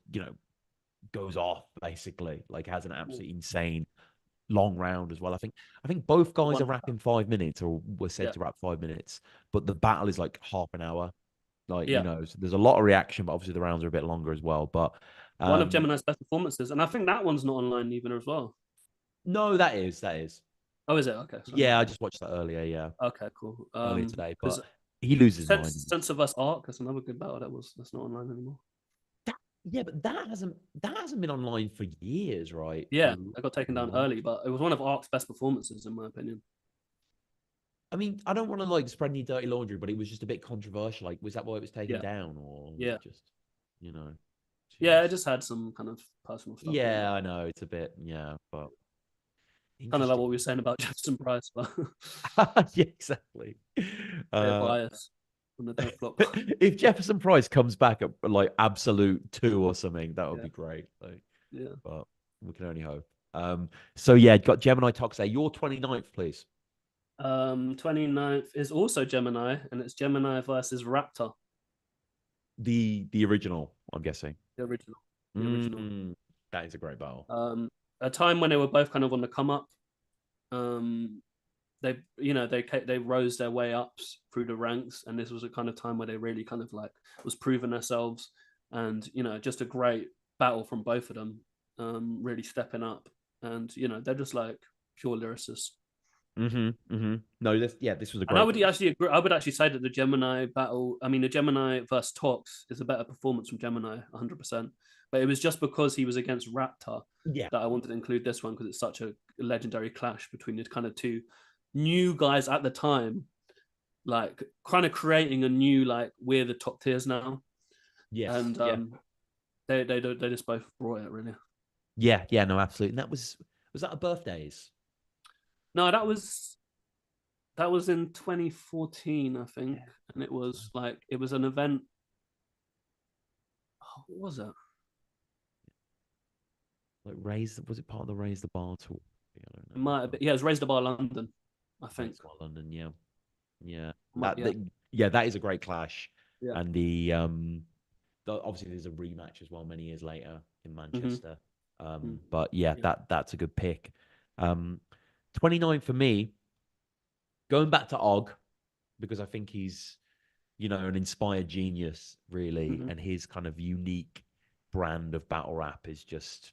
goes off basically, like has an absolutely insane long round as well. I think both guys are One, rapping 5 minutes or were said yeah, to rap 5 minutes, but the battle is like half an hour. Like, yeah. so there's a lot of reaction, but obviously the rounds are a bit longer as well. But One of um Gemini's best performances, and I think that one's not online even as well. no, that is. Oh, is it? Okay, sorry, my Yeah, I bad. just watched that earlier, yeah, Okay, cool. earlier today. Because But he loses mind. Sense of Us Arc, that's another good battle that's not online anymore. That, yeah, but that hasn't been online for years, right? Yeah, Through I got taken down Arc. early, but it was one of Arc's best performances in my opinion. I mean, I don't want to like spread any dirty laundry, but it was just a bit controversial. Like, was that why it was taken Yeah, down, or was yeah, it just, you know, yeah. jeez? It just had some kind of personal stuff in it, Yeah, but I know it's a bit, yeah, but kind of like what interesting. we were saying about Jefferson Price, but Yeah, exactly. bit of Uh, bias on the don't flop. if Jefferson Price comes back at like absolute two or something, that would Yeah, be great. Like, yeah. but we can only hope. So yeah, got Gemini Toxay. Your 29th, please. 29th is also Gemini, and it's Gemini versus Raptor, The original, I'm guessing. the original, the original. Mm, that is a great battle. A time when they were both kind of on the come up. Um, they rose their way up through the ranks, and this was a kind of time where they really kind of like was proving themselves, and just a great battle from both of them, really stepping up, and they're just like pure lyricists. No, this was a And I great. would actually agree. I would actually say that the Gemini battle, I mean, the Gemini versus Tox is a better performance from Gemini, 100%. But it was just because he was against Raptor Yeah. that I wanted to include this one because it's such a legendary clash between the kind of two new guys at the time, like kind of creating a new like we're the top tiers now, Yes. and Yeah. they just both brought it really. Yeah. Yeah. No, absolutely. And was that a birthdays? No, that was in 2014, I think, Yeah. and it was like it was an event. Oh, what was it? Like was it part of the Raise the Bar tour? Yeah, I don't It know. might have But been, yeah, it was Raised the Bar London, I think. Raise the Bar London. Yeah. Yeah. Yeah, Yeah, that is a great clash. yeah. And obviously there's a rematch as well many years later in Mm-hmm. Manchester. Mm-hmm. But yeah, Yeah. that's a good pick. 29 for me, going back to Og, because I think he's an inspired genius, really, Hmm. and his kind of unique brand of battle rap is just,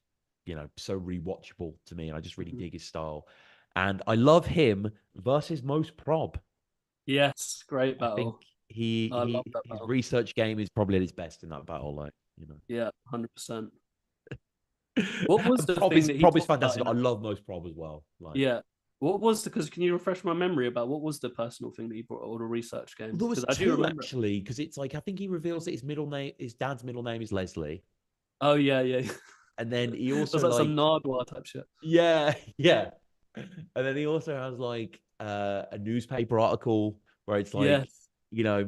so rewatchable to me. And I just really Hmm. dig his style. And I love him versus Most Prob. Yes, great I think battle. he I love he that his battle. research game is probably at its best in that battle, like. Yeah, 100%. What was And the Prob thing is that he Prob is talked about fantastic. in I it? love Most Prob as well. Like, Yeah. What was the, because can you refresh my memory about what was the personal thing that he brought, or the research well, game? there was Because I do two remember it. actually, because it's like I think he reveals that his dad's middle name is Leslie, Oh, yeah, yeah. and then he It was also like some like, Nardwuar type shit. yeah, yeah, and then he also has like a newspaper article where it's like, Yes.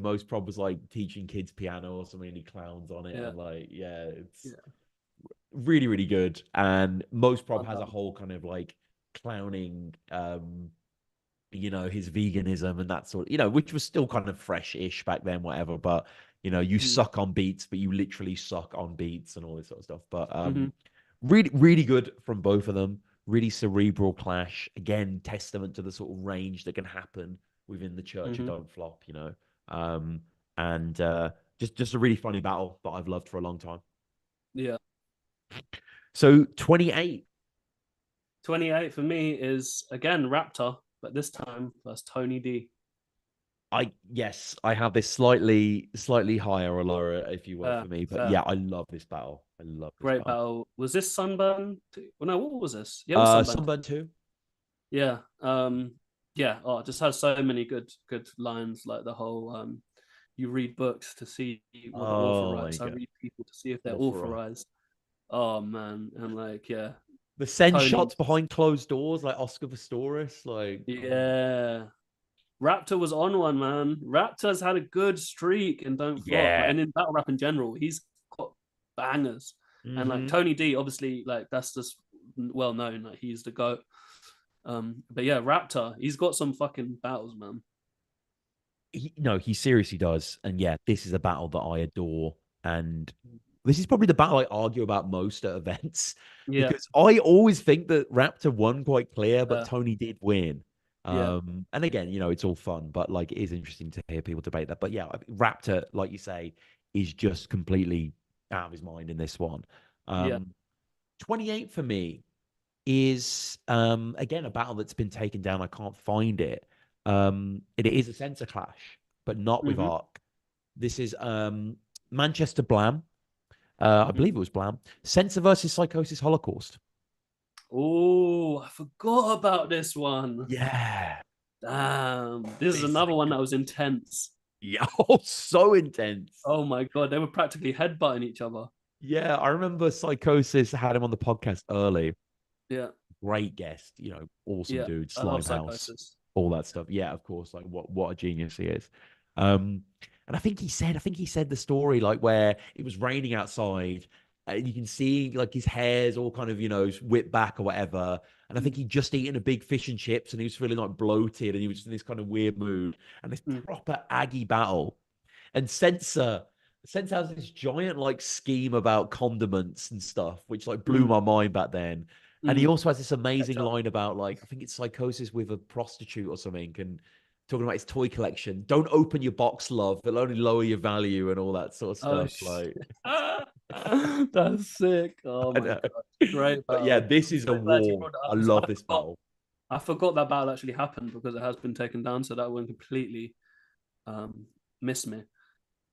Most Prob was like teaching kids piano or something, and he clowns on it, Yeah. and like, yeah, it's Yeah. really, really good. And Most I Prob has a love whole kind of like clowning, his veganism and that sort, which was still kind of fresh-ish back then, whatever. But you it. suck on beats, but you literally suck on beats and all this sort of stuff. But Mm-hmm. really, really good from both of them. Really cerebral clash. Again, testament to the sort of range that can happen within the Church of Mm-hmm. Don't Flop. Um, and just a really funny battle that I've loved for a long time. Yeah. So 28. 28 for me is again Raptor, but this time versus Tony D. Yes, I have this slightly higher or lower, if you will, Fair, for me. But fair. yeah, I love this battle. I love this Great battle. battle. Was this Sunburn? Well, no, what was this? Yeah, it was Sunburn. Sunburn 2. Yeah. Yeah. Oh, it just has so many good lines, like the whole you read books to see what the author Oh my writes. I god. read people to see if they're Author. authorized. Oh man. And like, yeah. The send Tony. shots behind closed doors, like Oscar Pistorius, like, oh my Yeah. Raptor was on one, man. Raptor's had a good streak and don't flop. Like, yeah. and in battle rap in general, he's got bangers. And like Hmm. Tony D, obviously, like that's just well known. Like he's the GOAT. But yeah, Raptor, he's got some fucking battles, man. No, he seriously does. And yeah, this is a battle that I adore. And this is probably the battle I argue about most at events Yeah, because I always think that Raptor won quite clear, but uh, Tony did win. yeah, And again, it's all fun, but like it is interesting to hear people debate that. But yeah, Raptor, like you say, is just completely out of his mind in this one. yeah. 28 for me is again a battle that's been taken down. I can't find it. It is a censor clash, but not with Mm-hmm, Arc. This is Manchester Blam. I mm-hmm. believe it was Blam. Censor versus Psychosis Holocaust. Oh, I forgot about this one. Yeah. Damn, this is This is a another one that good. was intense. Yeah, oh, so intense. Oh my god, they were practically headbutting each other. Yeah, I remember Psychosis had him on the podcast early. Yeah, Great guest, awesome yeah. dude, I love Slimehouse, Psychosis. all that stuff. Yeah, of course. Like what a genius he is. And I think he said the story like where it was raining outside and you can see like his hair's all kind of, whipped back or whatever. And I think he'd just eaten a big fish and chips and he was feeling like bloated and he was just in this kind of weird mood. And this Mm, proper Aggie battle. And Sensor has this giant like scheme about condiments and stuff, which like blew mm, my mind back then. And he mm. also has this amazing Ketchup. line about like I think it's psychosis with a prostitute or something, and talking about his toy collection. Don't open your box, love. It'll only lower your value and all that sort of Oh stuff. shit. Like That's sick. Oh I my know. god. Great But yeah, battle. this I'm is a so glad you war. brought it I up because love this battle. I forgot that battle actually happened because it has been taken down, so that one completely um missed me.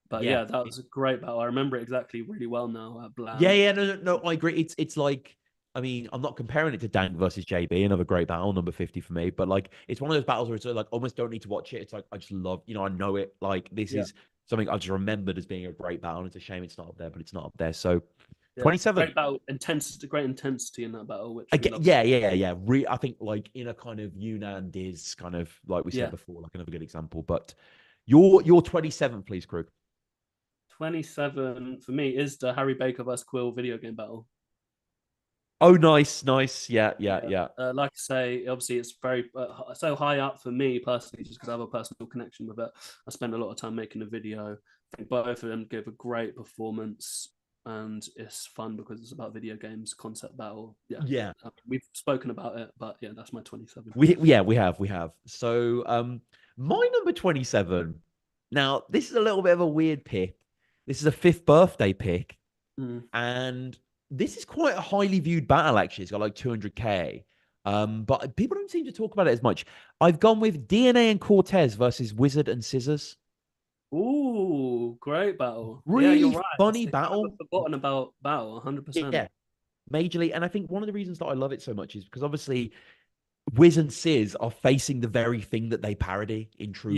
But Yeah. yeah, that was a great battle. I remember it exactly really well now at Yeah, Blam. yeah, no, I agree. It's like, I mean, I'm not comparing it to Dank versus JB, another great battle, number 50 for me. But like, it's one of those battles where it's like almost don't need to watch it. It's like I just love, I know it. Like this Yeah, is something I just remembered as being a great battle. And it's a shame it's not up there, but it's not up there. So yeah. 27. Great battle, intensity, great intensity in that battle, which we Again, love to yeah, see. yeah, yeah, yeah. I think like in a kind of Yunnan Diz kind of like we said Yeah. before, like another good example. But your 27, please, Krug. 27 for me is the Harry Baker versus Quill video game battle. Oh, nice, nice. Yeah, yeah, Yeah. yeah. Like I say, obviously it's very so high up for me personally, just because I have a personal connection with it. I spent a lot of time making a video. I think both of them give a great performance, and it's fun because it's about video games, concept battle. Yeah, Yeah. we've spoken about it, but yeah, that's my 27. We have. So my number 27. Now, this is a little bit of a weird pick. This is a fifth birthday pick, Mm. and this is quite a highly viewed battle, actually. It's got like 200K. But people don't seem to talk about it as much. I've gone with DNA and Cortez versus Wizard and Scissors. Ooh, great battle. Yeah, you're Really right. funny It's kind of battle. a forgotten about battle, 100%. Yeah, majorly. And I think one of the reasons that I love it so much is because obviously Wiz and Sizz are facing the very thing that they parody in true form.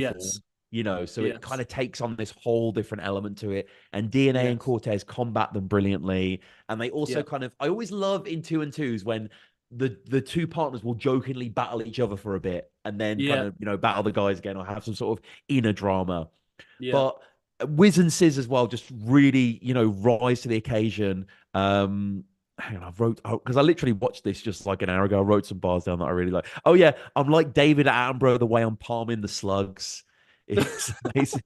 Yes, So it kind yes, of takes on this whole different element to it. And DNA and yes, Cortez combat them brilliantly. And they also yeah, kind of, I always love in two and twos when the two partners will jokingly battle each other for a bit and then kind yeah, of, battle the guys again or have some sort of inner drama. yeah, But Wiz and Sizz as well just really, rise to the occasion. Hang on, I wrote because I literally watched this just like an hour ago. I wrote some bars down that I really like. Oh yeah, I'm like David Attenborough the way I'm palming the slugs. It's amazing.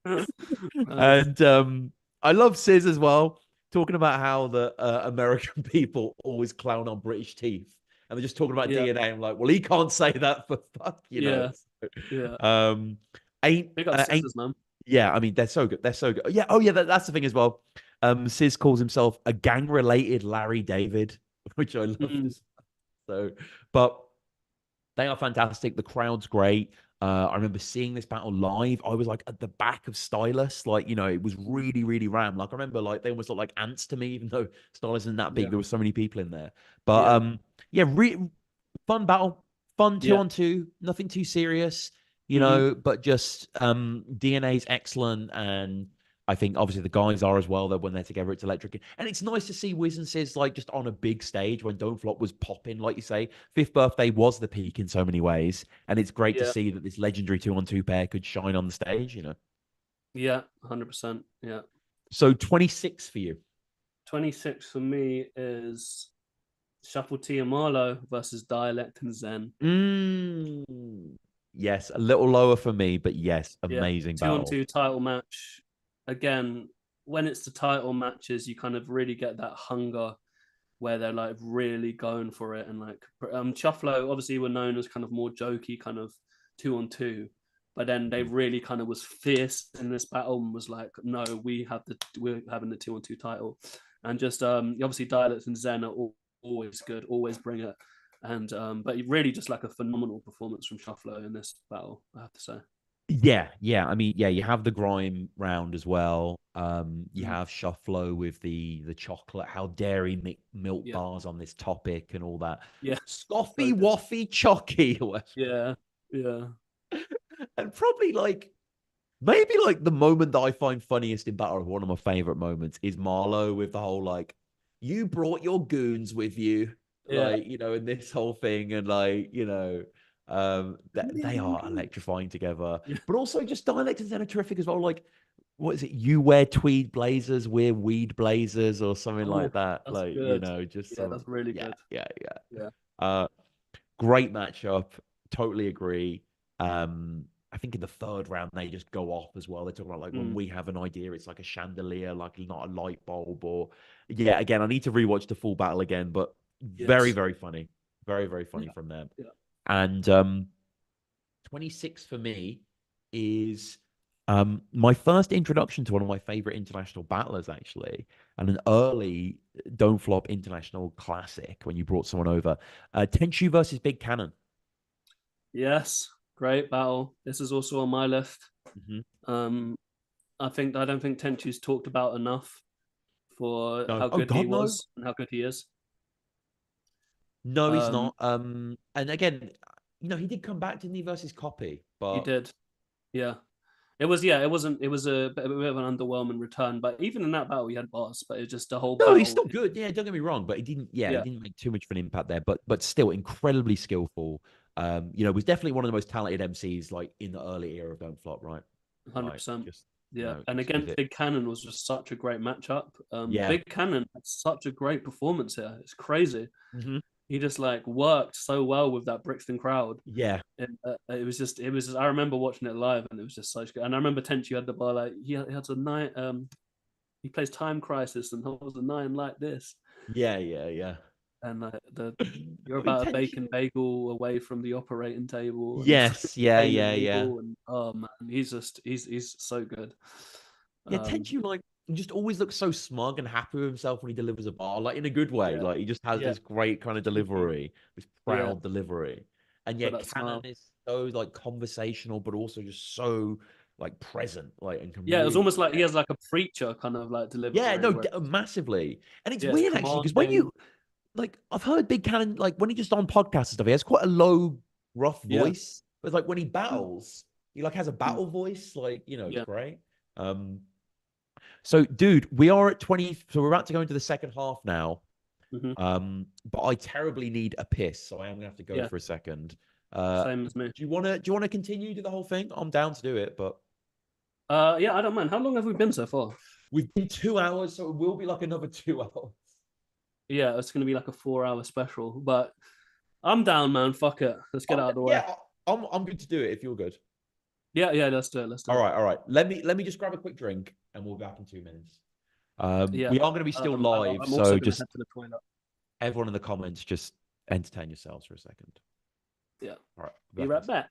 nice. And I love Sizz as well, talking about how the American people always clown on British teeth, and they're just talking about Yeah, DNA. I'm like, well, he can't say that for fuck. yeah, yeah. Um, Big up ain't sisters, man. yeah, I mean, they're so good. They're so good. Yeah. Oh, yeah. That's the thing as well. Sis calls himself a gang-related Larry David, which I love. Mm, So, but they are fantastic. The crowd's great. I remember seeing this battle live. I was like at the back of Stylus, like it was really, really ram. Like I remember, like they almost looked like ants to me, even though Stylus isn't that big. yeah, There were so many people in there. But yeah, yeah, fun battle, fun two yeah. on two, nothing too serious, Hmm. but just DNA's excellent, and I think obviously the guys are as well. That when they're together, it's electric, and it's nice to see Wiz and Sis like just on a big stage when Don't Flop was popping, like you say. Fifth Birthday was the peak in so many ways, and it's great to Yeah, see that this legendary two on two pair could shine on the stage. yeah, 100%. Yeah. So 26 for you. 26 for me is Shuffle T and Marlow versus Dialect and Zen. Yes, a little lower for me, but yes, Yeah, amazing two on battle. two title match. Again, when it's the title matches, you kind of really get that hunger where they're like really going for it. And like Chuffalo obviously were known as kind of more jokey, kind of two on two. But then they really kind of was fierce in this battle and was like, no, we're having the two on two title. And just obviously Dialects and Zen are always good, always bring it. And but really just like a phenomenal performance from Shufflo in this battle, I have to say. Yeah, yeah. I mean, yeah, you have the grime round as well. You Mm, have Shufflo with the chocolate, how dairy milk yeah, bars on this topic and all that. yeah, so Scoffy, good. waffy, chocky. Yeah, yeah, And probably like maybe like the moment that I find funniest in battle, one of my favorite moments is Marlowe with the whole like, you brought your goons with you, yeah. like in this whole thing, and like that they are electrifying together. Yeah. But also just dialect and are terrific as well. Like, what is it? You wear tweed blazers, wear weed blazers, or something Oh, like that. that's Like, good. just Yeah, some that's really yeah, good. yeah, yeah. Yeah. Uh, Great matchup. Totally agree. I think in the third round they just go off as well. They talk about like when Mm. we have an idea, it's like a chandelier, like not a light bulb. Or yeah, again, I need to rewatch the full battle again, but very, Yes. very funny, very, very funny Yeah. from them. Yeah. And 26 for me is my first introduction to one of my favorite international battlers, actually, and an early Don't Flop international classic when you brought someone over. Tenshu versus Big Cannon. Yes. Great battle. This is also on my list. Mhm. Um, I don't think Tenchu's talked about enough for No. how Oh good he God, no. was and how good he is. No, he's Um, not. And again, he did come back, didn't he, versus Copy? he But did. Yeah. It was yeah, it wasn't it was a bit of an underwhelming return, but even in that battle he had bars, but it's just the whole no, he's battle. still good. Yeah, don't get me wrong, but he didn't. Yeah, he Yeah, didn't make too much of an impact there. But still incredibly skillful. Was definitely one of the most talented MCs like in the early era of Don't Flop, right? Like 100%. just Yeah, and against exquisite. Big Cannon was just such a great matchup. Yeah. Big Cannon had such a great performance here. It's crazy. Hmm. He just like worked so well with that Brixton crowd. Yeah. It was just. I remember watching it live, and it was just such good. And I remember Tenchi had the bar like he had a night. He plays Time Crisis and holds a nine like this. Yeah. Yeah. Yeah. and the you're We about a bacon bagel away from the operating table and Yes, yeah, pain yeah, yeah. removal, and oh man, he's so good. Yeah, Um, Tenchu like he just always looks so smug and happy with himself when he delivers a bar, like in a good way. yeah, Like he just has yeah, this great kind of cheeky, delivery, this yeah, proud delivery. And got yet that Cannon smile. is so like conversational, but also just so like present, like and can Yeah, it was really almost like he has like a preacher kind of like yeah, delivery no, where massively. And it's yeah, it's weird actually because when commanding. you like I've heard Big Cannon like when he just on podcasts and stuff, he has quite a low, rough Yeah. voice. But like when he Mm, battles, he like has a mm, battle voice, like it's yeah. great. Um, so, dude, we are at 20. So we're about to go into the second half now. Hmm. But I terribly need a piss, so I am gonna have to go Yeah. for a second. Uh, Same as me. do you wanna continue to the whole thing? I'm down to do it, but Yeah, I don't mind. How long have we been so far? we've been 2 hours, so it will be like another 2 hours. Yeah, it's gonna be like a 4 hour special, but I'm down, man. Fuck it. Let's get out of the way. Yeah, I'm good to do it if you're good. Yeah, yeah, let's do it. Let's do All it. right, all right. Let me just grab a quick drink, and we'll be back in 2 minutes. Yeah. We are going to be still live, I'm also so gonna just head to the toilet. everyone in the comments, just entertain yourselves for a second. Yeah. All right, Be back in a right second. back.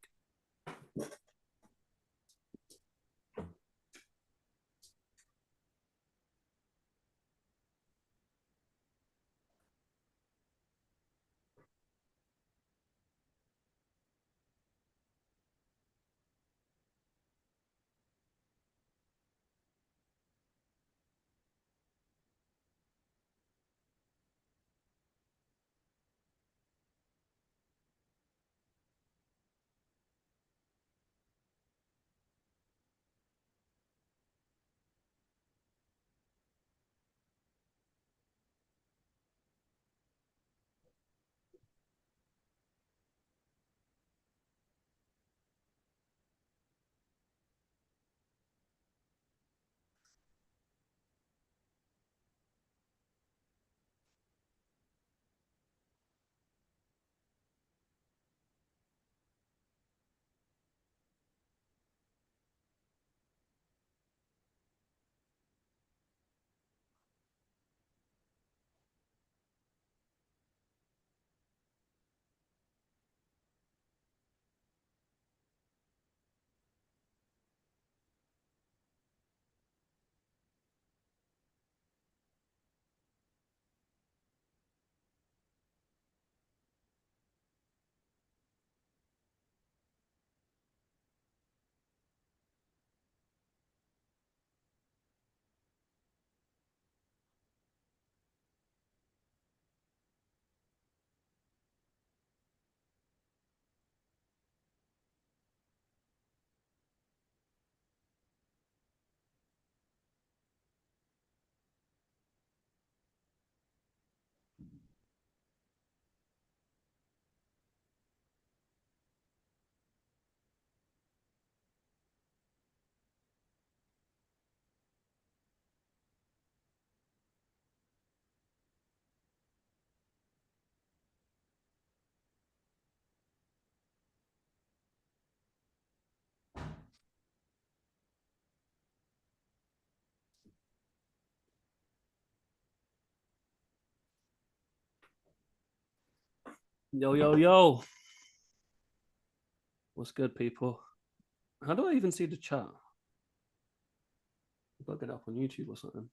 Yo, yo, yo. What's good, people? How do I even see the chat? I've got to get up on YouTube or something.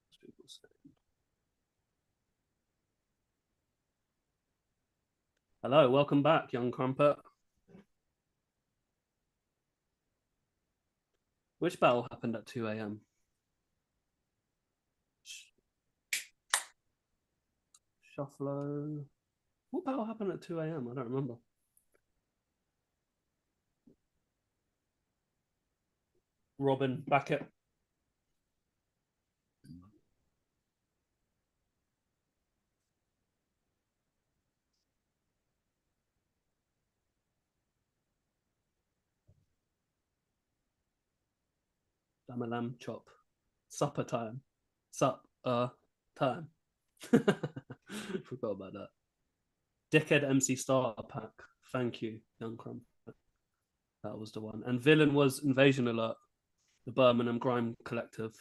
What's people saying? Hello, welcome back, young crumpet. Which battle happened at 2 a.m.? Shufflo. What battle happened at 2 a.m.? I don't remember. Robin, back it. Lamb a chop. Supper time. Sup time. Forgot about that. Dickhead MC Starter Pack. Thank you, Young Crumb. That was the one. And villain was Invasion Alert, the Birmingham Grime Collective.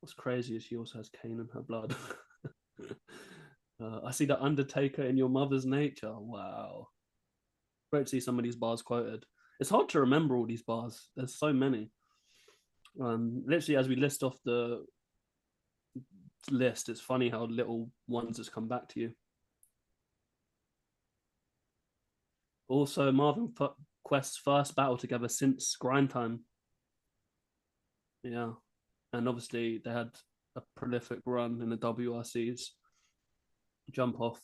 What's crazy is she also has Kane in her blood. I see the Undertaker in your mother's nature. Wow. Great to see some of these bars quoted. It's hard to remember all these bars. There's so many. Literally, as we list off the list, it's funny how little ones just come back to you. Also, Marvin Quest's first battle together since Grind Time. Yeah. And obviously, they had a prolific run in the WRCs. Jump off.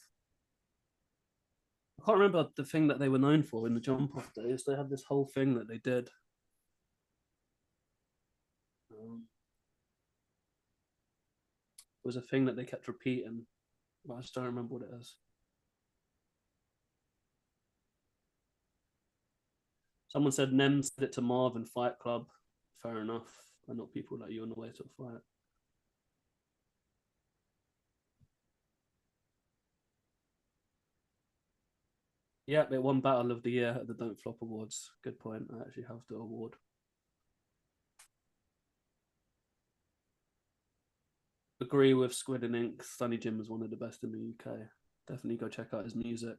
I can't remember the thing that they were known for in the jump off days. They had this whole thing that they did. It was a thing that they kept repeating, but I just don't remember what it is. Someone said Nem said it to Marv in Fight Club. Fair enough. And not people like you on the way to a fight. Yeah, they won Battle of the Year at the Don't Flop Awards. Good point. I actually have the award. Agree with Squid and Ink. Sunny Jim is one of the best in the UK. Definitely go check out his music.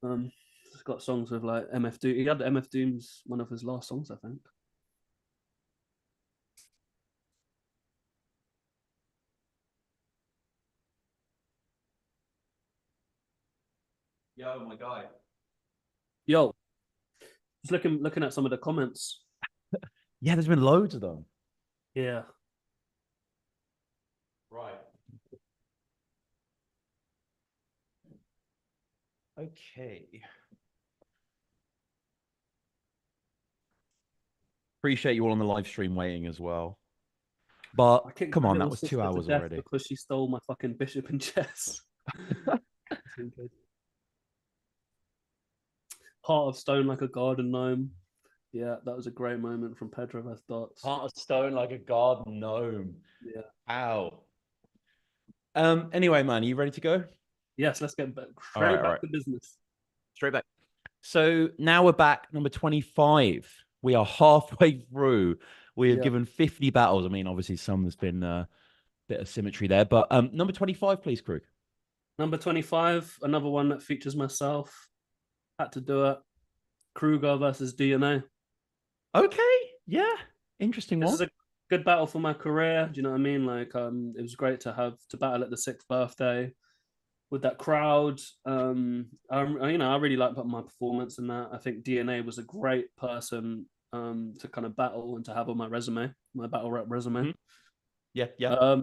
He's got songs with like MF Doom. He had MF Doom's one of his last songs, I think. Yo, my guy. Yo, just looking at some of the comments. Yeah, there's been loads of them. Yeah. Right. Okay. Appreciate you all on the live stream waiting as well. But I kicked come my on, that little was sister 2 to hours death already. because she stole my fucking bishop in chess. Heart of stone like a garden gnome. Yeah, that was a great moment from Pedro with dots. Heart of stone like a garden gnome. Yeah. Ow. Anyway, man, are you ready to go? Yes, let's get back, All right, straight all back right. to business. Straight back. So now we're back, number 25. We are halfway through. We have given 50 battles. I mean, obviously, some there's been a bit of symmetry there. But number 25, please, Krug. Number 25, another one that features myself. Had to do it. Kruger versus DNA. Okay. Yeah. Interesting This one. is a good battle for my career. Do you know what I mean? Like, it was great to have to battle at the 6th birthday with that crowd. I really liked my performance in that. I think DNA was a great person to kind of battle and to have on my resume, my battle rap resume. Mm-hmm. Yeah, yeah.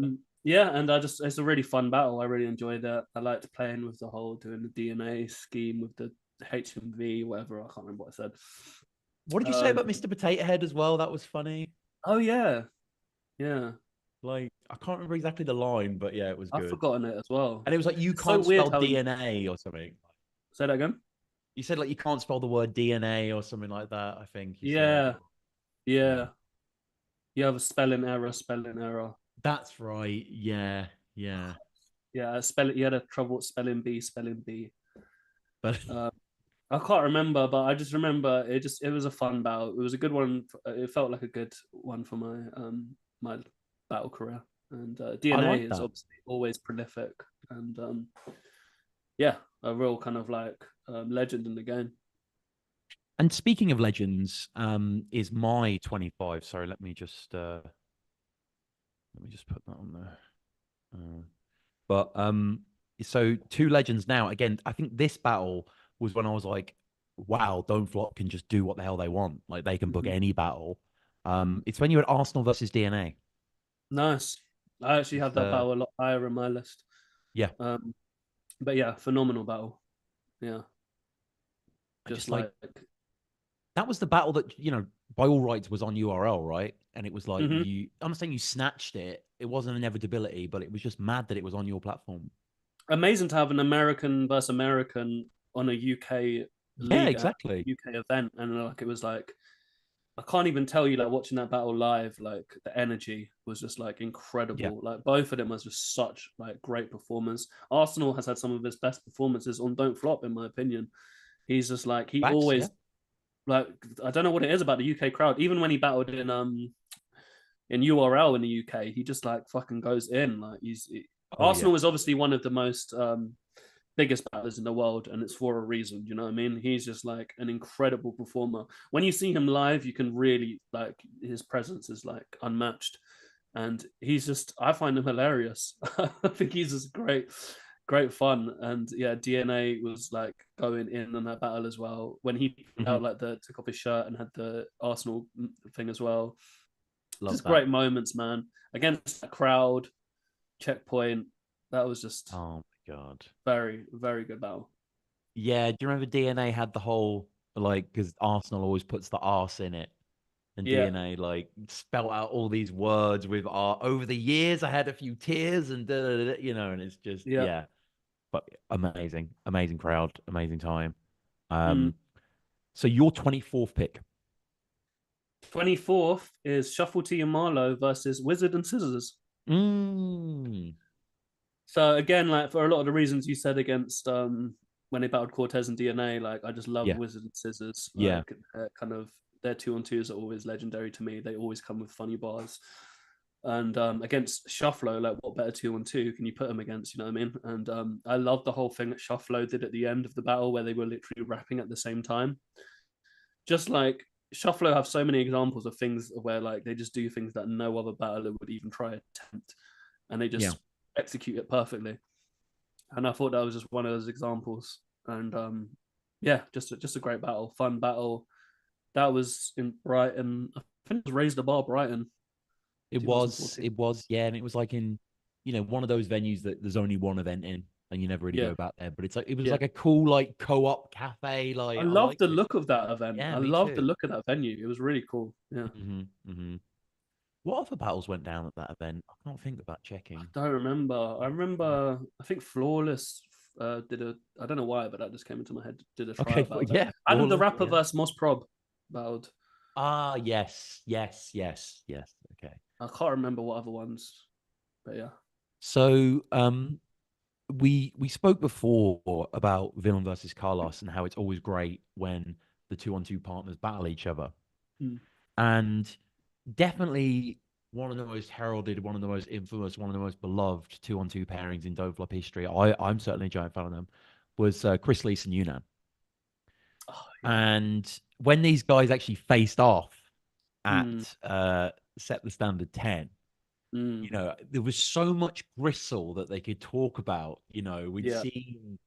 Yeah, and it's a really fun battle. I really enjoyed it. I liked playing with the whole doing the DNA scheme with the HMV, whatever. I can't remember what I said. What did you say about Mr. Potato Head as well? That was funny. Oh yeah, yeah. Like, I can't remember exactly the line, but yeah, it was I've good. forgotten it as well. And it was like, you It's so can't weird spell how DNA or something. say that again. You said like you can't spell the word DNA or something like that. I think you said. Yeah, Yeah. yeah. You have a spelling error, spelling error. That's right. Yeah, yeah. Yeah, spell it. You had a trouble spelling B, spelling B. But I can't remember, but I just remember it was a fun battle. It was a good one. It felt like a good one for my battle career. And I DNA like is that. obviously always prolific, and yeah, a real kind of like legend in the game. And speaking of legends, is my 25. Sorry, let me just put that on there. But so two legends now. Again, I think this battle was when I was like, wow, Don't Flop can just do what the hell they want. Like they can book any battle. It's when you had Arsenal versus DNA. Nice. I actually It's, have that battle a lot higher in my list. yeah. But yeah, phenomenal battle. Yeah. I Just just like like that was the battle that, by all rights was on URL, right? And it was like Mhm. I'm not saying you snatched it. It wasn't an inevitability, but it was just mad that it was on your platform. Amazing to have an American versus American on a UK Yeah, league exactly. UK event, and like it was like I can't even tell you, like watching that battle live, like the energy was just like Yeah. incredible. Like both of them was just such like great performance. Arsenal has had some of his best performances on Don't Flop, in my opinion. He's just like he Facts. Yeah. always like I don't know what it is about the UK crowd. Even when he battled in URL in the UK, he just like fucking goes in. Like Oh yeah. Arsenal is obviously one of the most biggest battlers in the world, and it's for a reason. You know what I mean? He's just like an incredible performer. When you see him live, you can really like his presence is like unmatched, and he's just I find him hilarious. I think he's just great fun. And yeah, DNA was like going in on that battle as well when he put Hmm. out like the took off his shirt and had the Arsenal thing as well. Love Just that. great moments, man. Against that crowd, checkpoint. That was just Oh my God. very good battle. Yeah. Do you remember DNA had the whole like because Arsenal always puts the arse in it, and Yeah, DNA like spelt out all these words with R. Over the years, I had a few tears and and it's just yeah. yeah, but amazing, amazing crowd, amazing time. Mm. Um, so your 24th pick. 24th is Shuffle T and Marlowe versus Wizard and Scissors. Mm, So again, like for a lot of the reasons you said against when they battled Cortez and DNA, like I just love yeah, Wizard and Scissors. yeah. Like kind of their 2-on-2s are always legendary to me. They always come with funny bars. And against Shufflo, like what better 2-on-2 can you put them against? You know what I mean? And I love the whole thing that Shufflo did at the end of the battle where they were literally rapping at the same time. Just like Shufflo have so many examples of things where like they just do things that no other battler would even try attempt, and they Yeah. just execute it perfectly. And I thought that was just one of those examples. And yeah, just a great battle, fun battle. That was in Brighton. I think it was Raise the Bar Brighton, It 2014. was, yeah, and it was like in, one of those venues that there's only one event in, and you never really Yeah, go back there. But it's like it was yeah. like a cool like co-op cafe. I Like I love liked the it. look of that event. Yeah, I me love the too. look of that venue. It was really cool. Yeah. Hmm. Hmm. What other battles went down at that event? I can't think about checking. Don't remember. I remember. I think Flawless did a. I don't know why, but that just came into my head. Did a Okay, tryout battle there. yeah, And the flawless. rapper Yeah. versus Moss Prob battled. Ah, yes, yes, yes, yes. Okay. I can't remember what other ones, but yeah. So, we spoke before about Villain versus Carlos and how it's always great when the two-on-two partners battle each other. Mm. And definitely one of the most heralded, one of the most infamous, one of the most beloved two-on-two pairings in Dove Flop history. I'm certainly a giant fan of them. Was Chris Lees and Yunnan. Oh yeah. And when these guys actually faced off Mm. at Set the Standard 10, Mm. there was so much gristle that they could talk about. We'd Yeah. seen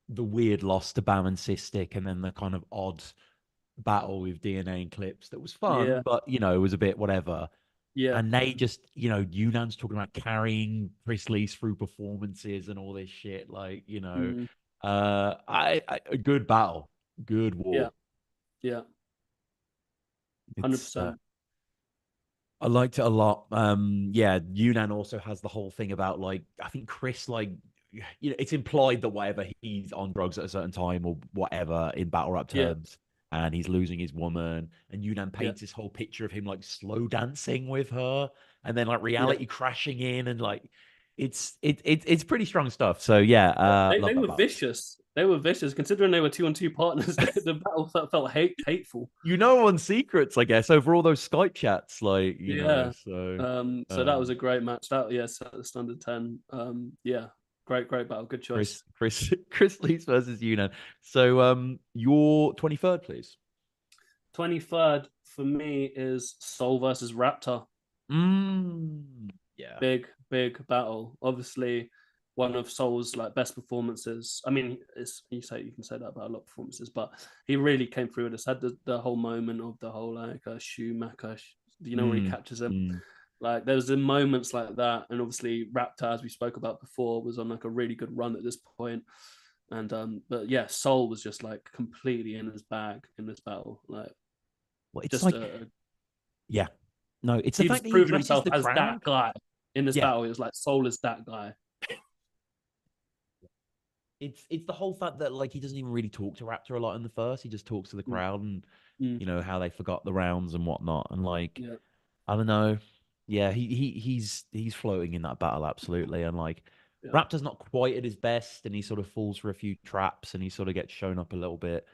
the weird loss to Bam and Sistik and then the kind of odd battle with DNA and Clips that was fun, Yeah. but it was a bit whatever. Yeah. And they just, Yunan's talking about carrying Chris Lees through performances and all this shit. Like, Mm. a good battle, good Yeah. war. Yeah. It's 100%. I liked it a lot. Yeah, Yunnan also has the whole thing about like I think Chris like it's implied that whatever he's on drugs at a certain time or whatever in battle rap Yeah. terms, and he's losing his woman, and Yunnan Yeah. paints this whole picture of him like slow dancing with her, and then like Yeah. reality crashing in, and like it's pretty strong stuff. So yeah, They love that were battle. vicious. They were vicious considering they were 2-on-2 partners. The battle felt hateful. On secrets, I guess, over all those Skype chats, like Yeah. so. So that was Um, a great match. That yeah, standard 10. Yeah, great battle. Good choice. Chris Lees versus Yunnan. So your 23rd, please. 23rd for me is Soul versus Raptor. Yeah. Big battle. Obviously, one of Soul's like best performances. I mean, you can say that about a lot of performances, but he really came through with us. Had the whole moment of the whole like Schumacher, where he Mm, catches him. mm. Like there's the moments like that, and obviously Raptor, as we spoke about before, was on like a really good run at this point. And but yeah, Soul was just like completely in his bag in this battle. Like Well, it's just like, yeah. No, it's the he was fact that he proving addresses himself the as that crowd. guy in this Yeah. battle. He was like Soul is that guy. It's the whole fact that like he doesn't even really talk to Raptor a lot in the first. He just talks to the Mm. crowd, and Mm. how they forgot the rounds and whatnot. And like, Yeah. I don't know. Yeah, he's floating in that battle absolutely. And like Yeah. Raptor's not quite at his best and he sort of falls for a few traps and he sort of gets shown up a little bit.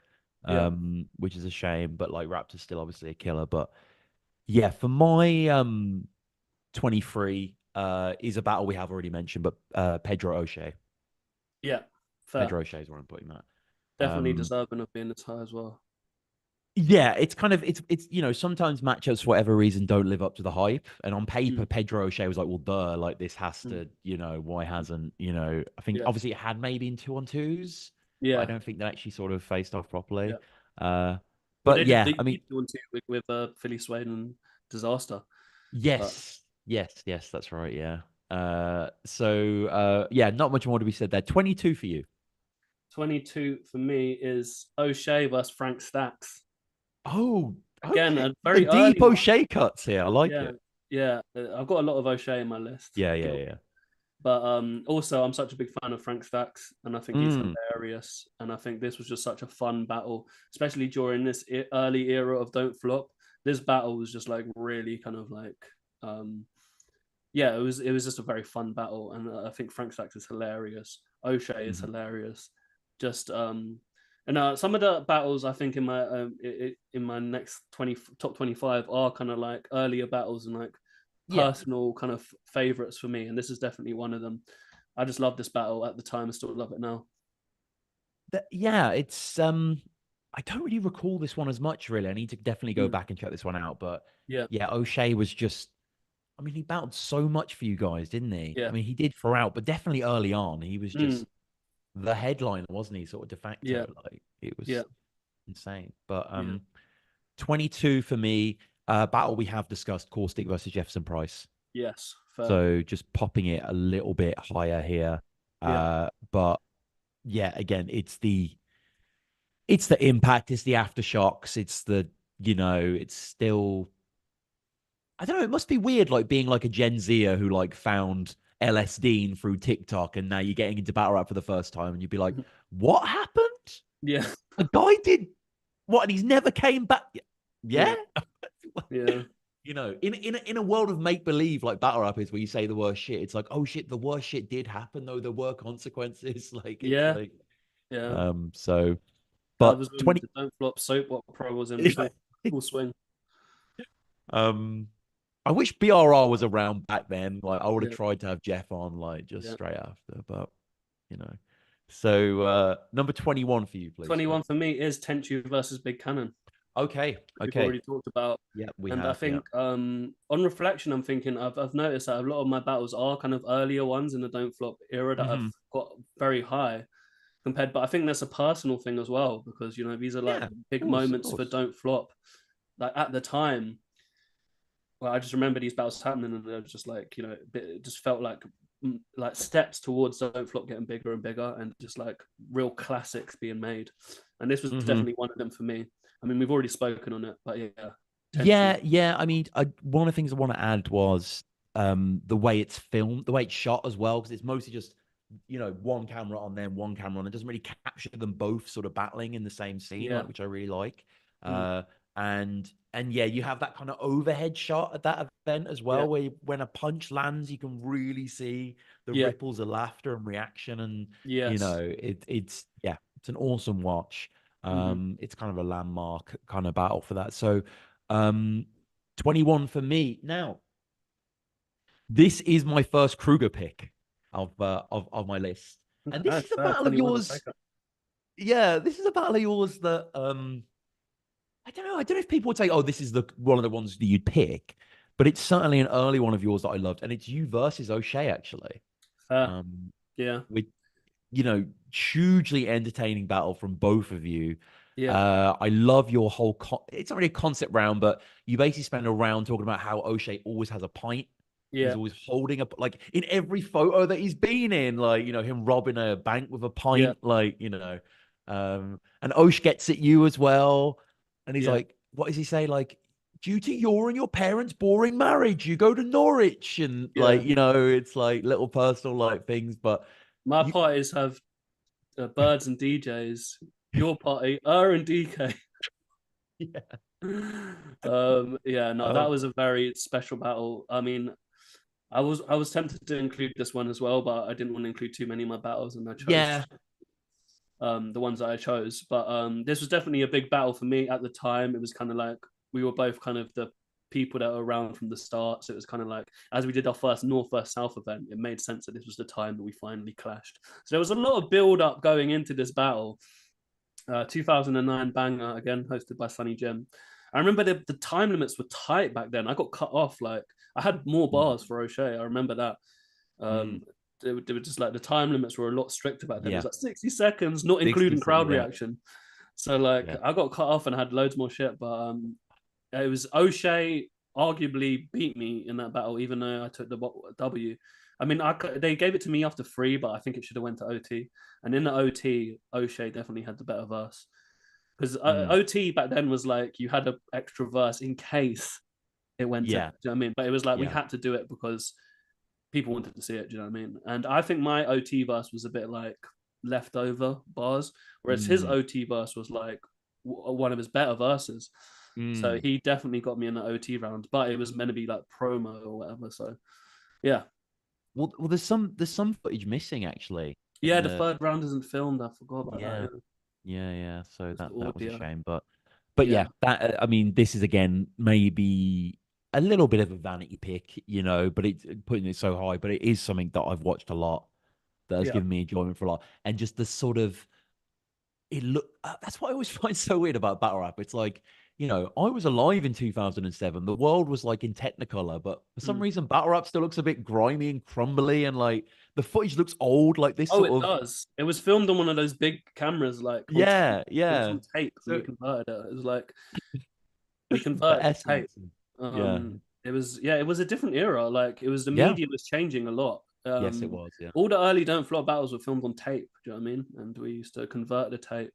Yeah. Which is a shame, but like Raptor's still obviously a killer. But yeah, for my 23 is a battle we have already mentioned, but Pedro O'Shea. Yeah. Fair. Pedro O'Shea is where I'm putting that. Definitely Um, deserving of being this high as well. yeah, it's kind of it's sometimes matchups for whatever reason don't live up to the hype. And on Mm. paper, Pedro O'Shea was like, well, duh, like this has Mm. to, why hasn't, I think Yeah. obviously it had maybe in 2-on-2s, but I Yeah. don't think they actually sort of faced off properly. Yeah. Uh, Well, but they did yeah, the I mean, 2-on-2 with Philly Swain and Disaster. But yes, that's right, yeah. Yeah, not much more to be said there. 22 for you. 22 for me is O'Shea versus Frank Stacks. Oh, Again, okay. a The very early deep one. O'Shea cuts here. I like Yeah. it. Yeah. I've got a lot of O'Shea in my list. Yeah, yeah, yeah. But also, I'm such a big fan of Frank Stacks, and I think he's Mm, hilarious. And I think this was just such a fun battle, especially during this early era of Don't Flop. This battle was just like really kind of like, um, yeah, it was just a very fun battle, and I think Frank Stacks is hilarious. O'Shea is mhm. hilarious. Just and some of the battles I think in my next 20 top 25 are kind of like earlier battles and like Yeah. personal kind of favorites for me, and this is definitely one of them. I just love this battle at the time. I still love it now. Yeah, it's I don't really recall this one as much really. I need to definitely go Mm, back and check this one out. But yeah, yeah, O'Shea was just I mean, he battled so much for you guys, didn't he? I yeah, mean, he did throughout, but definitely early on, he was mm, just the headliner, wasn't he? Sort of de yeah, facto. Like it yeah, was insane. But yeah. 22 for me, battle we have discussed, Caustic versus Jefferson Price. Yes, fair. So just popping it a little bit higher here. Yeah, But yeah, again, it's the impact, it's the aftershocks, it's it's still I don't know, it must be weird like being like a Gen Zer who like found LSD through TikTok and now you're getting into battle rap for the first time and you'd be like, what happened? yeah, A guy did what and he's never came back. Yeah? yeah, yeah, In a world of make believe like battle rap is where you say the worst shit, it's like, oh shit, the worst shit did happen though. There were consequences. Like it's yeah, like yeah. so That but was when 20 the Don't Flop soap opera was in full swing. um I wish BRR was around back then. Like I would have Yeah, tried to have Jeff on like just yeah. straight after, but you know. So number 21 for you, please, mate. 21 for me is Tenchu versus Big Cannon. Okay, We've okay. already talked about. Yeah, we And I have, yeah. think on reflection, I'm thinking I've noticed that a lot of my battles are kind of earlier ones in the Don't Flop era that I've Hmm. got very high compared. But I think that's a personal thing as well because these are like Yeah, of big course, of moments for course. Don't Flop. Like at the time, well, I just remember these battles happening, and it was just like it just felt like steps towards Don't Flop getting bigger and bigger, and just like real classics being made. And this was Hmm. definitely one of them for me. I mean, we've already spoken on it, but yeah, Tenchu. Yeah, yeah. I mean, one of the things I want to add was the way it's filmed, the way it's shot as well, because it's mostly just one camera on them, one camera on. It doesn't really capture them both sort of battling in the same scene, Yeah, like which I really like. mm, Uh, and yeah, you have that kind of overhead shot at that event as yeah, well, where when a punch lands, you can really see the yeah, ripples of laughter and reaction, and yes, it's yeah, it's an awesome watch. hmm It's kind of a landmark kind of battle for that. So. Um, 21 for me. Now, this is my first Kruger pick of my list. And this Okay, is a fair. battle of 21, I'll take yours. it. Yeah, this is a battle of yours that I don't know. I don't know if people would say, "Oh, this is the one of the ones that you'd pick," but it's certainly an early one of yours that I loved, and it's you versus O'Shea actually. Fair. Um, Yeah, with hugely entertaining battle from both of you. yeah, I love your whole. It's not really a concept round, but you basically spend a round talking about how O'Shea always has a pint. He's yeah, always holding a like in every photo that he's been in, like him robbing a bank with a yeah, pint, and Osh gets at you as well, and he's yeah. like, what does he say? Like, due to your and your parents' boring marriage, you go to Norwich, and Yeah. it's like little personal like things, but My you parties have birds and DJs. Your party, and DK. Yeah. Yeah, no, that Oh, was a very special battle. I mean, I was tempted to include this one as well, but I didn't want to include too many of my battles, and I yeah. chose the ones that I chose. But this was definitely a big battle for me at the time. It was kind of like we were both kind of the people that were around from the start. So it was kind of like as we did our first North versus South event, it made sense that this was the time that we finally clashed. So there was a lot of build up going into this battle. 2009 banger again, hosted by Sunny Jim. I remember the time limits were tight back then. I got cut off. Like I had more Mm, bars for O'Shea. I remember that. mm, Um, they were just like the time limits were a lot stricter back then. It was yeah. like 60 seconds, not 60 including seconds. crowd Yeah. reaction. So like Yeah. I got cut off and had loads more shit. But it was O'Shea arguably beat me in that battle, even though I took the W. I mean, they gave it to me after three, but I think it should have went to OT. And in the OT, O'Shea definitely had the better verse because Mm, OT back then was like you had an extra verse in case it went to. Do yeah. you know what I mean? But it was like we Yeah. had to do it because people wanted to see it. Do you know what I mean? And I think my OT verse was a bit like leftover bars, whereas his Mm, OT verse was like one of his better verses. So mm. he definitely got me in the OT round, but it was meant to be like promo or whatever. So yeah, Well, there's some footage missing actually in yeah. The the. third round isn't filmed. I forgot about that. Yeah. Yeah, Yeah, yeah. So just the that was a audio. shame, but Yeah, yeah, that I mean, this is again maybe a little bit of a vanity pick, but it's putting it so high, but it is something that I've watched a lot that has yeah. given me enjoyment for a lot, and just the sort of it look. That's what I always find so weird about battle rap. It's like. I was alive in 2007. The world was like in Technicolor, but for some Mm. reason, battle rap still looks a bit grimy and crumbly, and like the footage looks old. Like this Oh, sort it of, does. It was filmed on one of those big cameras, like on tape. yeah, It was yeah. on tape, and we So converted it. It was like we the converted to tape. essence, yeah, It was yeah, it was a different era. Like it was the yeah. media was changing a lot. Yes, it was. Yeah. All the early Don't Flop battles were filmed on tape. Do you know what I mean? And we used to convert the tape,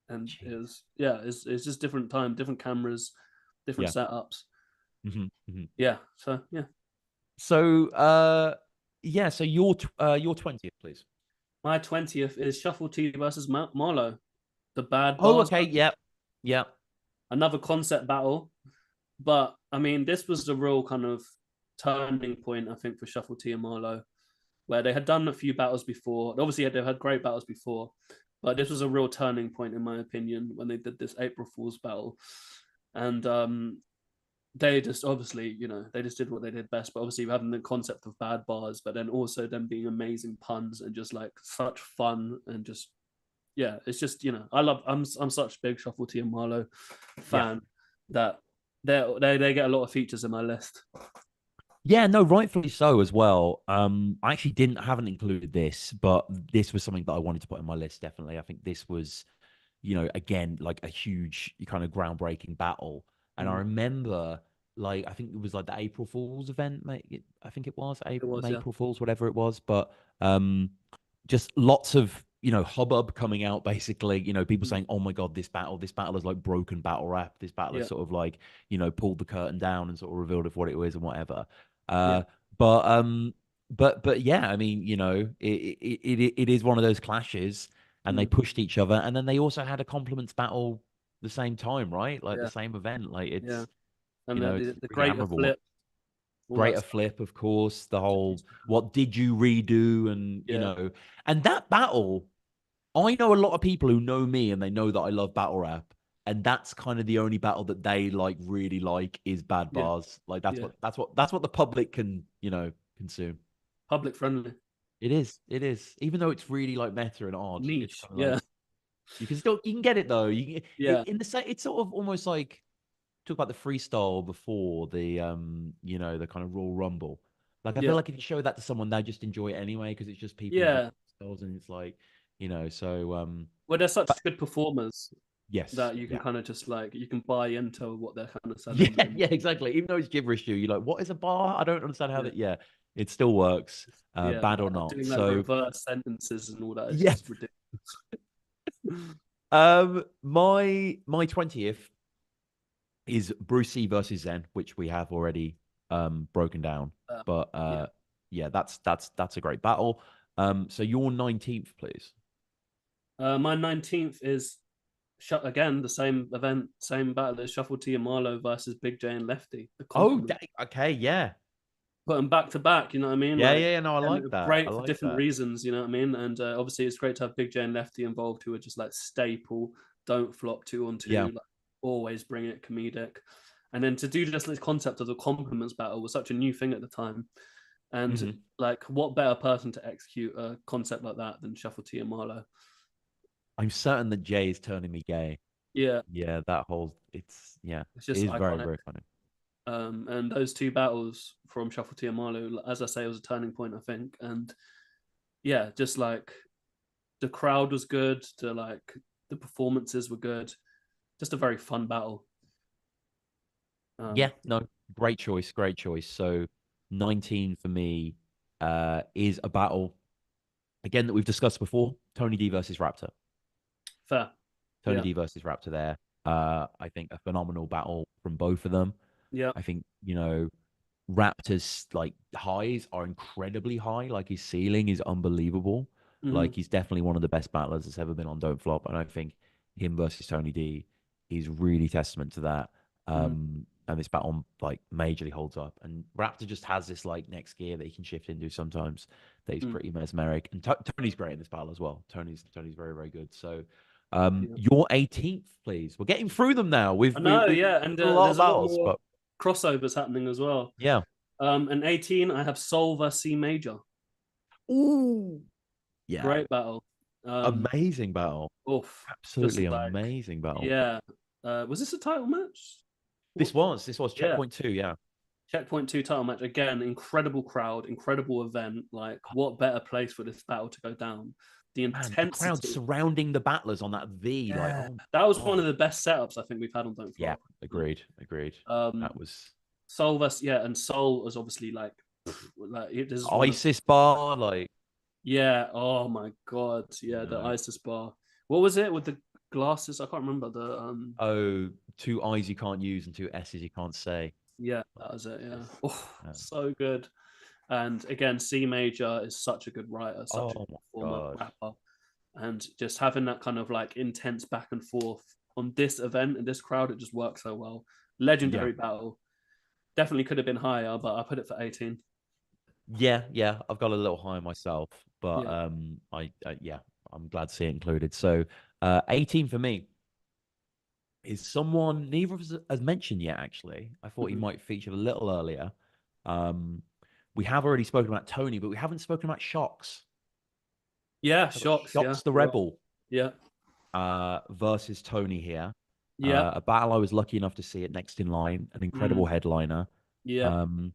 and it Jeez. was yeah, it's just different time, different cameras, different Yeah. setups. Hmm, hmm. Yeah, so yeah, So, yeah. So your 20th, please. my 20th is Shuffle T versus Marlow, the bad Oh, bars okay. battle. Yeah. Yeah. Another concept battle. But I mean, this was the real kind of turning point, I think, for Shuffle T and Marlow, where they had done a few battles before. Obviously, they've had great battles before, but this was a real turning point, in my opinion, when they did this April Fool's battle. And they just obviously, they just did what they did best. But obviously, having the concept of bad bars, but then also them being amazing puns and just like such fun and just yeah, it's just I'm such a big Shuffle T and Marlow Yeah. fan that they get a lot of features in my list. Yeah, no, rightfully so as well. I actually haven't included this, but this was something that I wanted to put in my list, definitely. I think this was, again, like a huge kind of groundbreaking battle. And I Mm, remember, like, I think it was like the April Fool's event, mate. I think it was it was, yeah. April Fool's, whatever it was. But um, just lots of, hubbub coming out, basically, people Mm, saying, oh my God, this battle is like broken battle rap. This battle is yeah, sort of like, pulled the curtain down and sort of revealed of what it was and whatever. yeah, Uh, but but yeah, I mean, it is one of those clashes, and they mm, pushed each other, and then they also had a compliments battle the same time, right? Like the yeah, same event. Like yeah. it's And the, it's the, the really greater admirable. flip, all that Greater stuff. flip, of course. The whole what did you redo, and Yeah, and that battle. I know a lot of people who know me, and they know that I love battle rap. And that's kind of the only battle that they like really like is bad yeah, bars. Like yeah. that's what the public can, consume. Public friendly, It is. It is. Even though it's really like meta and odd, it's niche. kind of Yeah, like you can get it though. yeah, In the same. It's sort of almost like talk about the freestyle before the the kind of Royal Rumble. Like I feel yeah, like if you show that to someone, they just enjoy it anyway because it's just people enjoying yeah. themselves, and it's like so Well, they're but such good performers yes, that you can yeah. kind of just like you can buy into what they're kind of selling. Yeah, yeah, exactly. Even though it's gibberish to you, you're like, what is a bar? I don't understand how Yeah, that. Yeah, it still works, yeah. bad or not. Doing like So, reverse sentences and all that is yeah. just ridiculous. My 20th is Brucey versus Zen, which we have already broken down. But Yeah. yeah, that's a great battle. So your 19th, please. My 19th is again, the same event, same battle as Shuffle T and Marlowe versus Big J and Lefty. The Oh, compliment. okay, yeah, Put them back to back, you know what I mean? yeah, Like, yeah. No, I like and that. I great for like different that. reasons, you know what I mean? And obviously, it's great to have Big J and Lefty involved, who are just like staple, don't flop 2-on-2, Yeah. like always bring it comedic. And then to do just this concept of the compliments battle was such a new thing at the time. And Hmm. like, what better person to execute a concept like that than Shuffle T and Marlowe? I'm certain that Jay is turning me gay. Yeah, Yeah, that whole yeah, it's it just is very, iconic. very funny. And those two battles from Shuffle T and Marlowe, as I say, was a turning point, I think. And yeah, just like the crowd was good, the performances were good. Just a very fun battle. Yeah, Um, no, great choice, great choice. So 19 for me is a battle again that we've discussed before. Tony D versus Raptor. Fair. Tony Yeah. D versus Raptor there. I think a phenomenal battle from both of them. Yeah. I think, Raptor's like highs are incredibly high. Like his ceiling is unbelievable. Mm-hmm. Like he's definitely one of the best battlers that's ever been on Don't Flop. And I think him versus Tony D is really testament to that. Mm-hmm. And this battle like majorly holds up. And Raptor just has this like next gear that he can shift into sometimes that he's Mm-hmm. pretty mesmeric. And Tony's great in this battle as well. Tony's very, very good. So Yeah. your 18th, please. We're getting through them now. I We've know, we've yeah, and done a lot of there's a lot battles, more but crossovers happening as well. yeah. And 18, I have Solver C major. Ooh, yeah. Great battle. Um, Amazing battle. oof, just Absolutely like amazing battle. yeah. Was this a title match? This What? was this was Yeah. checkpoint two. Yeah. Checkpoint 2 title match again. Incredible crowd, incredible event. Like, what better place for this battle to go down? The Man, the crowd intensity. surrounding the battlers on that V, like, Yeah, oh my that was one God. of the best setups I think we've had on Don't Yeah, Flop. agreed, agreed. Um, That was Soul vs. Yeah, and Soul was obviously this is one of ISIS bar, like, yeah. Oh my god, yeah, the ISIS bar. What was it with the glasses? I can't remember the oh, two I's you can't use and two S's you can't say. yeah, that was it. Yeah, oh, Um, so good. And again, C Major is such a good writer, such a oh good my performer, God. rapper, and just having that kind of like intense back and forth on this event and this crowd, it just works so well. Yeah. Legendary battle. Definitely could have been higher, but I put it for 18. Yeah, yeah. I've got a little higher myself, but Yeah. yeah, I'm glad to see it included. So 18 for me is someone neither of us has mentioned yet, actually. I thought he Mhm. might feature a little earlier. Um, we have already spoken about Tony, but we haven't spoken about Shocks. Yeah, So I've got shocks. Yeah, Shocks the you're right. Rebel Yeah. versus Tony here. Yeah. A battle I was lucky enough to see it next in line, an Mm. incredible headliner. Yeah. Um,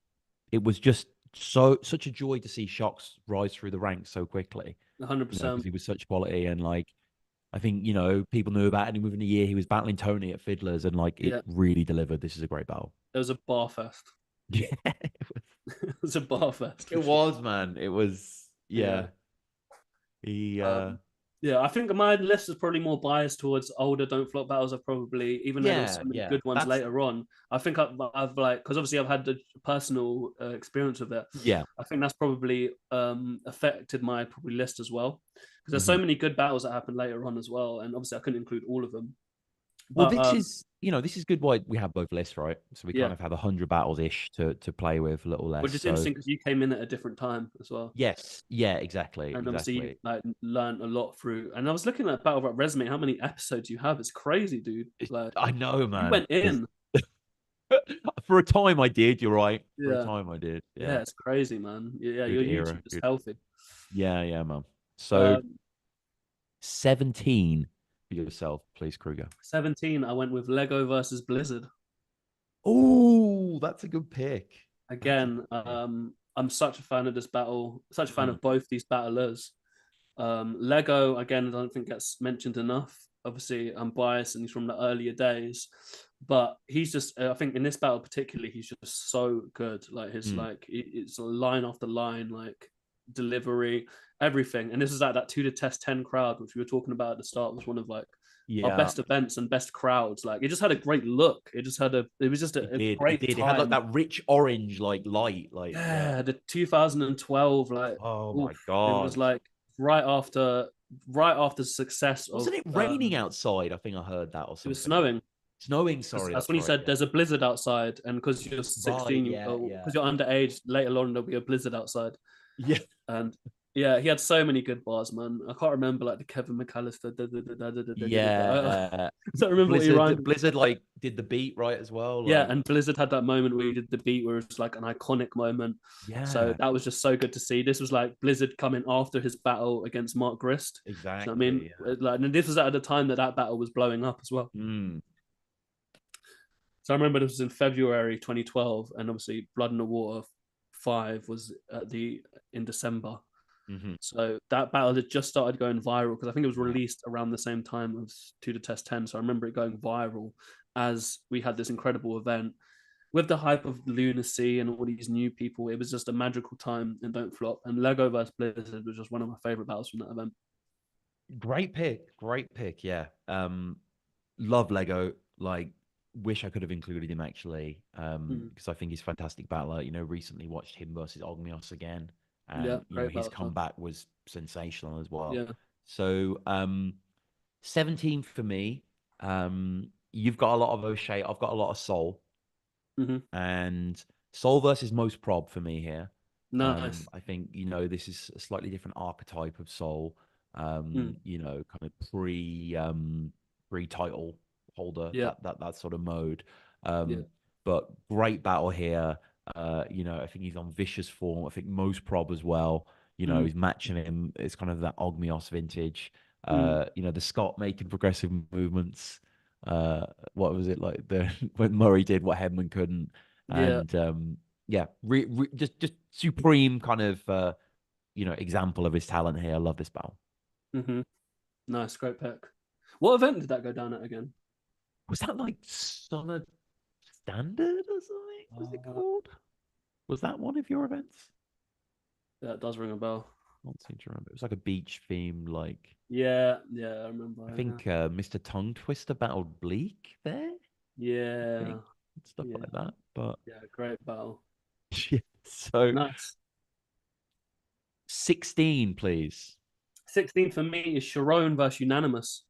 it was just such a joy to see Shocks rise through the ranks so quickly, because 100%. he was such quality and like I think, people knew about him within a year. He was battling Tony at Fiddlers and like it Yeah. really delivered. This is a great battle. It was a bar fest. Yeah, It was a bar fest it for sure. was, man. It was, Yeah. yeah. He, Yeah, I think my list is probably more biased towards older Don't Flop battles. I've probably, even though there was yeah, so many yeah. good ones That's, later on, I think I've like, because obviously I've had the personal experience with it. yeah. I think that's probably affected my probably list as well. Because there's so Hmm. many good battles that happened later on as well. And obviously I couldn't include all of them. Well, But this is good why we have both lists, right? So we kind yeah, of have 100 battles ish to play with, a little less. which is So interesting because you came in at a different time as well. yes, yeah, exactly, And obviously you exactly. like learned a lot through. And I was looking at Battle Rap Resume, how many episodes you have. It's crazy, dude. Like I know, you man. went in. For a time I did. You're right. For a Yeah. time I did. Yeah, Yeah, it's crazy, man. Yeah, good your era. YouTube is Good. healthy. Yeah, yeah, man. So Um, 17 for yourself, please, Kruger. 17, I went with Lego versus Blizzard. Oh, that's a good pick. That's a Again, good pick. I'm such a fan of this battle, such a fan Mm, of both these battlers. Lego, again, I don't think gets mentioned enough. Obviously, I'm biased and he's from the earlier days, but he's just, I think in this battle particularly, he's just so good. Like his, mm. it's line after line, like delivery, everything. And this is like that 2 to test 10 crowd, which we were talking about at the start, was one of like our Yeah, best events and best crowds. Like it just had a great look. It was just it a did. It great did. It had like time. that rich orange, like light, like yeah. Yeah, the 2012, like, Oh my oof, it was God. like right after. right after the success of Wasn't it raining outside? I think I heard that or it was something. snowing. Snowing, Because sorry, that's that's when he right. said Yeah. there's a blizzard outside, and because you're Right, 16, yeah, yeah. because you're underage, later on there'll be a blizzard outside. Yeah. And yeah, he had so many good bars, man. I can't remember like the Kevin McAllister. Yeah. I don't remember what he Blizzard rhymed. Blizzard like did the beat right as well. Yeah, Like, and Blizzard had that moment where he did the beat where it's like an iconic moment. So yeah, that was just so good to see. This was like Blizzard coming after his battle against Mark Grist. Do you know what I mean? exactly. Yeah. Like, and this was at the time that that battle was blowing up as well. Mm, So I remember this was in February 2012, and obviously Blood in the Water 5 was at the in December. hmm. So that battle had just started going viral because I think it was Yeah. released around the same time as To the Test 10. So I remember it going viral as we had this incredible event with the hype of lunacy and all these new people. It was just a magical time in Don't Flop. And Lego vs Blizzard was just one of my favorite battles from that event. Great pick. Great pick. Yeah. Love Lego. Like, wish I could have included him actually. Mm. Because I think he's a fantastic battler. You know, recently watched him versus Ogmios again, Yeah, and you know great his battle. comeback was sensational as well. Yeah. So 17 for me. You've got a lot of O'Shea. I've got a lot of Soul, Hmm. and Soul versus Most Prob for me here. Nice. I think you know this is a slightly different archetype of Soul. Mm. You know, kind of pre title holder, Yeah. that sort of mode. Yeah. Um, but great battle here. You know, I think he's on vicious form. I think Most Prob as well. You know, Mm. he's matching him. It's kind of that Ogmios vintage. Mm. You know, the Scott making progressive movements. What was it like the when Murray did what Hedman couldn't, Yeah. and yeah, just supreme kind of you know example of his talent here. I love this battle. Hmm. Nice. Great pick. What event did that go down at again? Was that like Solid Standard or something? Was it Uh, called? Was that one of your events? yeah, it does ring a bell. I don't seem to remember. It was like a beach theme, like Yeah. Yeah. I remember I it. Yeah. think Mr. Tongue Twister battled Bleak there. I think Yeah. stuff Yeah. like that. But Yeah. Great battle. yeah, so Nice. 16, please. 16 for me is Sharon versus Unanimous.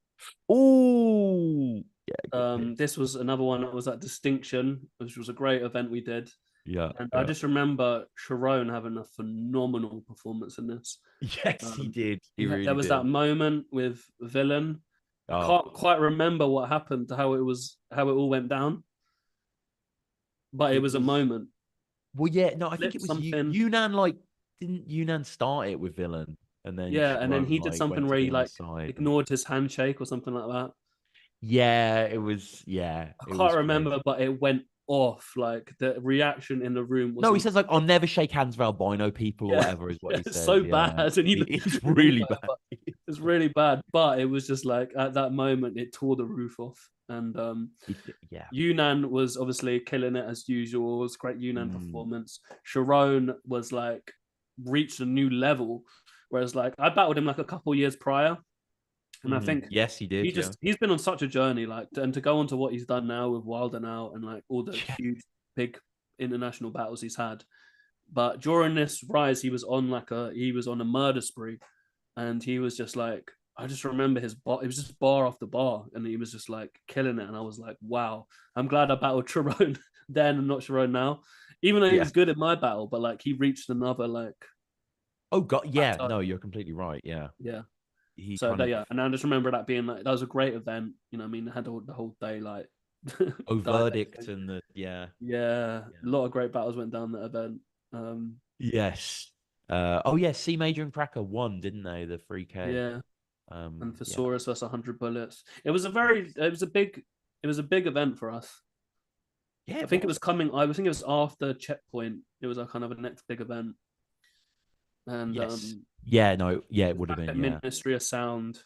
Oh, yeah, good pick. This was another one that was at Distinction, which was a great event we did. Yeah, And I yeah. just remember Sharon having a phenomenal performance in this. Yes, he did. He There really was that did. moment with Villain. I Oh, can't quite remember what happened, how it all went down, but it it was a was moment. well, yeah. No, I think Flipped it was something, Yunnan. Like, didn't Yunnan start it with Villain, and then yeah, and then Sharon he did like something went to where he Villain's like side. And ignored his handshake or something like that. yeah, it was. Yeah, I it can't was crazy. remember, but it went off. Like the reaction in the room was No, he says like, "I'll incredible. never shake hands with albino people" or Yeah, whatever is what yeah, he it's says. so Yeah, bad, and he it's didn't mean really that, bad. but it's really bad. But it was just like at that moment, it tore the roof off. And Yeah. Yunnan was obviously killing it as usual. It was a great Yunnan Mm. performance. Sharon was like reached a new level, whereas like I battled him like a couple years prior, and I think Yes, he did. Yeah. he's been on such a journey, like and to go on to what he's done now with Wild and Out and like all the Yeah. huge big international battles he's had. But during this rise, he was on a murder spree, and he was just like I just remember his bar. It was just bar after bar, and he was just like killing it. And I was like, wow, I'm glad I battled Sharon then and not Sharon now. Even though he Yeah. was good at my battle, but like he reached another like Oh God. Yeah. plateau. No, you're completely right. Yeah. Yeah. He So kind of yeah, and I just remember that being like that was a great event. You know, what I mean, I had the whole day like oh verdict dilating. and the yeah. Yeah, a Yeah. lot of great battles went down that event. Um, Yes. Oh yeah, C Major and Cracker won, didn't they? The 3K. yeah, and Yeah. Thesaurus versus 100 bullets. It was a big event for us. Yeah, I it think it was. was coming. I think it was after Checkpoint. It was a kind of a next big event, and Yes. Yeah, no, yeah, it it was would have back been, at yeah. Ministry of Sound.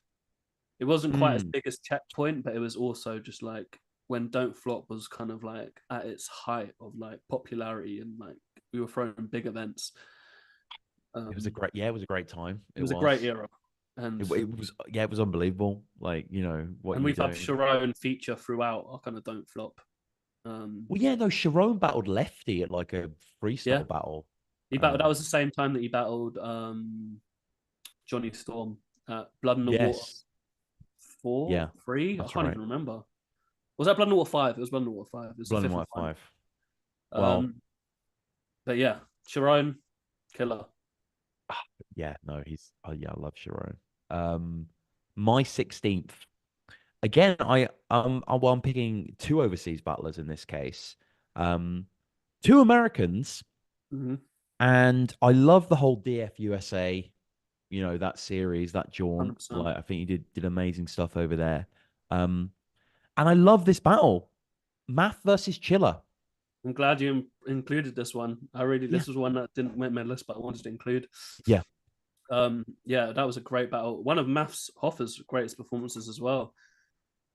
It wasn't quite as Mm. big as Checkpoint, but it was also just like when Don't Flop was kind of like at its height of like popularity and like we were throwing big events. It was a Um, great, yeah, it was a great time. it It was a great was. era, and It was, yeah, it was unbelievable. Like, you know, what he and was we've had doing. Sharon feature throughout our kind of Don't Flop. Um, Well, yeah, no, Sharon battled Lefty at like a yeah, freestyle battle. he battled. That was the same time that he battled Johnny Storm at Blood in the Water Yes. four, Yeah, three. I that's can't right. even remember. Was that Blood in the Water five? It was Blood in the Water five. It was the Blood and fifth and White final. 5. Well, Um, but yeah, Sharon, killer. yeah, no, he's oh yeah, I love Sharon. My 16th. Again, I'm picking two overseas battlers in this case. Um, two Americans, Mm-hmm. and I love the whole DF USA, that series, that jaunt. 100%. Like I think he did amazing stuff over there. Um, and I love this battle. Math versus Chiller. I'm glad you included this one. I really, Yeah. this was one that didn't make my list, but I wanted to include. Yeah, Yeah, that was a great battle. One of Maths Hoffer's greatest performances as well.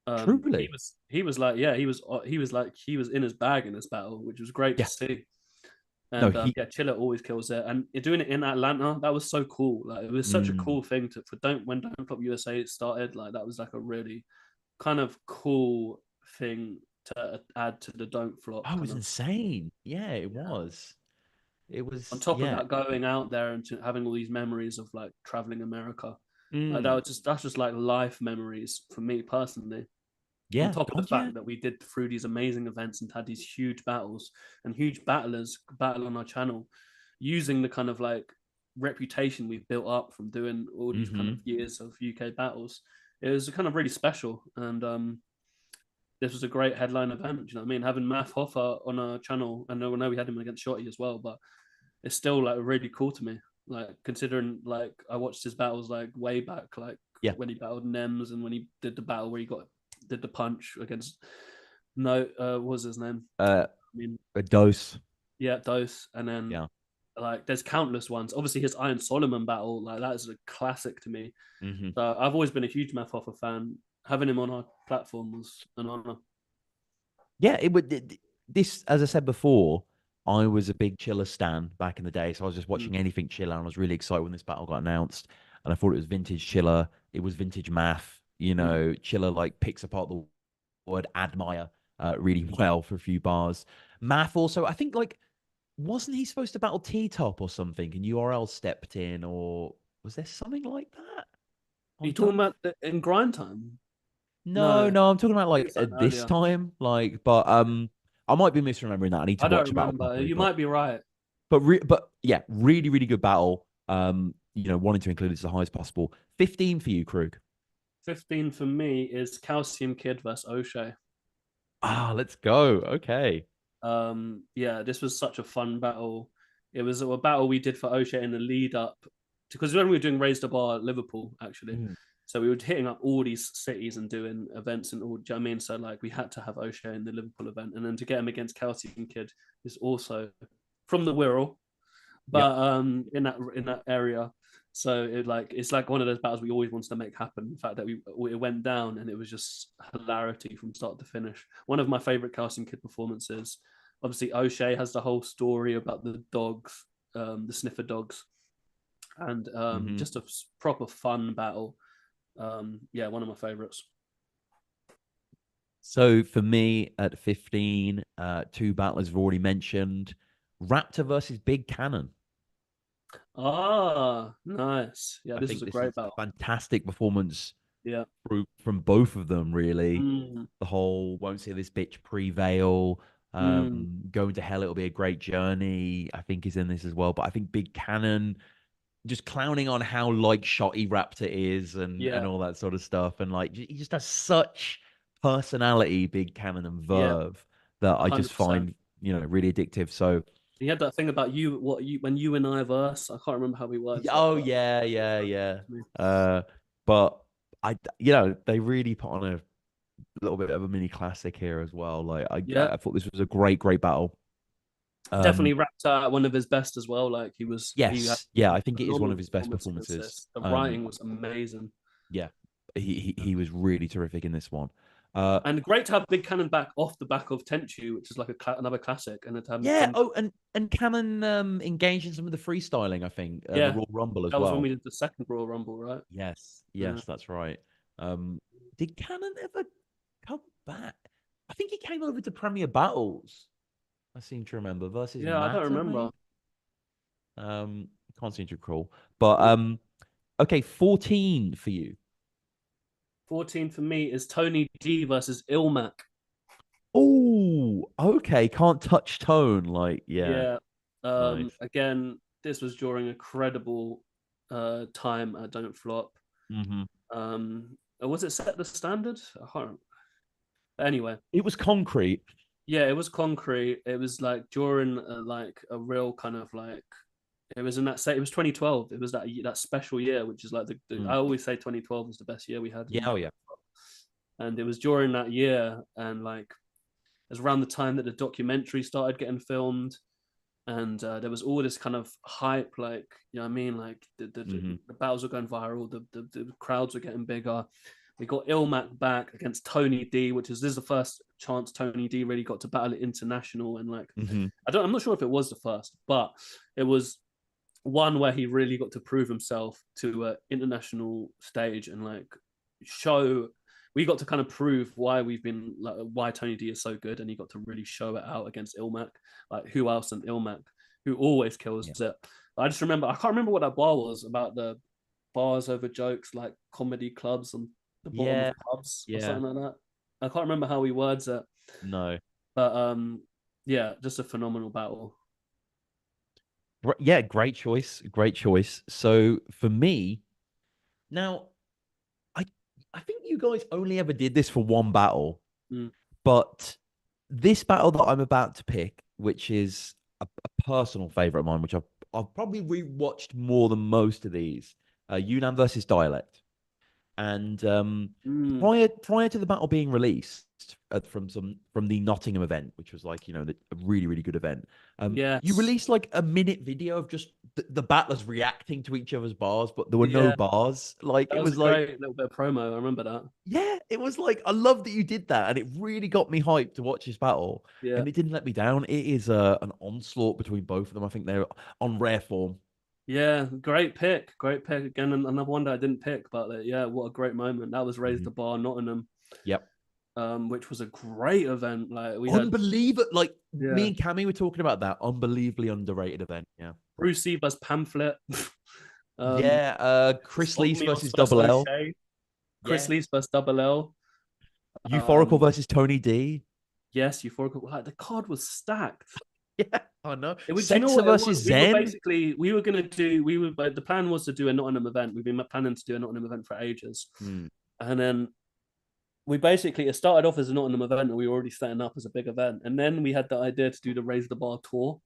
He truly. was he was like yeah he was like he was in his bag in this battle, which was great to Yeah. see. No, And he yeah, Chiller always kills it, and doing it in Atlanta, that was so cool. Like it was such a mm, cool thing to for don't when Don't Flop USA started. Like that was like a really kind of cool thing to add to the Don't Flop oh, it kind was of. insane. Yeah, it Yeah. was. It On was, top of yeah. that, going out there and having all these memories of like traveling America, like Mm, that's just like life memories for me personally. On yeah. top of the God, yeah. fact that we did through these amazing events and had these huge battles and huge battlers battle on our channel, using the kind of like reputation we've built up from doing all these kind of Hmm. years of UK battles, it was kind of really special. And this was a great headline event. Do you know what I mean? Having Math Hoffa on our channel, I know we had him against Shotty as well, but it's still like really cool to me. Like considering like I watched his battles like way back, like Yeah. when he battled Nems and when he did the battle where he got did the punch against no what was his name? Uh, I mean, a dose. yeah, Dose, and then Yeah. like there's countless ones. Obviously his Iron Solomon battle, like that is a classic to me. Hmm. So I've always been a huge Math Hoffa fan. Having him on our platform was an honor. Yeah, it would. This, as I said before, I was a big Chiller stan back in the day, so I was just Mm. watching anything Chiller, and I was really excited when this battle got announced. And I thought it was vintage Chiller. It was vintage Math. Mm. Chiller like picks apart the word admire really well for a few bars. Math also, I think, like, wasn't he supposed to battle T Top or something? And URL stepped in, or was there something like that Are on you talking Don't? about in grind time? No, No, no, I'm talking about it like was something this earlier. time, like, but I might be misremembering that. I need to I don't watch a battle remember. properly, You but might be right. but yeah, really, really good battle. Wanting to include it as the highest possible. 15 for you, Krug. 15 for me is Calcium Kid versus O'Shea. Ah, let's go. Okay. Yeah, this was such a fun battle. It was a battle we did for O'Shea in the lead up because when we were doing Raise the Bar at Liverpool, actually. Mm, So we were hitting up all these cities and doing events and all. Do you know what I mean? So like we had to have O'Shea in the Liverpool event, and then to get him against Calcium Kid is also from the Wirral, yep. but in that area. So it's like one of those battles we always wanted to make happen. The fact that it went down and it was just hilarity from start to finish. One of my favorite Calcium Kid performances. Obviously, O'Shea has the whole story about the dogs, the sniffer dogs, and Hmm. just a proper fun battle. Yeah, one of my favorites. So for me at 15, two battlers I've already mentioned. Raptor versus Big Cannon. Ah, nice. Yeah, I this was think a this great is battle. fantastic performance Yeah. from both of them, really. Mm, The whole won't see this bitch prevail. mm, Going to hell, it'll be a great journey. I think is in this as well. But I think Big Cannon just clowning on how like shotty Raptor is and yeah, all that sort of stuff. And like he just has such personality, Big Cannon and yeah, verve that I just 100%. find, really addictive. So He had that thing about you, what you when you and I verse. I can't remember how he words it, oh but yeah, it was yeah, so yeah. to me. But they really put on a little bit of a mini classic here as well. Like Yeah, I thought this was a great battle. definitely Um, rapped at one of his best as well. Like he had yes, yeah, I think it is one phenomenal of his best performance against performances. this. The writing was amazing, Yeah, he was really terrific in this one. Uh, and great to have Big Cannon back off the back of Tenchu, which is like another classic, and then to have yeah. him. Oh, and Cannon engaged in some of the freestyling. I think the Yeah, Royal Rumble as that was when well. we did the second Royal Rumble, right? Yes, Yeah, yes, that's right. Um, did Cannon ever come back? I think he came over to Premier Battles. I seem to remember versus yeah. I don't Matter, remember. maybe. Can't seem to recall, but Okay, 14 for you. 14 for me is Tony D versus Ilmac. Oh, okay. Can't touch tone. Like, yeah, Yeah. nice. Again, this was during a credible time at Don't Flop. Hmm. Was it Set the Standard? I can't remember. Anyway, It was concrete. yeah, it was concrete. It was like during like a real kind of like it was in that set. It was 2012. It was that special year, which is like Mm. I always say 2012 was the best year we had Yeah, in, oh yeah. and it was during that year, and like it was around the time that the documentary started getting filmed, and there was all this kind of hype, like you know what I mean, like Hmm. the battles were going viral, the crowds were getting bigger. We got Ilmac back against Tony D, which is this is the first chance Tony D really got to battle at international, and like Hmm. I'm not sure if it was the first, but it was one where he really got to prove himself to an international stage and like show we got to kind of prove why we've been like why Tony D is so good, and he got to really show it out against Ilmac. Like who else than Ilmac, who always kills Yeah. it. I just remember I can't remember what that bar was about, the bars over jokes, like comedy clubs on the bottom of Yeah. pubs or Yeah. something like that. I can't remember how he words it, No. but yeah, just a phenomenal battle. Yeah, great choice. Great choice. So for me, now I I think you guys only ever did this for one battle, Mm. but this battle that I'm about to pick, which is a personal favorite of mine, which I've probably rewatched more than most of these, Yunnan versus Dialect. And Mm. prior to the battle being released from the Nottingham event, which was like a really really good event, you Yes. released like a minute video of just the battlers reacting to each other's bars, but there were no Yeah. bars. Like That it was a was like, great little bit of promo. I remember that. yeah, it was like I love that you did that, and it really got me hyped to watch this battle, Yeah. and it didn't let me down. It is an onslaught between both of them. I think they're on rare form. Yeah. Great pick. Great pick. Again, another one that I didn't pick, but yeah, what a great moment. That was Raise Mhm. the Bar Nottingham, Yep. which was a great event. Like we had, Unbelievable. Like me yeah, and Cammy were talking about that. Unbelievably underrated event. Yeah. Brucey versus Pamphlet. um, Yeah. Chris Lees Ogmios versus versus Double L. O'Shea. Chris Yeah. Lees versus Double L. Euphorical Um, versus Tony D. yes, Euphorical. Like the card was stacked. Yeah. I know. It was, do you know Sexer what it versus was? We were Zen. basically, but the plan was to do a Nottingham event. We've been planning to do a Nottingham event for ages. Hmm. And then we basically, it started off as a Nottingham event and we were already setting up as a big event. And then we had the idea to do the Raise the Bar tour.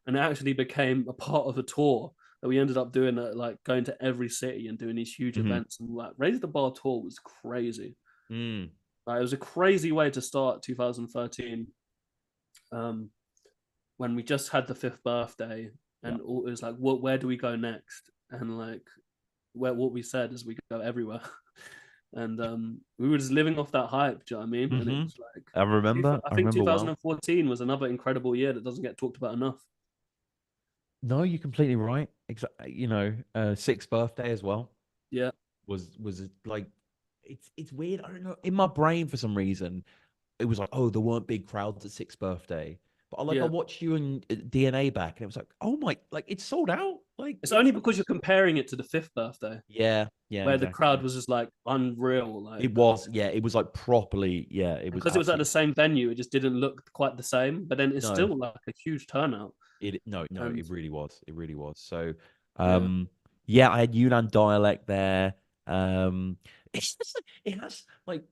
And it actually became a part of a tour that we ended up doing, like going to every city and doing these huge Hmm. events. And like Raise the Bar tour was crazy. Hmm. Like, it was a crazy way to start 2013. Um, when we just had the fifth birthday, Yeah. and it was like, where do we go next? And like, where what we said is we go everywhere. And we were just living off that hype. Do you know what I mean? And it Hmm. was like, I remember. I I think remember well. 2014 was another incredible year that doesn't get talked about enough. No, you're completely right. Exactly. Sixth birthday as well Yeah, was like it's weird. I don't know. In my brain, for some reason, it was like, oh, there weren't big crowds at sixth birthday. But I yeah. watched you and DNA back, and it was like, oh my, like it's sold out. Like It's only it's because you're comparing it to the fifth birthday, yeah, yeah, where the crowd exactly. was just like unreal, like It was, yeah, it was like properly, yeah, it was because it was at the absolutely same venue, it just didn't look quite the same. But then it's no, still like a huge turnout. no, And it really was, it really was. So, yeah, um, yeah, I had Yunnan dialect there. It's just like, it has like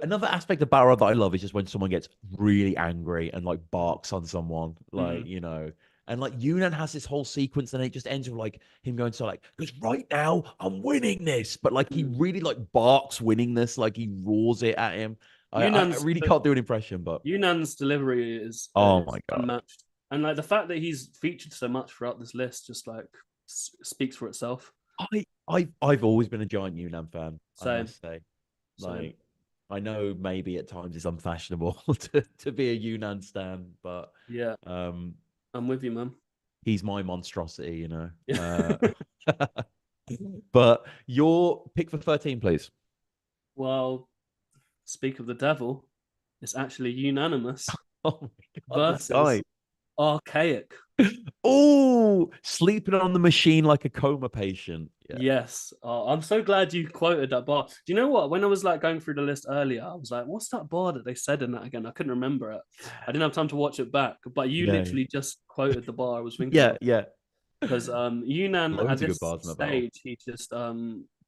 another aspect of Barra that I love is just when someone gets really angry and like barks on someone, mm, and like Yunnan has this whole sequence, and it just ends with like him going so like, because right now I'm winning this, but like he mm. really like barks winning this, like he roars it at him. I Yunan's really can't do an impression, but Yunan's delivery oh is my god. unmatched, and like the fact that he's featured so much throughout this list just like speaks for itself. I've always been a giant Yunnan fan, I Same, must say. same. Like, I know maybe at times it's unfashionable to be a Yunnan stan, but Yeah, um, I'm with you, man. he's my monstrosity. Yeah. But your pick for 13, please. Well, speak of the devil, it's actually unanimous Oh my God, this versus guy. archaic. Oh, sleeping on the machine like a coma patient. Yeah. Yes. I'm so glad you quoted that bar. Do you know what? When I was like going through the list earlier, I was like, what's that bar that they said in that again? I couldn't remember it. I didn't have time to watch it back, but you Yeah. literally just quoted the bar I was thinking Yeah. of. Yeah. Because Yunnan at Loads of good this bars in that battle. stage, he just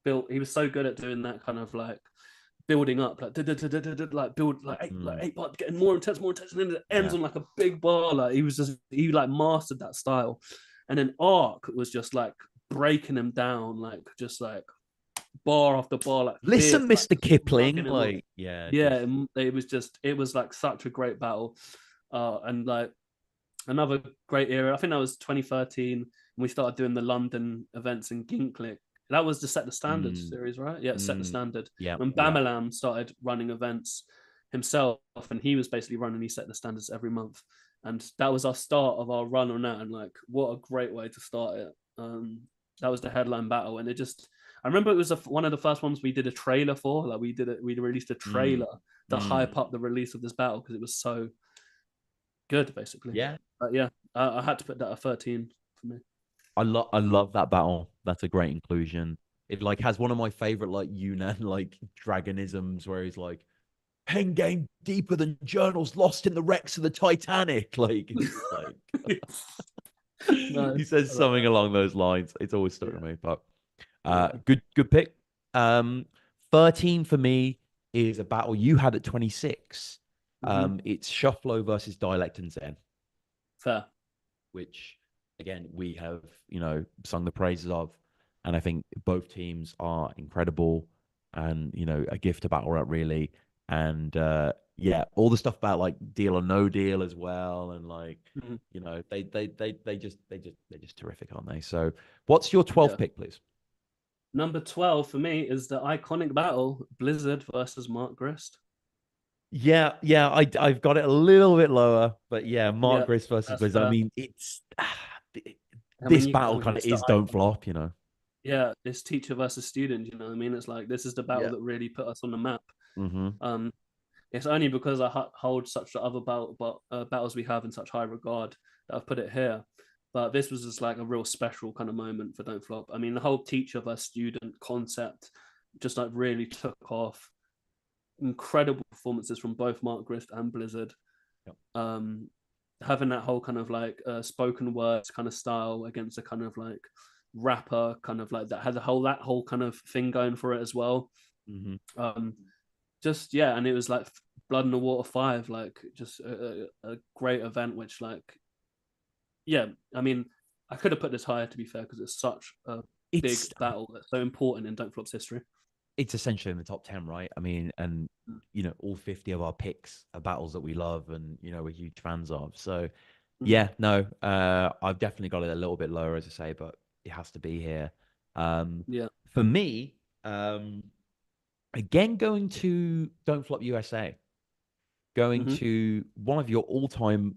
built, he was so good at doing that kind of like building up, like like build like Mm, 8 bar, getting more intense, and then it ends yeah. on like a big bar. Like he like mastered that style, and then Arc was just like breaking him down, like just like bar after bar, like fierce, Listen, like Mr. just Kipling. mugging him up. Like, yeah, Yeah, just it was just it was like such a great battle, and like another great era. I think that was 2013 when we started doing the London events in Ginklick. That was the Set the Standard mm, series, right? Yeah, Set the mm, Standard. yeah, When yeah. Bamalam started running events himself, and he was basically running these Set the Standards every month. And that was our start of our run on that. And like, what a great way to start it. That was the headline battle. And it just, I remember it was one of the first ones we did a trailer for. Like, we released a Mm, trailer to mm. hype up the release of this battle because it was so good, basically. Yeah, But yeah, I had to put that at 13 for me. I love that battle. That's a great inclusion. It like has one of my favorite like Yunnan like dragonisms where he's like pen game deeper than journals lost in the wrecks of the Titanic. Like it's just like he Nice. says I like something that. along those lines. It's always stuck Yeah. with me. But Yeah. good pick. Um 13 for me is a battle you had at 26. Hmm. It's Shufflo versus Dialect and Zen, Fair. which again we have sung the praises of, and I think both teams are incredible, and a gift to battle rap really, and yeah, all the stuff about like deal or no deal as well, and like Mhm. they're just terrific, aren't they? So, what's your 12th Yeah. pick, please? Number 12 for me is the iconic battle Blizzard versus Mark Grist. Yeah, yeah, I've got it a little bit lower, but yeah, Mark Yeah, Gris versus that's Blizzard. I fair. mean, I this mean, battle kind of it's the is don't icon. flop. Yeah, it's teacher versus student. You know what I mean? It's like this is the battle Yeah. that really put us on the map. Mm-hmm. Um, it's only because I hold such the other battles we have in such high regard that I've put it here. But this was just like a real special kind of moment for Don't Flop. I mean, the whole teacher versus student concept just like really took off. Incredible performances from both Mark Grist and Blizzard. Yep. Um, Having that whole kind of like spoken words kind of style against a kind of like rapper kind of like that had that whole kind of thing going for it as well. Mm-hmm. Um, just yeah, and it was like Blood in the Water 5, like just a great event, which like yeah, I mean, I could have put this higher to be fair because it's such a big It's battle that's so important in Don't Flop's history. it's essentially in the top 10, right? I mean, and all 50 of our picks are battles that we love and we're huge fans of. So Mm-hmm. yeah, no, I've definitely got it a little bit lower, as I say, but it has to be here. Um, Yeah. for me, again, going to Don't Flop USA, going Mm-hmm. to one of your all-time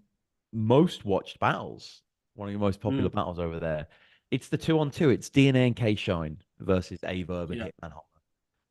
most watched battles, one of your most popular Mm. battles over there. It's the 2-on-2. It's DNA and K Shine versus Averb and Yeah. Hitman Hot.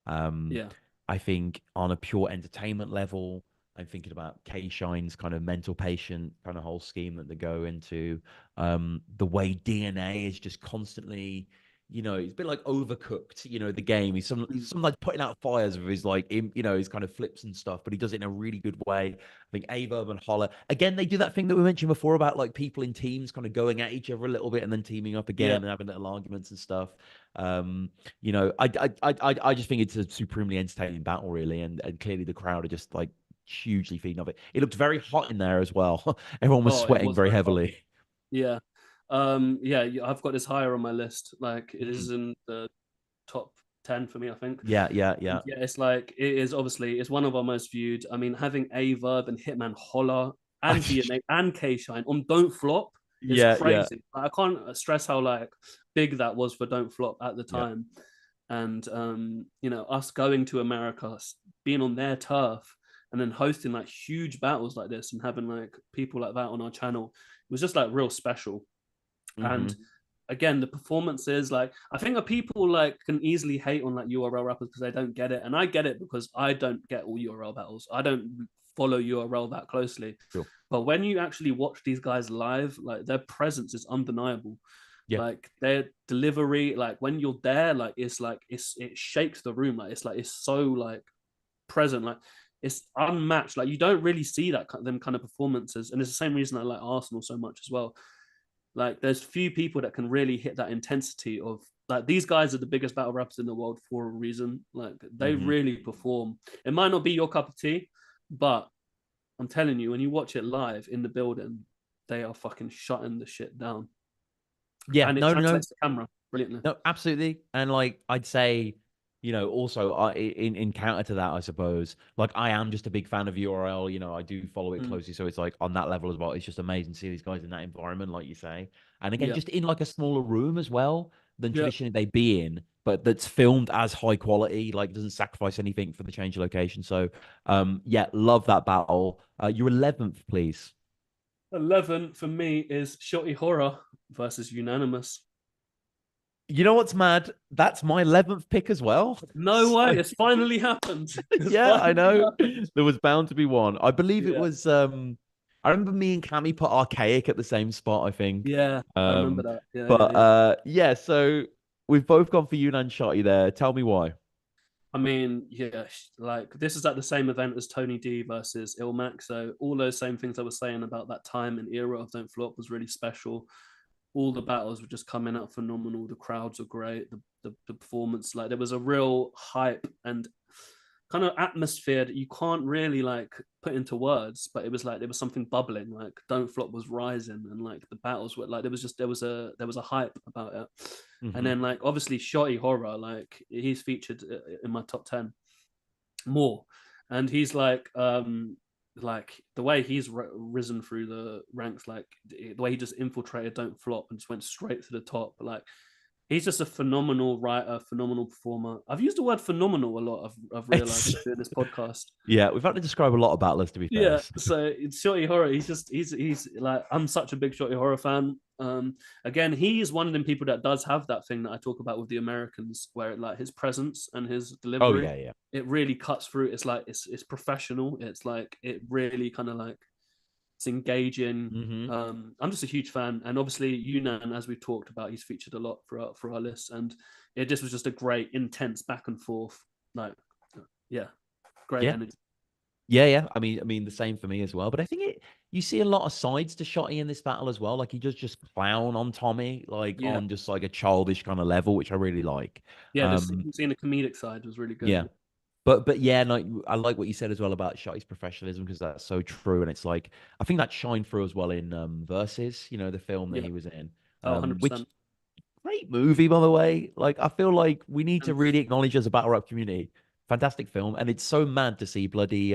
Um, Yeah. I think on a pure entertainment level, I'm thinking about K Shine's kind of mental patient kind of whole scheme that they go into. The way DNA is just constantly, it's a bit like overcooked, the game. He's Mm. some like putting out fires with his like his kind of flips and stuff, but he does it in a really good way. I think Averb and Holler, again, they do that thing that we mentioned before about like people in teams kind of going at each other a little bit and then teaming up again Yeah. and having little arguments and stuff. I just think it's a supremely entertaining battle, really, and clearly the crowd are just like hugely feeding off it. It looked very hot in there as well. Everyone was Oh, it sweating was very very hot. heavily. Yeah. Yeah, I've got this higher on my list. Like it Mm. is in the top 10 for me, I think. Yeah, yeah, And yeah. yeah, it's like it is obviously it's one of our most viewed. I mean, having A Verb and Hitman Holler and DNA and K Shine on Don't Flop is Yeah, yeah, crazy. Like, I can't stress how like big that was for Don't Flop at the yeah. time. And us going to America, being on their turf, and then hosting like huge battles like this and having like people like that on our channel was just like real special. Hmm. And again, the performances, like I think that people like can easily hate on like URL rappers because they don't get it, and I get it because I don't get all URL battles. I don't follow URL that closely. Sure. But when you actually watch these guys live, like their presence is undeniable. Yeah. Like their delivery, like when you're there, like it shakes the room. Like it's so like present, like it's unmatched. Like you don't really see that them kind of performances, and it's the same reason I like Arsenal so much as well. Like there's few people that can really hit that intensity of like these guys are the biggest battle rappers in the world for a reason. Like they Hmm. really perform. It might not be your cup of tea, but I'm telling you, when you watch it live in the building, they are fucking shutting the shit down, Yeah. and it No, no, no. translates to camera brilliantly. No, absolutely. And like I'd say, also in counter to that, I suppose, like I am just a big fan of URL. I do follow it Mm, closely, so it's like on that level as well. It's just amazing to see these guys in that environment, like you say, and again, yeah, just in like a smaller room as well than yeah. traditionally they be in, but that's filmed as high quality, like doesn't sacrifice anything for the change of location. So, yeah, love that battle. Your 11th, please. 11 for me is Shorty Horror versus Unanimous. You know what's mad? That's my 11th pick as well. No So way, it's finally happened. It's yeah, I finally know. happened. There was bound to be one. I believe it Yeah, was I remember me and Cammy put Archaic at the same spot, I think. yeah, I remember Um that. Yeah, but yeah, yeah. yeah, so we've both gone for Yunnan Shotty there. Tell me why. I mean, yeah, like this is at the same event as Tony D versus Ilmac. So all those same things I was saying about that time and era of Don't Flop was really special. All the battles were just coming out phenomenal. The crowds were great. The performance, like there was a real hype and kind of atmosphere that you can't really like put into words, but it was like there was something bubbling. Like Don't Flop was rising, and like the battles were like there was a hype about it. And Hmm. then like obviously Shotty Horror, like he's featured in my top 10 more, and he's like the way he's risen through the ranks, like the way he just infiltrated Don't Flop and just went straight to the top. Like he's just a phenomenal writer, phenomenal performer. I've used the word phenomenal a lot. I've realized It's doing this podcast. yeah, we've had to describe a lot of battlers to be fair. Yeah, so it's Shorty Horror. He's like I'm such a big Shorty Horror fan. Again, he is one of them people that does have that thing that I talk about with the Americans, where like his presence and his Oh delivery, yeah, yeah. it really cuts through. It's like it's professional. It's like it really kind of like it's engaging. Hmm. I'm just a huge fan, and obviously Yunnan, as we've talked about, he's featured a lot for our list, and it just was just a great, intense back and forth. Like, yeah, great Yeah. energy. Yeah, yeah. I mean the same for me as well. But I think you see a lot of sides to Shotty in this battle as well. Like he does just clown on Tommy, like Yeah, on just like a childish kind of level, which I really like. yeah. Just Um, seeing the comedic side was really good. yeah. But yeah, like I like what you said as well about Shotty's professionalism because that's so true. And it's like I think that shined through as well in Versus, the film that Yeah. he was in. Oh, Which 100%. great movie, by the way. Like I feel like we need to And really acknowledge as a battle rap community. Fantastic film, and it's so mad to see bloody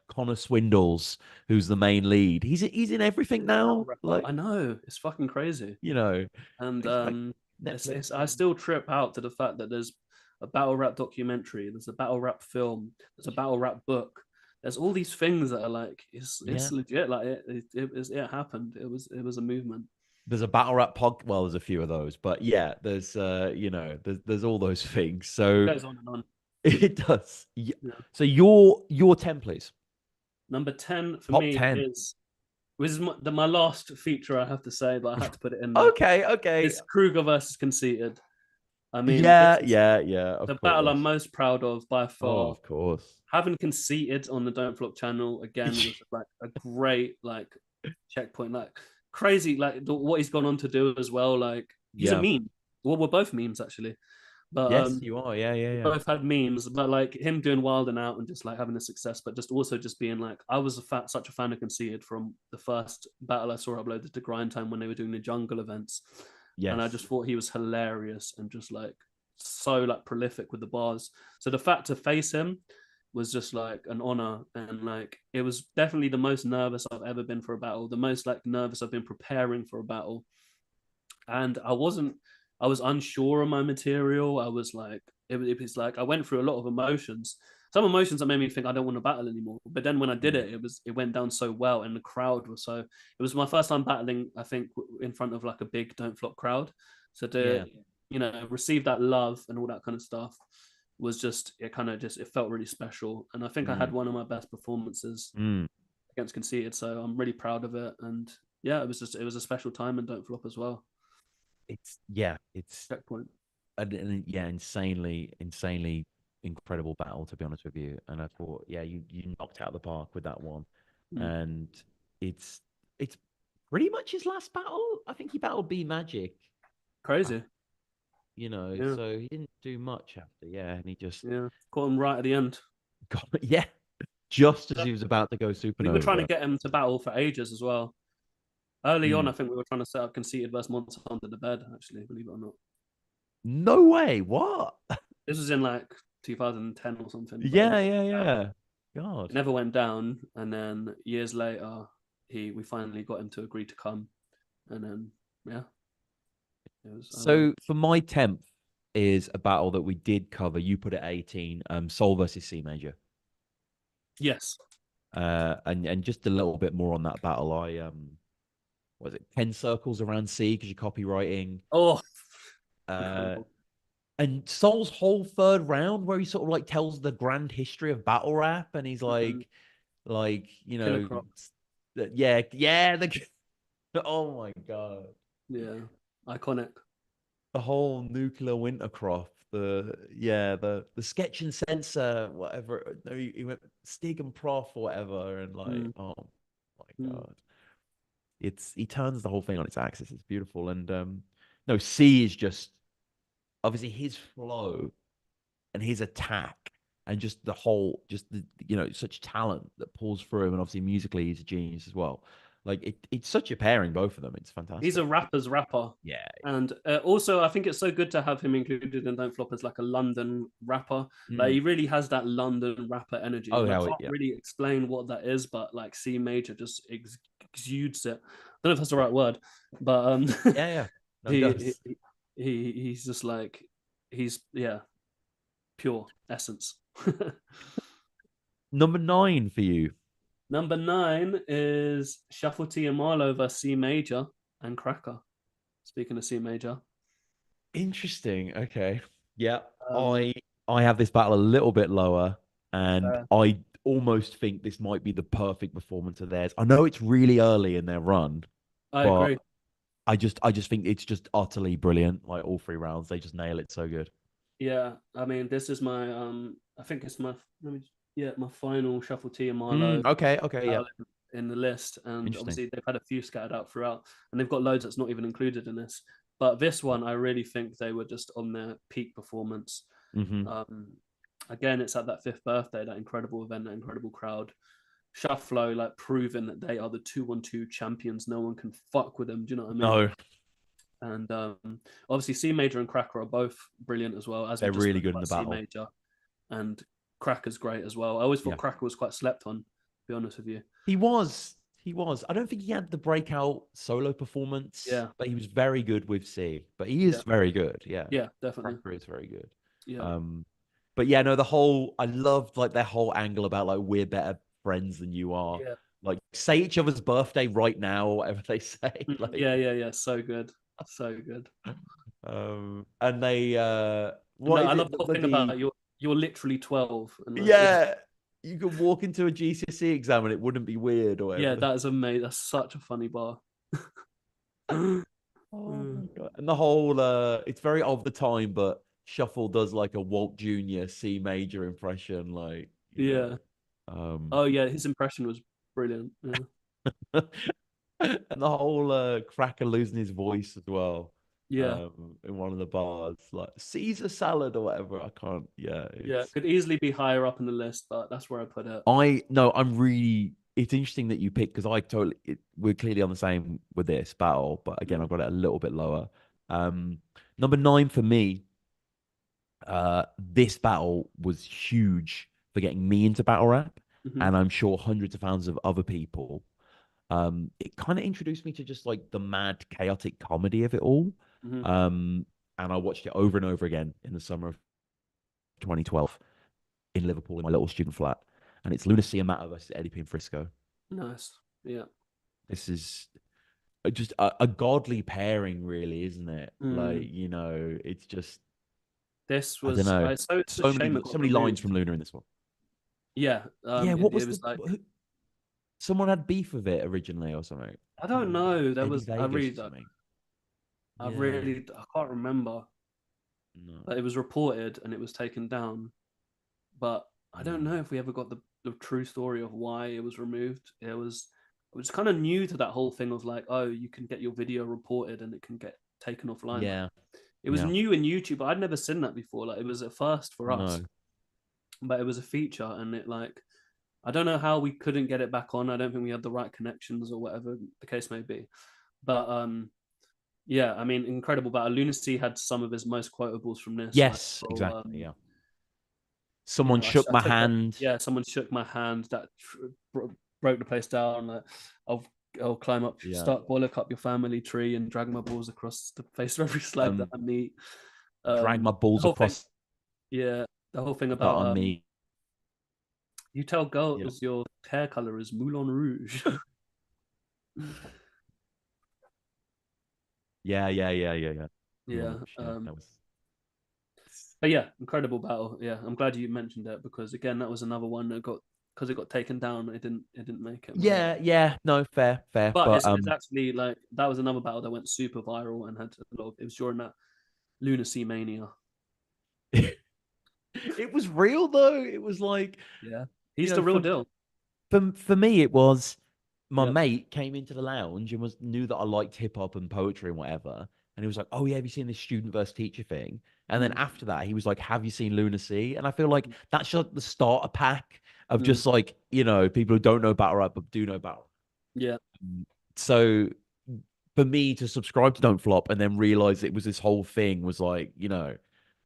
Connor Swindles, who's the main lead. He's in everything battle now. rapper. Like I know it's fucking crazy. you know, And it's like it's Netflix. I still trip out to the fact that there's a battle rap documentary, there's a battle rap film, there's a battle rap book. There's all these things that are like it's Yeah, legit. Like it happened. It was a movement. there's a battle rap pod. Well, there's a few of those, but yeah, there's there's all those things. It So goes on and on. it does. Yeah. Yeah. So your 10, please. Number 10 for Top me 10. is this is my last feature I have to say, but I had to put it in there. Okay, okay. It's Kruger versus Conceited. I mean, Yeah, this is yeah, yeah, the of battle I'm course. most proud of by Oh, far. of course. Having Conceited on the Don't Flop channel again was like a great like checkpoint. Like crazy, like what he's gone on to do as well. Like he's a Yeah. meme. Well, we're both memes actually, but Yes, you are. Yeah, yeah, we yeah. both had memes. But like him doing Wild and Out and just like having a success, but just also just being like I was such a fan of Conceited from the first battle I saw uploaded to Grind Time when they were doing the jungle events, and I Yes. just thought he was hilarious and just like so like prolific with the bars. So the fact to face him was just like an honor, and like it was definitely the most nervous I've ever been for a battle, the most like nervous I've been preparing for a battle. And I was unsure of my material. I was like it was like I went through a lot of emotions, some emotions that made me think I don't want to battle anymore. But then when I did Mm. it, it went down so well, and the crowd was so. It was my first time battling, I think, in front of like a big Don't Flop crowd. So to Yeah. receive that love and all that kind of stuff, was just it kind of just it felt really special, and I think I Mm, had one of my best performances mm. against Conceited, so I'm really proud of it. And yeah, it was a special time, and Don't Flop as well. It's yeah, it's Checkpoint. yeah, insanely incredible battle to be honest with you. And I thought, yeah, you knocked out of the park with that one. Mm. And it's it's pretty much his last battle. I think he battled B Magic, uh, Crazy. Yeah, so he didn't do much after, yeah, and he just yeah. Caught him right at the end. got yeah, just as he was about to go We were trying to supernova. get him to battle for ages as well. Early on, Mm. I think we were trying to set up Conceited versus Monster under the bed. Actually, believe it or not, No way, what? this was in like 2010 or something, but Yeah, yeah, yeah. it God. never went down. And then years later, he we finally got him to agree to come, and then yeah, it was I won. So for my 10th is a battle that we did cover. You put it 18, Soul versus C major. Yes. And just a little bit more on that battle. Was it 10 circles around C because you're copywriting. Oh, Uh incredible. and Soul's whole third round where he sort of like tells the grand history of battle rap and he's Mhm. like, Killer Crocs. yeah, yeah, oh my God. Yeah, iconic. The whole nuclear Wintercroft, the sketch and censor, whatever. No, he went Stig and Prof or whatever, and like, Mm, oh my mm. God, it's he turns the whole thing on its axis. It's beautiful, and no, C is just obviously his flow and his attack. And just the whole, just the such talent that pulls through him, and obviously musically he's a genius as well. Like it's such a pairing, both of them. It's He's a fantastic. rapper's rapper. Yeah. And also, I think it's so good to have him included in Don't Flop as like a London rapper. Like Mm. he really has that London rapper energy, Oh and I hell can't yeah. really explain what that is, but like C major just exudes it. I don't know if that's the right word, but Yeah, yeah. No, it he, does. he's just like he's yeah pure essence. Number 9 for you. Number 9 is Shuffle T and Marlowe versus C major and Cracker. Speaking of C major, Interesting. Okay. Yeah. um, I have this battle a little bit lower, and uh, I almost think this might be the perfect performance of theirs. I know it's really early in their run, I but agree. I just think it's just utterly brilliant. Like all three rounds, they just nail it so good. Yeah, I mean, this is my I think it's my let me yeah my final Shuffle T and Marlowe Okay. Okay. Yeah. out in the list, and Interesting. obviously they've had a few scattered out throughout, and they've got loads that's not even included in this. But this one, I really think they were just on their peak performance. Mm-hmm. Um, Again, it's at that fifth birthday, that incredible event, that incredible crowd. Shufflo like proving that they are the 2-1-2 champions. No one can fuck with them. Do you know what I mean? No, And obviously, C major and Cracker are both brilliant as well, as we they're just really spoke good in the about C battle. major. And Cracker's great as well. I always thought Yeah. Cracker was quite slept on, to be honest with you. He was. He was. I don't think he had the breakout solo performance, Yeah, but he was very good with C. But he yeah, is very good. Yeah. yeah, definitely. Cracker is very good. Yeah, Um, but yeah, no, the whole I loved like their whole angle about like we're better friends than you are. yeah, Like say each other's birthday right now or whatever they say. Like yeah, yeah, yeah. So good, so good. and they And what I is love it? the The whole thing about bloody you're literally 12, and like yeah, yeah. You could walk into a GCSE exam and it wouldn't be weird or yeah, whatever. that is amazing. That's such a funny bar. Oh Mm, my God. And the whole it's very of the time, but Shuffle does like a Walt Jr. C major impression, like, yeah. um Oh yeah, his impression was brilliant. Yeah, and the whole Cracker losing his voice as well. yeah, In one of the bars, like Caesar salad or whatever. I can't, yeah, yeah. it's Could easily be higher up in the list, but that's where I put it. I no, I'm really it's interesting that you pick because we're clearly on the same with this battle, but again, Mm, I've got it a little bit lower. Um, number 9 for me. This battle was huge for getting me into battle rap, mhm, and I'm sure hundreds of thousands of other people. It kind of introduced me to just like the mad, chaotic comedy of it all. mhm. Um, and I watched it over and over again in the summer of 2012 in Liverpool in my little student flat. And it's Lunacy and Matter versus Eddie P and Frisco. Nice. Yeah. This is just a godly pairing, really, isn't it? Like, Mm, it's just This I don't was know. so it's a So shame many it so got many lines removed. from Luna in this one. Yeah, Yeah, what it was the was like someone had beef with it originally or something? I Can't don't remember. know. There Eddie was I Vegas really or don't. something. I Yeah. really I can't remember, No. but it was reported and it was taken down. But I don't Mm. know if we ever got the true story of why it was removed. It was kind of new to that whole thing of like, oh, you can get your video reported and it can get taken offline. Like Yeah. it was Yeah. new in YouTube. I'd never seen that before. Like it was a first for us, No. but it was a feature, and it like I don't know how we couldn't get it back on. I don't think we had the right connections or whatever the case may be. But yeah, I mean, incredible battle. Lunacy had some of his most quotables from this, like Yes, oh, exactly. Yeah. you Someone know, shook I my took a hand. yeah, someone shook my hand that broke the place down. Like I'll I'll climb up, Yeah. start bollock up your family tree and drag my balls across the face of every slag that Um, I meet. drag my The balls whole thing, across yeah, the whole thing that about on me. you tell Yeah. girls your hair color is Moulin Rouge. Yeah, yeah, yeah, yeah, yeah. Moulin Yeah, Rouge, yeah. That was but yeah, incredible battle. Yeah, I'm glad you mentioned it because again, that was another one that got because it got taken down. It didn't make it, man. yeah, yeah, no, fair, fair. But But it's actually like that was another battle that went super viral and had a lot of. It was during that Lunacy Mania. it was real though. It was like, Yeah, you he's know, the real for deal. for me, it was my Yeah. mate came into the lounge and was knew that I liked hip hop and poetry and whatever. And he was like, "Oh yeah, have you seen this student versus teacher thing?" And then Mm, after that, he was like, "Have you seen Lunacy?" And I feel like that's just the starter pack of mm, just like people who don't know battle rap but do know battle. yeah. So for me to subscribe to Don't Flop and then realize it was this whole thing was like,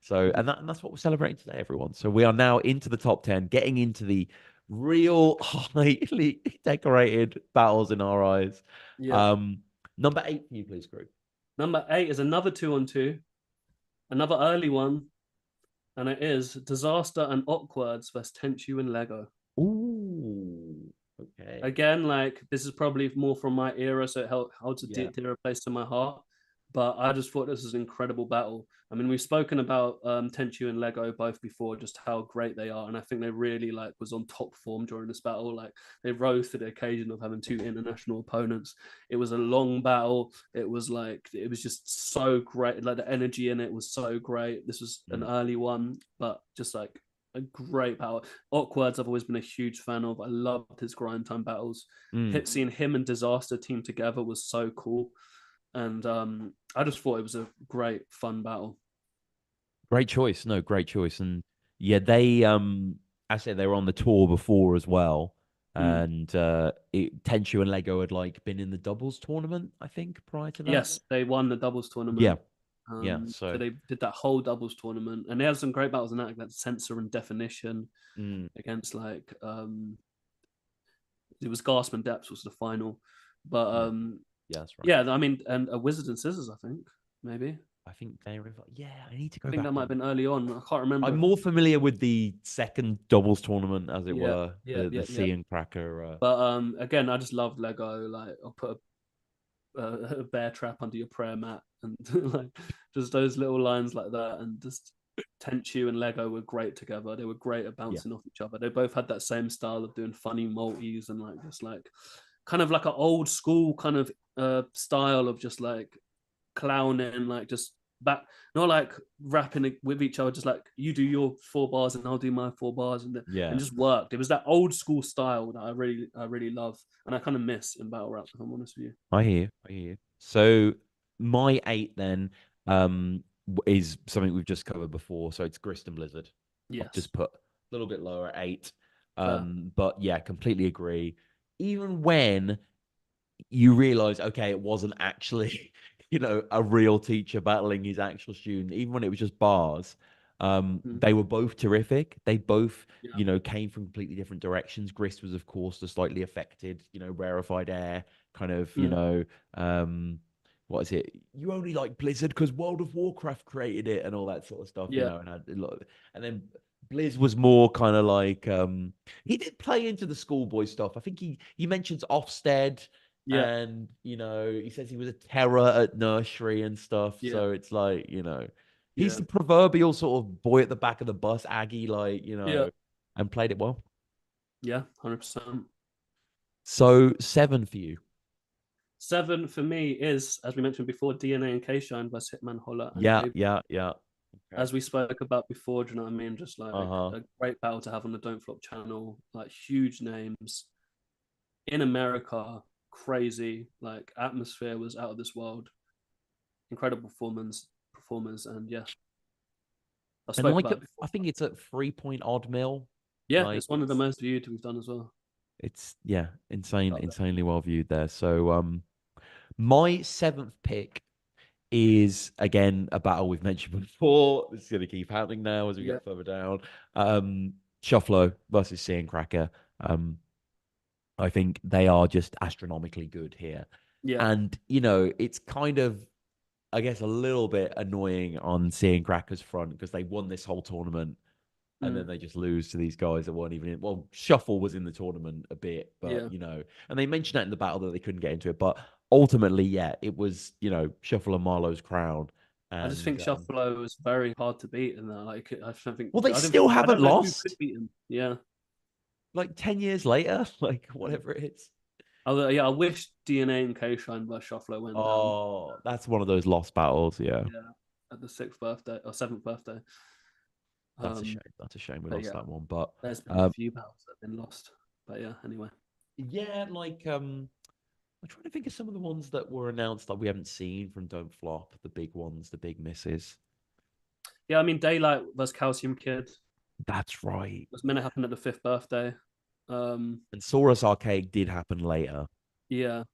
so Mhm. and that's what we're celebrating today, everyone. So we are now into the top 10, getting into the real highly decorated battles in our eyes. Yeah. Um, number 8 for you, please, group. Number 8 is another 2-on-2, another early one, and it is Disaster and Awkwards versus Tenchu and Lego. Ooh, okay. Again, like this is probably more from my era, so it holds a Yeah. dear place to my heart. But I just thought this was an incredible battle. I mean, we've spoken about Tenchu and Lego both before, just how great they are, and I think they really like was on top form during this battle. Like they rose to the occasion of having two international opponents. It was a long battle. It was like it was just so great. Like the energy in it was so great. This was an Mm, early one, but just like a great battle. Awkwards, I've always been a huge fan of. I loved his grind time battles. mm. Seeing him and Disaster team together was so cool, and I just thought it was a great, fun battle. Great choice. No, great choice. And yeah, they I said they were on the tour before as well. Mm. And Tenchu and Lego had like been in the doubles tournament, I think, prior to that. Yes, they won the doubles Yeah, tournament. yeah. So So they did that whole doubles tournament, and they had some great battles in that, like Sensor and Definition mm, against it was Gasp and Depths was the final, but yeah, yeah, that's right. yeah, I mean, and a Wizard and Scissors, I think maybe. I think they were yeah, I need to I go think back that might have and been early on. I can't I'm remember. more familiar with the second doubles tournament, as it Yeah, were, yeah, the yeah, yeah. C and Cracker. But again, I just loved Lego. Like I'll put a bear trap under your prayer mat, and like just those little lines like that, and just Tenchu and Lego were great together. They were great at Yeah, bouncing off each other. They both had that same style of doing funny multis and like just like kind of like an old school kind of style of just like clowning, like just back, not like rapping with each other, just like you do your 4 bars and I'll do my 4 bars, and yeah. just worked. It was that old school style that I really love, and I kind of miss in battle rap. If I'm honest with you. I hear you. I hear you. So my 8 then is something we've just covered before. So it's Grist and Blizzard. I've Yes, just put a little bit lower at 8. fair. But yeah, completely agree. Even when you realize, okay, it wasn't actually, a real teacher battling his actual student, even when it was just bars. Mm. They were both terrific. They both, Yeah. came from completely different directions. Grist was, of course, the slightly affected, rarefied air kind of, Mm. what is it? You only like Blizzard because World of Warcraft created it and all that sort of stuff, Yeah. and had a lot of, and then Blizz was more kind of like he did play into the schoolboy stuff. I think he mentions Ofsted Yeah. and he says he was a terror at nursery and stuff, Yeah. so it's like He's Yeah. the proverbial sort of boy at the back of the bus, Aggie, like, Yeah. and played it well. Yeah. 100%. So 7 for you. Seven for me is, as we mentioned before, DNA and K Shine versus Hitman Holler and Yeah, Abe. yeah, yeah. Okay. As we spoke about before, do you know what I mean? Just like Uh-huh. a great battle to have on the Don't Flop channel, like huge names in America, crazy, like atmosphere was out of this world, incredible performers, and yeah, I And spoke like about it I before. think it's at 3 point odd mil. Yeah, Like it's one of the most viewed we've done as well. it's yeah, Up there. insanely well viewed there. So my seventh pick is again a battle we've mentioned before. This is gonna keep happening now as we Yeah, get further down. Shufflo versus Seeing Cracker. Um, I think they are just astronomically good here. yeah, And, it's kind of, I guess, a little bit annoying on Seeing Cracker's front because they won this whole tournament and then mm, they just lose to these guys that weren't even in. Well, Shuffle was in the tournament a bit, but, yeah. and they mentioned that in the battle that they couldn't get into it. But ultimately, yeah, it was, Shuffle and Marlowe's crown. I just And, think Shuffalo was very hard to beat in there. Like I don't think well, they I don't still think I haven't don't know who could lost beat him. Yeah. like 10 years later, like whatever it is. Yeah, I wish DNA and K Shine versus Shuffalo went down. Oh, that's one of those lost battles. Yeah. Yeah, at the sixth birthday or seventh birthday. That's a Um, shame. That's a shame we but lost yeah, that one. But there's been a um, few battles that have been lost. But yeah, anyway. yeah, I'm trying to think of some of the ones that were announced that we haven't seen from Don't Flop, the big ones, the big misses. Yeah, I mean Daylight versus Calcium Kid That's right. was meant to happen at the fifth birthday. And Saurus Arcade did happen later, Yeah.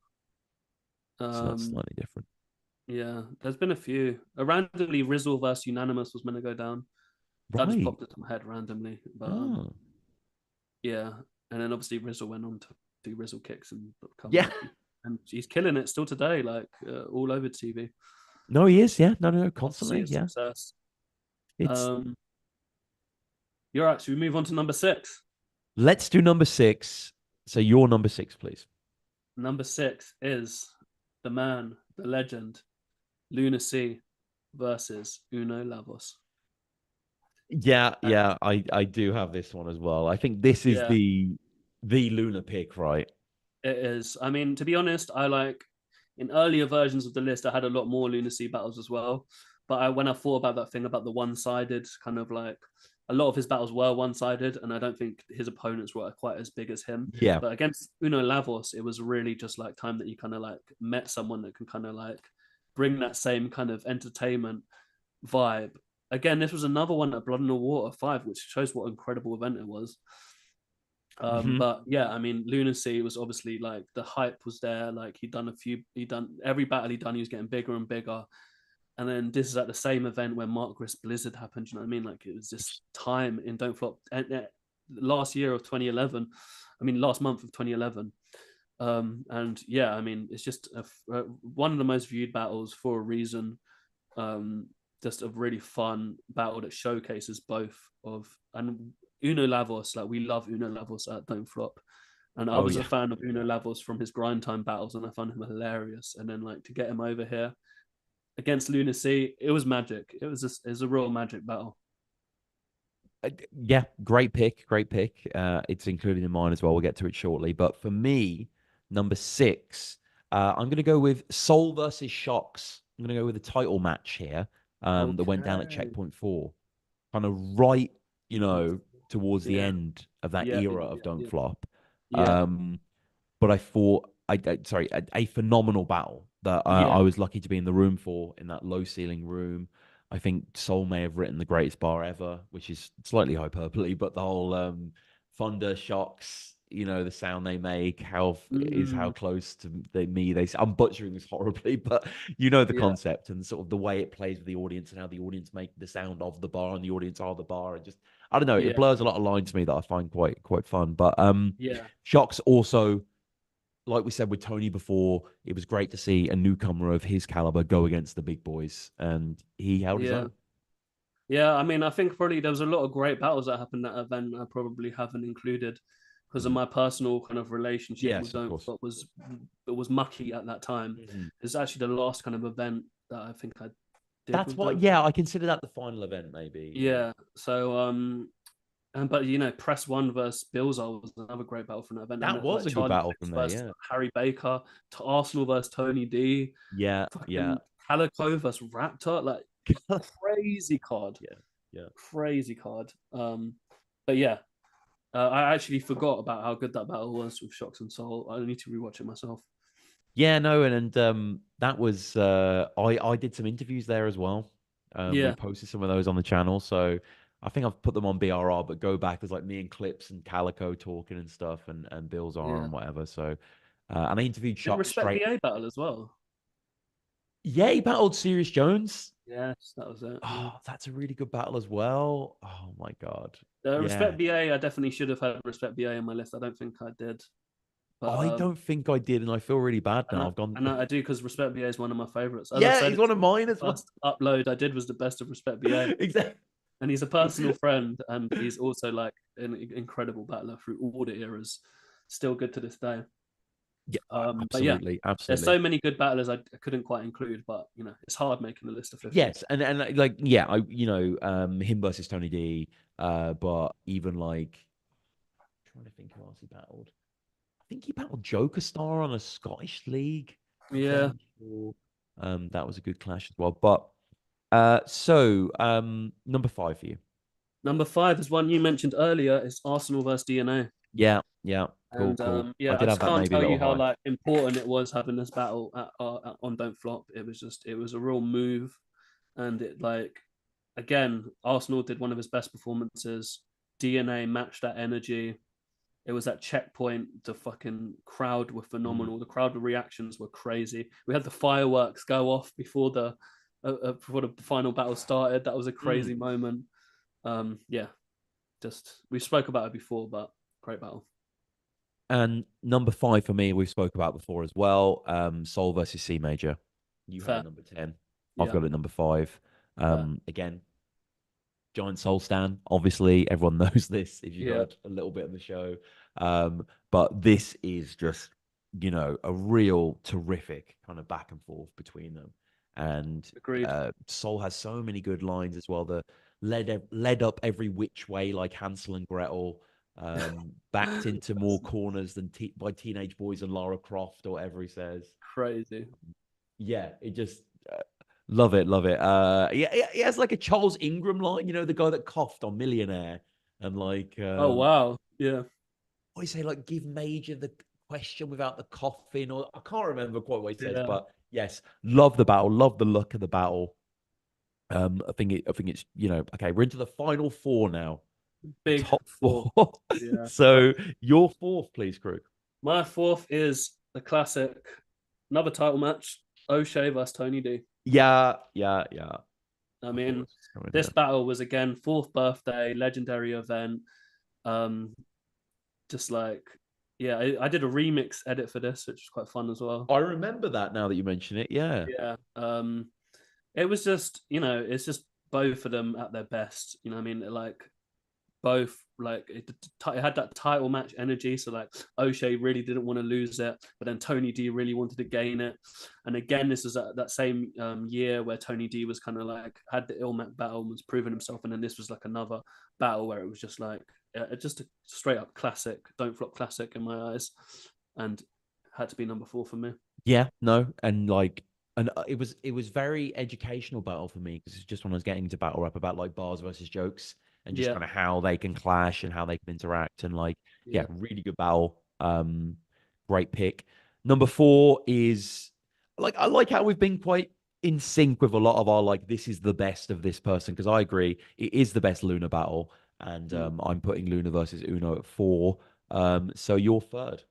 so that's Um, slightly different. yeah, there's been a few. Randomly, Rizzle versus Unanimous was meant to go down. That just Right. popped into my head randomly. But Oh. yeah, and then obviously Rizzle went on to do Rizzle kicks and become Yeah. like, and he's killing it still today, like all over TV. No, he is. Yeah. No, no, no, Love to see constantly. his Yeah. success. It's Um, you're right. Should we move on to number six? Let's do number 6. So your number 6, please. Number six is the man, the legend, Luna C versus Uno Lavos. Yeah, And yeah, I do have this one as well. I think this is yeah, the Luna pick, right? it is. I mean, to be honest, I like in earlier versions of the list, I had a lot more lunacy battles as well. But when I thought about that thing about the one-sided, kind of like a lot of his battles were one-sided, and I don't think his opponents were quite as big as him. Yeah. But against Uno Lavos, it was really just like time that you kind of like met someone that can kind of like bring that same kind of entertainment vibe. Again, this was another one at Blood in the Water 5, which shows what an incredible event it was. Hmm. But yeah, I mean, Lunacy was obviously like the hype was there. Like he done every battle he done, he was getting bigger and bigger. And then this is at the same event where Mark Blizzard happened. You know what I mean? Like it was this time in Don't Flop last year of 2011. I mean, last month of 2011. And yeah, I mean, it's just one of the most viewed battles for a reason. Um, just a really fun battle that showcases both of and Uno Lavos. Like we love Uno Lavos at Don't Flop, and I Oh was a yeah. fan of Uno Lavos from his grind time battles, and I found him hilarious. And then like to get him over here against Lunacy, it was magic. It was a real magic battle. Yeah, great pick, great pick. It's included in mine as well. We'll get to it shortly. But for me, number 6, I'm going to go with Soul versus Shocks. I'm going to go with a title match here that went down at Okay. Checkpoint 4. Kind of right, Checkpoint. towards the Yeah, end of that yeah, era yeah, of yeah, Don't yeah. Flop. Yeah, Um, but I thought, sorry, a phenomenal battle that I yeah. was lucky to be in the room for in that low ceiling room. I think Soul may have written the greatest bar ever, which is slightly hyperbole, but the whole thunder shocks, the sound they make, how Mm, close to me they. I'm butchering this horribly, but you know the yeah, concept and sort of the way it plays with the audience and how the audience make the sound of the bar and the audience are the bar and just I don't know, it yeah, blurs a lot of lines to me that I find quite fun. But yeah, Shocks also, like we said with Tony before, it was great to see a newcomer of his caliber go against the big boys, and he held his yeah. own. Yeah, I mean, I think probably there was a lot of great battles that happened at that event. I probably haven't included because of Mhm. my personal kind of relationship with Yes, of Don't course. Flop was mucky at that time. Mhm. It's actually the last kind of event that I think I did That's with what. Don't Yeah, Flop. I consider that the final event, maybe. Yeah. Yeah. So and but Press One versus Bilzar was another great battle from that event, and That was like a good Charlie battle Clips from there. versus Yeah. Harry Baker, to Arsenal versus Tony D, Yeah. Yeah. fucking Calico versus Raptor, like crazy card, Yeah. Yeah. crazy card. But yeah, I actually forgot about how good that battle was with Shocks and Soul. I need to rewatch it myself. Yeah, no, and that was I did some interviews there as well. We Yeah, posted some of those on the channel, so I think I've put them on BRR, but go back, there's like me and Clips and Calico talking and stuff, and Bill's R yeah. and whatever. So and I interviewed Did Shock Respect straight. VA battle as well? Yeah, he battled Sirius Jones. Yes, that was it. Yeah. Oh, that's a really good battle as well. Oh my God. Respect Yeah. BA, I definitely should have had Respect BA on my list. I don't think I did, but I don't think I did, and I feel really bad and now. I, I've gone. and I do because Respect BA is one of my favorites. As I've Yeah, said, he's it's one of mine as the well. first upload I did was the best of Respect BA, Exactly. and he's a personal friend, and he's also like an incredible battler through all the eras. Still good to this day. Yeah, But yeah, absolutely, there's absolutely. so many good battlers I couldn't quite include, but it's hard making a list of 50. Yes, and like yeah, I him versus Tony D, but even like trying to think who else he battled. I think he battled Joker Star on a Scottish league. I'm Yeah. fairly sure. That was a good clash as well. But number five for you. Number five is one you mentioned earlier. It's Arsenal versus DNA. Yeah, yeah, cool, And cool. I yeah, I did have just that can't maybe a tell little you how high. like important it was having this battle on Don't Flop. It was a real move, and it like again, Arsenal did one of his best performances. DNA matched that energy. It was that checkpoint. The fucking crowd were Mm, phenomenal. The crowd reactions were crazy. We had the fireworks go off before the final battle started. That was a mm. crazy moment. Yeah, just we spoke about it before, but great battle. And number five for me, we've spoke about before as well. Soul versus C major. You had it Fair. number 10. I've Yeah, got it number five. fair. Again, giant Soul stan. Obviously, everyone knows this if you Yeah, heard a little bit of the show. But this is just, a real terrific kind of back and forth between them. And agreed. Soul has so many good lines as well that led up every which way, like Hansel and Gretel. Backed into more That's corners than by teenage boys and Lara Croft or whatever he says. crazy. Yeah, it just love it, love it. Yeah, he has like a Charles Ingram line, the guy that coughed on Millionaire, and like, Oh wow. Yeah, what do you say, like, give Major the question without the coughing, or I can't remember quite what he says, yeah. but yes, love the battle, love the look of the battle. I think it's okay. We're into the final four now, the Big top four. four. Yeah. So your fourth, please, Krug. My fourth is the classic, another title match, O'Shea versus Tony D. Yeah, yeah, yeah. I I thought mean, this was coming this here. battle was again fourth birthday, legendary event. Um, just like yeah, I did a remix edit for this, which was quite fun as well. I remember that now that you mention it. Yeah. Yeah. It was just, it's just both of them at their best. I mean, like both like it had that title match energy. So like O'Shea really didn't want to lose it, but then Tony D really wanted to gain it. And again, this was that same year where Tony D was kind of like had the Ilmac battle and was proving himself, and then this was like another battle where it was just like just a straight up classic, don't flop classic in my eyes, and had to be number four for me. Yeah, no, and like, and it was very educational battle for me because it's just when I was getting into battle rap about like bars versus jokes and just Yeah, kind of how they can clash and how they can interact and like, yeah, yeah. really good battle. Great pick. Number four is like I like how we've been quite in sync with a lot of our like this is the best of this person because I agree it is the best Luna battle and Mm. I'm putting Luna versus Uno at four. So you're third.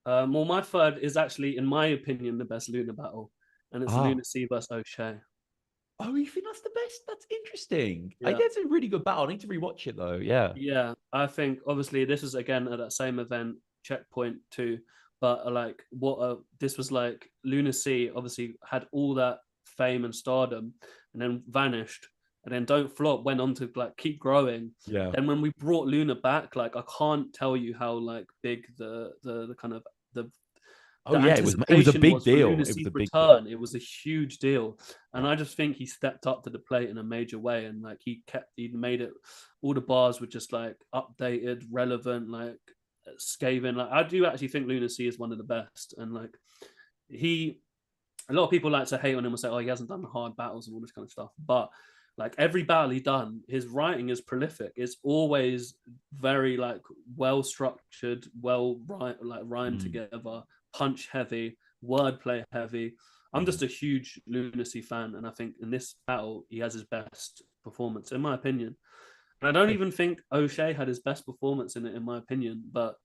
Well, my third is actually, in my opinion, the best Luna battle, and it's Ah, Luna C versus O'Shea. oh, you think that's the best? That's interesting. I Yeah, guess it's a really good battle. I need to rewatch it though. Yeah. yeah. I think obviously this is again at that same event, Checkpoint Two, but like this was like Luna C obviously had all that fame and stardom, and then vanished, and then Don't Flop went on to like keep growing. Yeah. Then when we brought Luna back, like I can't tell you how like big the kind of the Oh The yeah, it was a anticipation big was for deal. It was Lunacy's a big deal. return. It was a huge deal, and Yeah. I just think he stepped up to the plate in a major way. And like he made it. All the bars were just like updated, relevant, like scathing. Like I do actually think Lunacy is one of the best, and like he a lot of people like to hate on him and say, "Oh, he hasn't done hard battles and all this kind of stuff." But like every battle he done, his writing is prolific. It's always very like well structured, like rhymed Mm. together, punch heavy, wordplay heavy. I'm Mm. just a huge Lunacy fan, and I think in this battle he has his best performance, in my opinion. And I don't Yeah. even think O'Shea had his best performance in it, in my opinion. But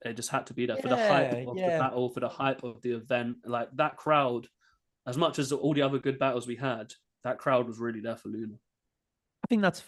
it just had to be there for the hype Yeah, of the yeah. battle, for the hype of the event. Like that crowd, as much as all the other good battles we had, that crowd was really there for Luna. I think that's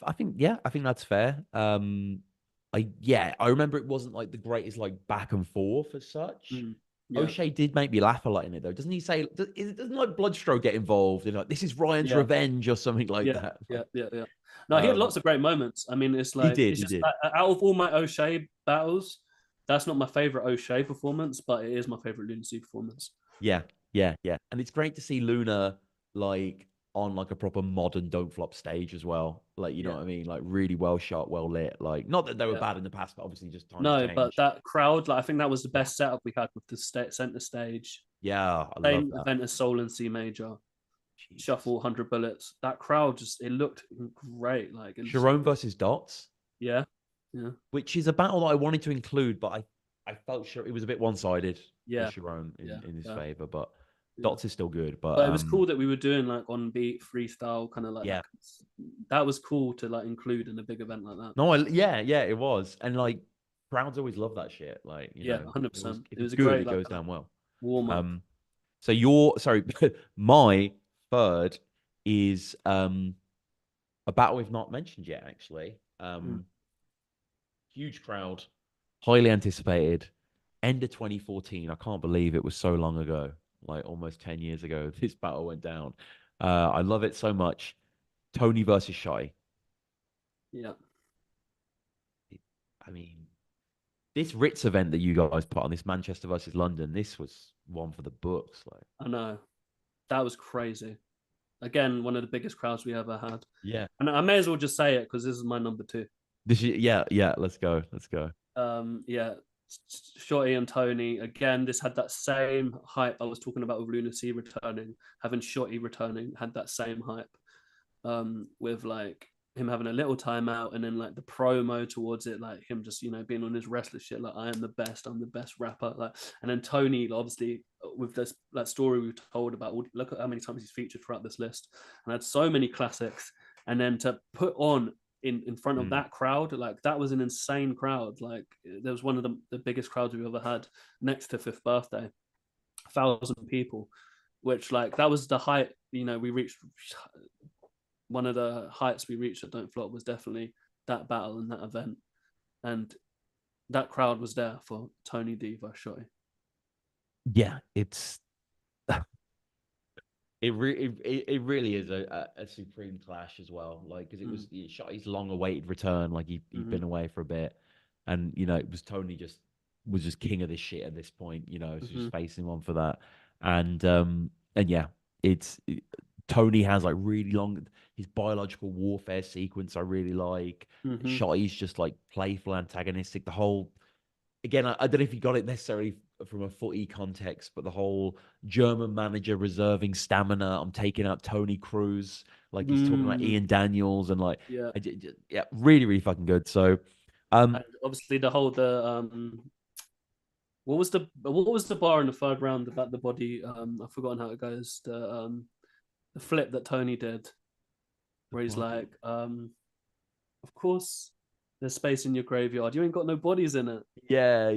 fair. I remember it wasn't like the greatest like back and forth as such. Mm. Yeah, O'Shea did make me laugh a lot in it though. Doesn't he say doesn't like Bloodstroke get involved in like this is Ryan's yeah, revenge or something like yeah, that? yeah, Like, yeah, yeah. No, he had um lots of great moments. I mean, it's he just did. that out of all my O'Shea battles, that's not my favorite O'Shea performance, but it is my favorite Lunacy performance. Yeah, yeah. And it's great to see Luna like on like a proper modern don't flop stage as well. Like, you know Yeah, what I mean? Like really well shot, well lit. Like not that they were yeah. bad in the past, but obviously just times No, but change. that crowd, like I think that was the Yeah. best setup we had with the center stage. Yeah, I love Same that. event as Soul and C Major. Jesus. Shuffle 100 bullets. That crowd just it looked great. Like it's Sharon versus Dots, yeah, yeah, which is a battle that I wanted to include, but I felt sure it was a bit one-sided for yeah, Sharon yeah, in his yeah, favor, but yeah. Dots is still good. But But it was cool that we were doing like on beat freestyle, kind of like that. yeah. That was cool to like include in a big event like that. No, yeah, it was. And like crowds always love that shit. Like, you Yeah, know, it was 100%. if It it's was a good, great it like goes down well. warm up. Um so your sorry, my third is a battle we've not mentioned yet, actually. Mm. Huge crowd, highly anticipated. End of 2014. I can't believe it was so long ago, like almost 10 years ago, this battle went down. I love it so much. Tony versus Shy. Yeah, I mean, this Ritz event that you guys put on, this Manchester versus London, this was one for the books. Like, I know that was crazy. Again, one of the biggest crowds we ever had, yeah, and I may as well just say it because this is my number two. yeah. Let's go, let's go. Yeah, Shorty and Tony again. This had that same hype I was talking about with Lunacy returning, having Shorty returning had that same hype. With like him having a little timeout and then like the promo towards it, like him just being on his wrestler shit, like I'm the best rapper, like, and then Tony obviously with this that story we told about. Look at how many times he's featured throughout this list, and had so many classics, and then to put on in front of Mm. that crowd, like that was an insane crowd. Like there was one of the biggest crowds we've ever had, next to Fifth Birthday, 1,000 people, which like that was the height we reached. One of the heights we reached at Don't Flop was definitely that battle and that event, and that crowd was there for Tony D versus Shotty. Yeah, it's it really is a supreme clash as well. Like because it Mm. was his long awaited return. Like he'd Mm-hmm. been away for a bit, and it was Tony was just king of this shit at this point. So Mm-hmm. just facing one for that, and yeah, it's Tony has like really long his biological warfare sequence. I really like. Mm-hmm. Shotty's just like playful, antagonistic. The whole again, I don't know if you got it necessarily from a footy context, but the whole German manager reserving stamina. I'm taking out Tony Cruz, like he's talking about Mm. Ian Daniels, and like, Yeah, yeah, really, really fucking good. So, um, and obviously the what was the bar in the third round about the body? I've forgotten how it goes. The flip that Tony did, the where he's body, like, of course, there's space in your graveyard. You ain't got no bodies in it. yeah,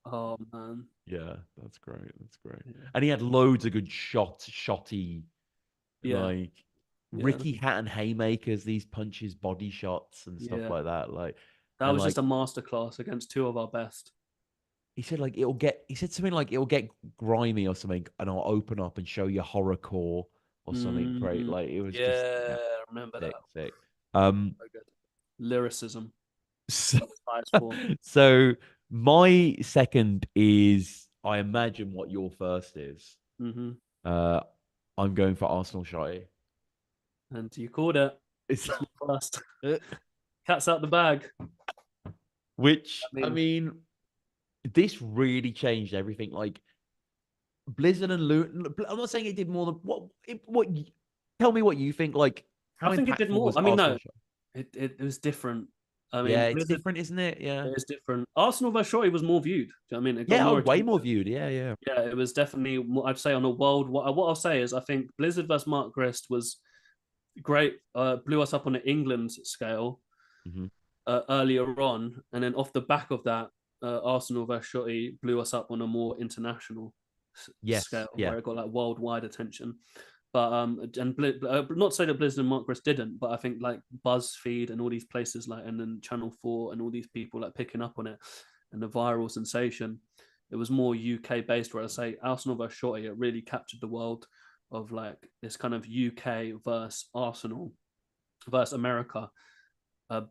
Oh man, yeah. That's great. That's great. yeah, And he had loads of good shotty, yeah, like yeah. Ricky Hatton haymakers, these punches, body shots, and stuff Yeah. like that. Like, That and was like just a masterclass against two of our best. he said like he said something like it'll get grimy or something and I'll open up and show you horrorcore or something great. Mm, Like it was just yeah, I remember that. sick. Um So good. Lyricism so, at its highest form. so My second is, I imagine, what your first is. Hmm. Uh, I'm going for Arsenal Shotty. And you called it. It's It's my first. Cat's out the bag. I which I mean, mean, this really changed everything. Like Blizzard and Luton. I'm not saying it did more than tell me what you think. Like, I how think it did impactful more. was I mean, Arsenal no, Shotty? it was different. I Yeah, mean, it's Blizzard different, isn't it? Yeah. is different. Arsenal vs Shorty was more viewed. Do you know what I mean? It got Yeah, oh, more way more attention. viewed. Yeah, yeah. Yeah, it was definitely. I'd say on a world. What I'll say is, I think Blizzard vs Mark Grist was great. Blew us up on an England scale Hmm. earlier on, and then off the back of that, Arsenal vs Shotty blew us up on a more international Yes. scale, Yeah. where it got like worldwide attention. But and not to say that Blizzard and Mark Grist didn't, but I think like BuzzFeed and all these places like, and then Channel 4 and all these people like picking up on it, and the viral sensation. It was more UK based, where I say Arsenal vs Shorty, it really captured the world of like this kind of UK versus Arsenal versus America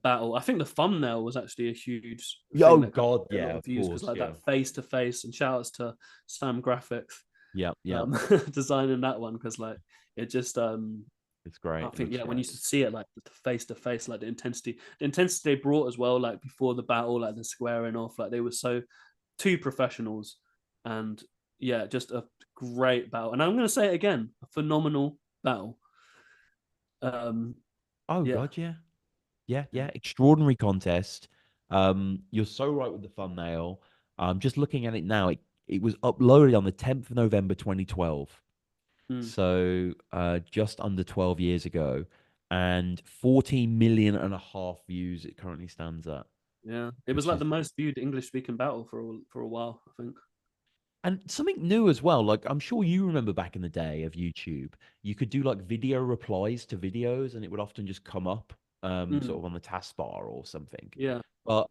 battle. I think the thumbnail was actually a huge Yeah, thing oh that got God, a lot yeah, of of views, because course, like yeah. that face to face, and shout outs to Sam Graphics Yeah, yeah. designing that one, because like it just It's I great. It think, looks yeah, when you great. see it like face to face, like the intensity they brought as well, like before the battle, like the squaring off, like they were so two professionals, and yeah, just a great battle. And I'm gonna say it again, a phenomenal battle. Um, Oh yeah, God, yeah. Yeah, yeah. yeah. Extraordinary contest. You're so right with the thumbnail. Just looking at it now, it was uploaded on the 10th of November 2012. Mm, So just under 12 years ago, and 14 million and a half views it currently stands at, yeah. It was which like is the most viewed English speaking battle for a while, I think. and something new as well. Like I'm sure you remember back in the day of YouTube, you could do like video replies to videos, and it would often just come up sort Mm, of on the taskbar or something. yeah. But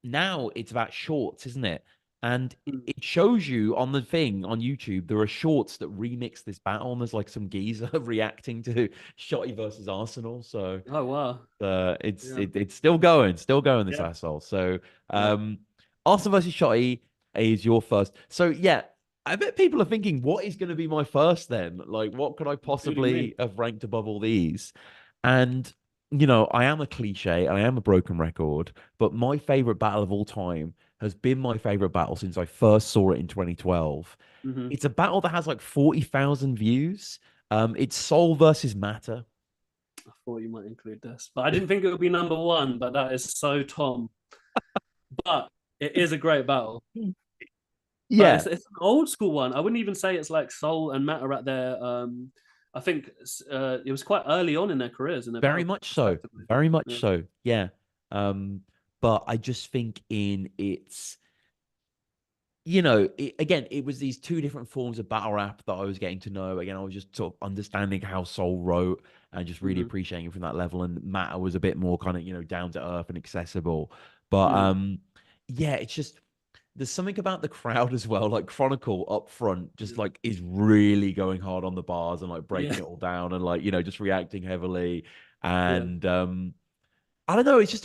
now it's about shorts, isn't it? And Mm. it shows you on the thing on YouTube, there are shorts that remix this battle, and there's like some geezer reacting to Shotty versus Arsenal. So Oh wow. Yeah. it's still going this Yeah. asshole. So Yeah. um Arsenal versus Shotty is your first. So yeah, I bet people are thinking, what is going to be my first then? Like, what could I Including me. possibly have ranked above all these? And you know, I am a cliche, I am a broken record, but my favorite battle of all time has been my favorite battle since I first saw it in 2012. Hmm. It's a battle that has like 40,000 views. It's Soul versus Matter. I thought you might include this, but I didn't think it would be number one. But that is so Tom. But it is a great battle. But Yeah, it's an old school one. I wouldn't even say it's like Soul and Matter at their. I think it was quite early on in their careers and their very battle, much so. respectively. Very much Yeah. so. Yeah. Um, but I just think in its, again, it was these two different forms of battle rap that I was getting to know. Again, I was just sort of understanding how Soul wrote and just really Hmm. appreciating it from that level. And Matter was a bit more kind of, down to earth and accessible. But Yeah. yeah, it's just there's something about the crowd as well. Like Chronicle up front, just Yeah. like is really going hard on the bars and like Yeah. breaking it all down and like just reacting heavily. Yeah. And I don't know. It's just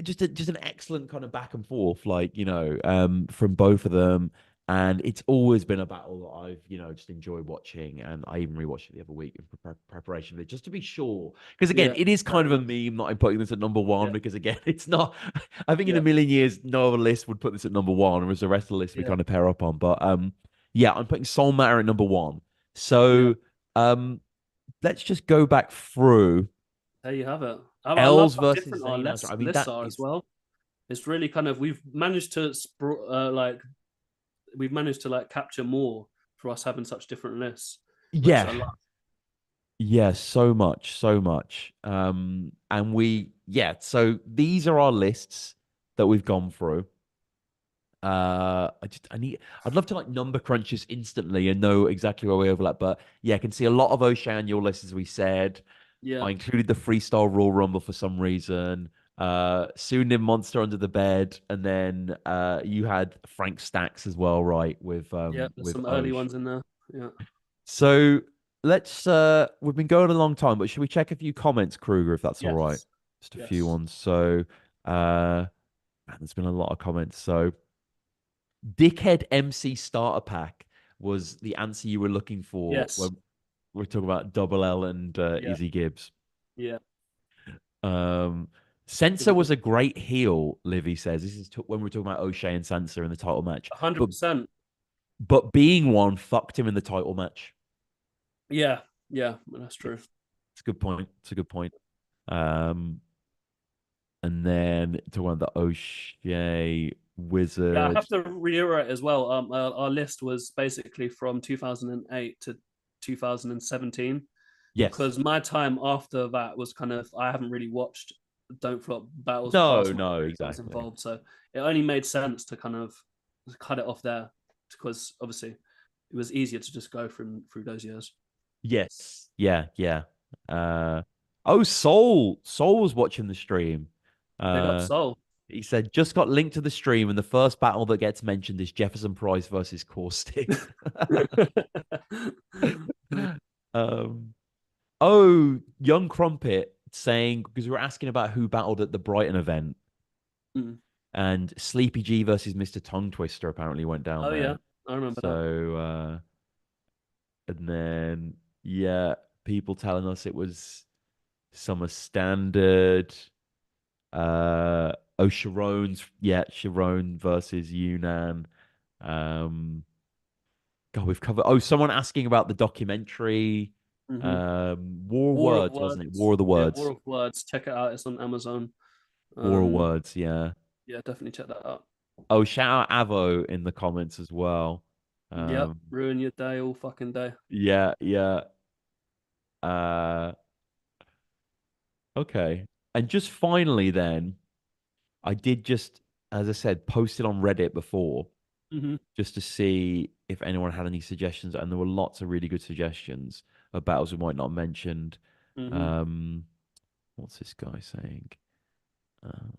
just an excellent kind of back and forth, like from both of them. And it's always been a battle that I've just enjoyed watching, and I even rewatched it the other week in preparation of it, just to be sure. Because again, Yeah. it is kind Fair of a enough. meme that I'm putting this at number one Yeah. because again, it's not. I think in a Yeah. million years, no other list would put this at number one, whereas the rest of the list we Yeah. kind of pair up on. But yeah, I'm putting Soul Matter at number one. Yeah. So um, let's just go back through There you have it. I love Els how versus different our Zayn Azra. I mean, lists that are as is well. It's really kind of like we've managed to like capture more for us having such different lists, which I yeah, love. yeah, so much, so much. And yeah, so these are our lists that we've gone through. I'd love to like number crunches instantly and know exactly where we overlap. But yeah, I can see a lot of O'Shea on your list, as we said. Yeah. I included the freestyle Royal Rumble for some reason. Pseudonym Monster Under the Bed, and then you had Frank Stacks as well, right? Yeah. There's With some early Osh. ones in there. Yeah. So let's we've been going a long time, but should we check a few comments, Kruger, if that's all right? Yes. Just a few Yes. ones. So uh Man, there's been a lot of comments. So, Dickhead MC starter pack was the answer you were looking for Yes. when we're talking about Double L and Yeah. Izzy Gibbs. Yeah. Um, It was Sensor good. was a great heel, Livy says. This is when we are talking about O'Shea and Sensor in the title match. hundred But percent. being one fucked him in the title match. Yeah. Yeah. That's true. It's a good point. It's a good point. Um, and then talking about the O'Shea Yeah, I Wizard. have to reiterate as well. Our list was basically from 2008 to 2017 Yes. because my time after that was kind of I haven't really watched Don't Flop battles No, past my no, period I was exactly. involved, so it only made sense to kind of cut it off there because obviously it was easier to just go through those years. Yes. Yeah, yeah. Uh oh, Soul. Soul was watching the stream. Big up Uh Soul. he said just got linked to the stream and the first battle that gets mentioned is Jefferson Price versus Caustic. um oh, Young Crumpet saying because we were asking about who battled at the Brighton event Mm. and Sleepy G versus Mr. Tongue Twister apparently went down Oh yeah, there. I remember that. So and then yeah, people telling us it was Summer Standard. Oh, Sharon's yeah, Sharon versus Yunnan. Um, God, we've covered. Oh, someone asking about the documentary. Hmm. War of War of Words, wasn't it? Words. War of the Yeah, War Words. of Words. Check it out. It's on Amazon. War of Um, Words. Yeah. yeah, definitely check that out. Oh, shout out Avo in the comments as well. Yep, Um, ruin your day all fucking day. yeah, yeah. Uh, okay. And just finally, then I did just, as I said, posted on Reddit before Hmm. just to see if anyone had any suggestions, and there were lots of really good suggestions of battles we might not have mentioned. Hmm. Um, what's this guy saying? Uh,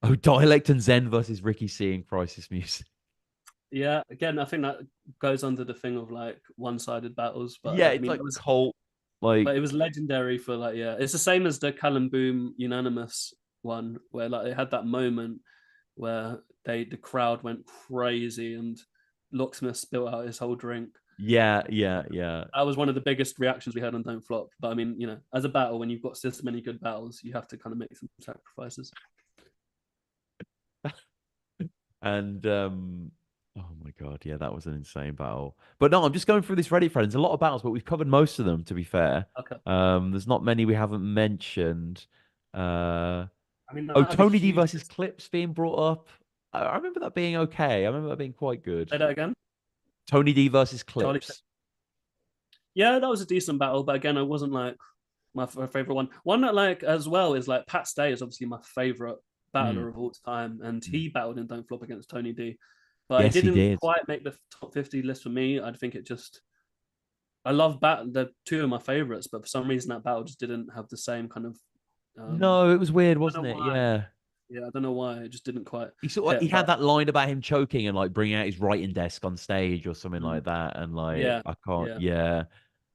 oh, Dialect and Zen versus Ricky seeing Crisis Music. Yeah, again, I think that goes under the thing of like one-sided battles, but Yeah, I it's mean, like cult. Like, it was legendary for like, yeah, it's the same as the Callum Boom unanimous one where like they had that moment where the crowd went crazy and Locksmith spilled out his whole drink. yeah, yeah, yeah. That was one of the biggest reactions we had on Don't Flop. But I mean, as a battle, when you've got this many good battles, you have to kind of make some sacrifices. And oh my god, yeah, that was an insane battle. But no, I'm just going through this Reddit thread. There's a lot of battles, but we've covered most of them, to be fair. Okay. There's not many we haven't mentioned. Uh I mean, oh, I have a Tony D huge versus list. Clips being brought up. I remember that being okay. I remember that being quite good. Say that again. Tony D versus Charlie. Clips. Yeah, that was a decent battle, but again, it wasn't like my favorite one. One that like as well is like Pat Stay is obviously my favorite Mm, battler of all time, and mm. he battled in Don't Flop against Tony D, but it Yes, he didn't did. quite make the top 50 list for me. I think it just I love the two of my favorites, but for some reason that battle just didn't have the same kind of No, it was weird, I don't wasn't know it? why. Yeah. Yeah, I don't know why it just didn't quite He hit, had but that line about him choking and like bringing out his writing desk on stage or something mm, like that. And like yeah, I can't, yeah. yeah.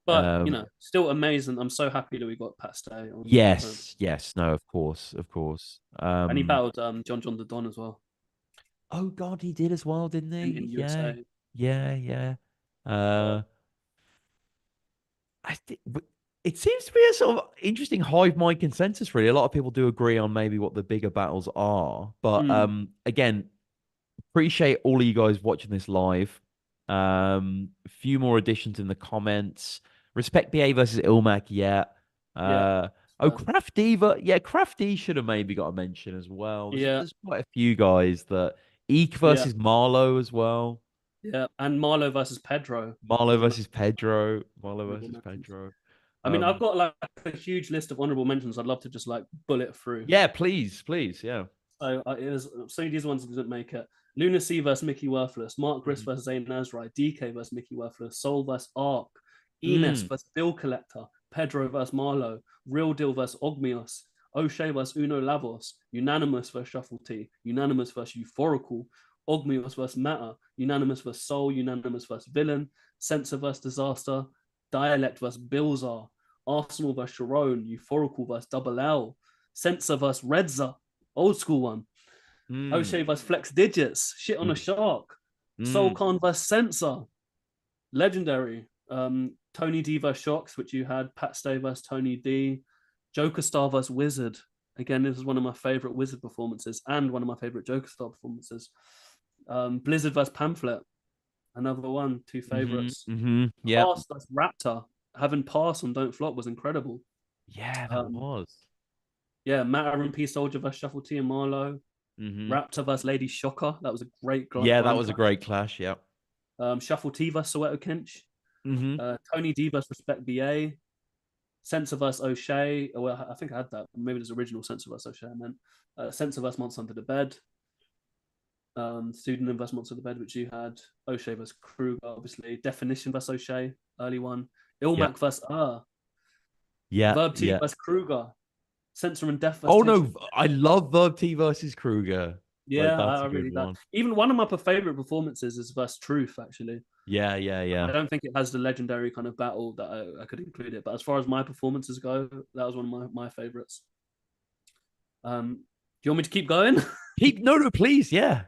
But Um, still amazing. I'm so happy that we got Pat Stay on Don't, yes, yes, no, of course, of course. and he battled John the Don as well Oh God, he did as well, didn't in he? Yeah, USA. yeah, yeah. But Uh, I think it seems to be a sort of interesting hive mind consensus. Really, a lot of people do agree on maybe what the bigger battles are, but mm, again, appreciate all of you guys watching this live. A few more additions in the comments. Respect BA versus Ilmac, yeah. yeah, Uh, oh, fair. Craft Diva, yeah, Craft D should have maybe got a mention as well. Yeah, There's quite a few guys that Eek yeah, versus Marlowe as well. yeah. And Marlo versus Pedro Marlowe was another versus Pedro. Marlowe honorable versus mentions. Pedro. I mean, I've Um, got like a huge list of honorable mentions. I'd love to just like bullet through. yeah, please, please, yeah. So it was some of these ones that didn't make it. Lunacy versus Mickey Worthless, Mark Griff Mhm. versus Zayn Nazrai, DK versus Mickey Worthless, Soul versus Ark, Enes Mm, versus Bill Collector, Pedro versus Marlowe, Real Deal versus Ogmios, O'Shea versus Uno Lavos, Unanimous versus Shuffle T, Unanimous versus Euphorical, Ogmios versus Matter, Unanimous versus Soul, Unanimous versus Villain, Sensor versus Disaster, Dialect versus Bilzar, Arsenal versus Sharon, Euphorical versus Double L, Sensor versus Redza, Old school one. Mm. O'Shea vs Flex Digits. Shit on a Mm. shark. Soul Mm. Khan vs Sensor. Legendary. Tony D vs Shocks, which you had. Pat Stay vs Tony D. Joker Star vs Wizard. Again, this is one of my favorite Wizard performances and one of my favorite Joker Star performances. Blizzard vs Pamphlet. Another one, two Mm-hmm. favorites. Mm-hmm. Yep. Pass vs Raptor. Having Pass on Don't Flop was incredible. Yeah, that Um, was. yeah, Matter and P Soldier vs Shuffle T and Marlowe. Mm-hmm. Raptor vs Lady Shocker. That was a great Yeah, that grime was a clash. great clash. Yep. Shuffle T vs Soweto Kinch. Mm-hmm. Tony D vs Respect BA. Sensor vs O'Shea. Well, I think I had that. Maybe there's original Sensor vs O'Shea. And then Sensor vs Monster Under the Bed. Pseudonym vs Monster Under the Bed, which you had. O'Shea vs Kruger, obviously. Definition vs O'Shea, early one. Yep. Ilmac vs Yeah. Verb T Yeah. vs Kruger. Sensor and Death vs Oh Tension. no, I love Verb T versus Kruger. Like Yeah, that's I a good really that. one. Even one of my favorite performances is versus Truth, actually. Yeah, yeah, I yeah. don't think it has the legendary kind of battle that I could include it. But as far as my performances go, that was one of my favorites. Do you want me to keep going? Keep no, no, please. Yeah.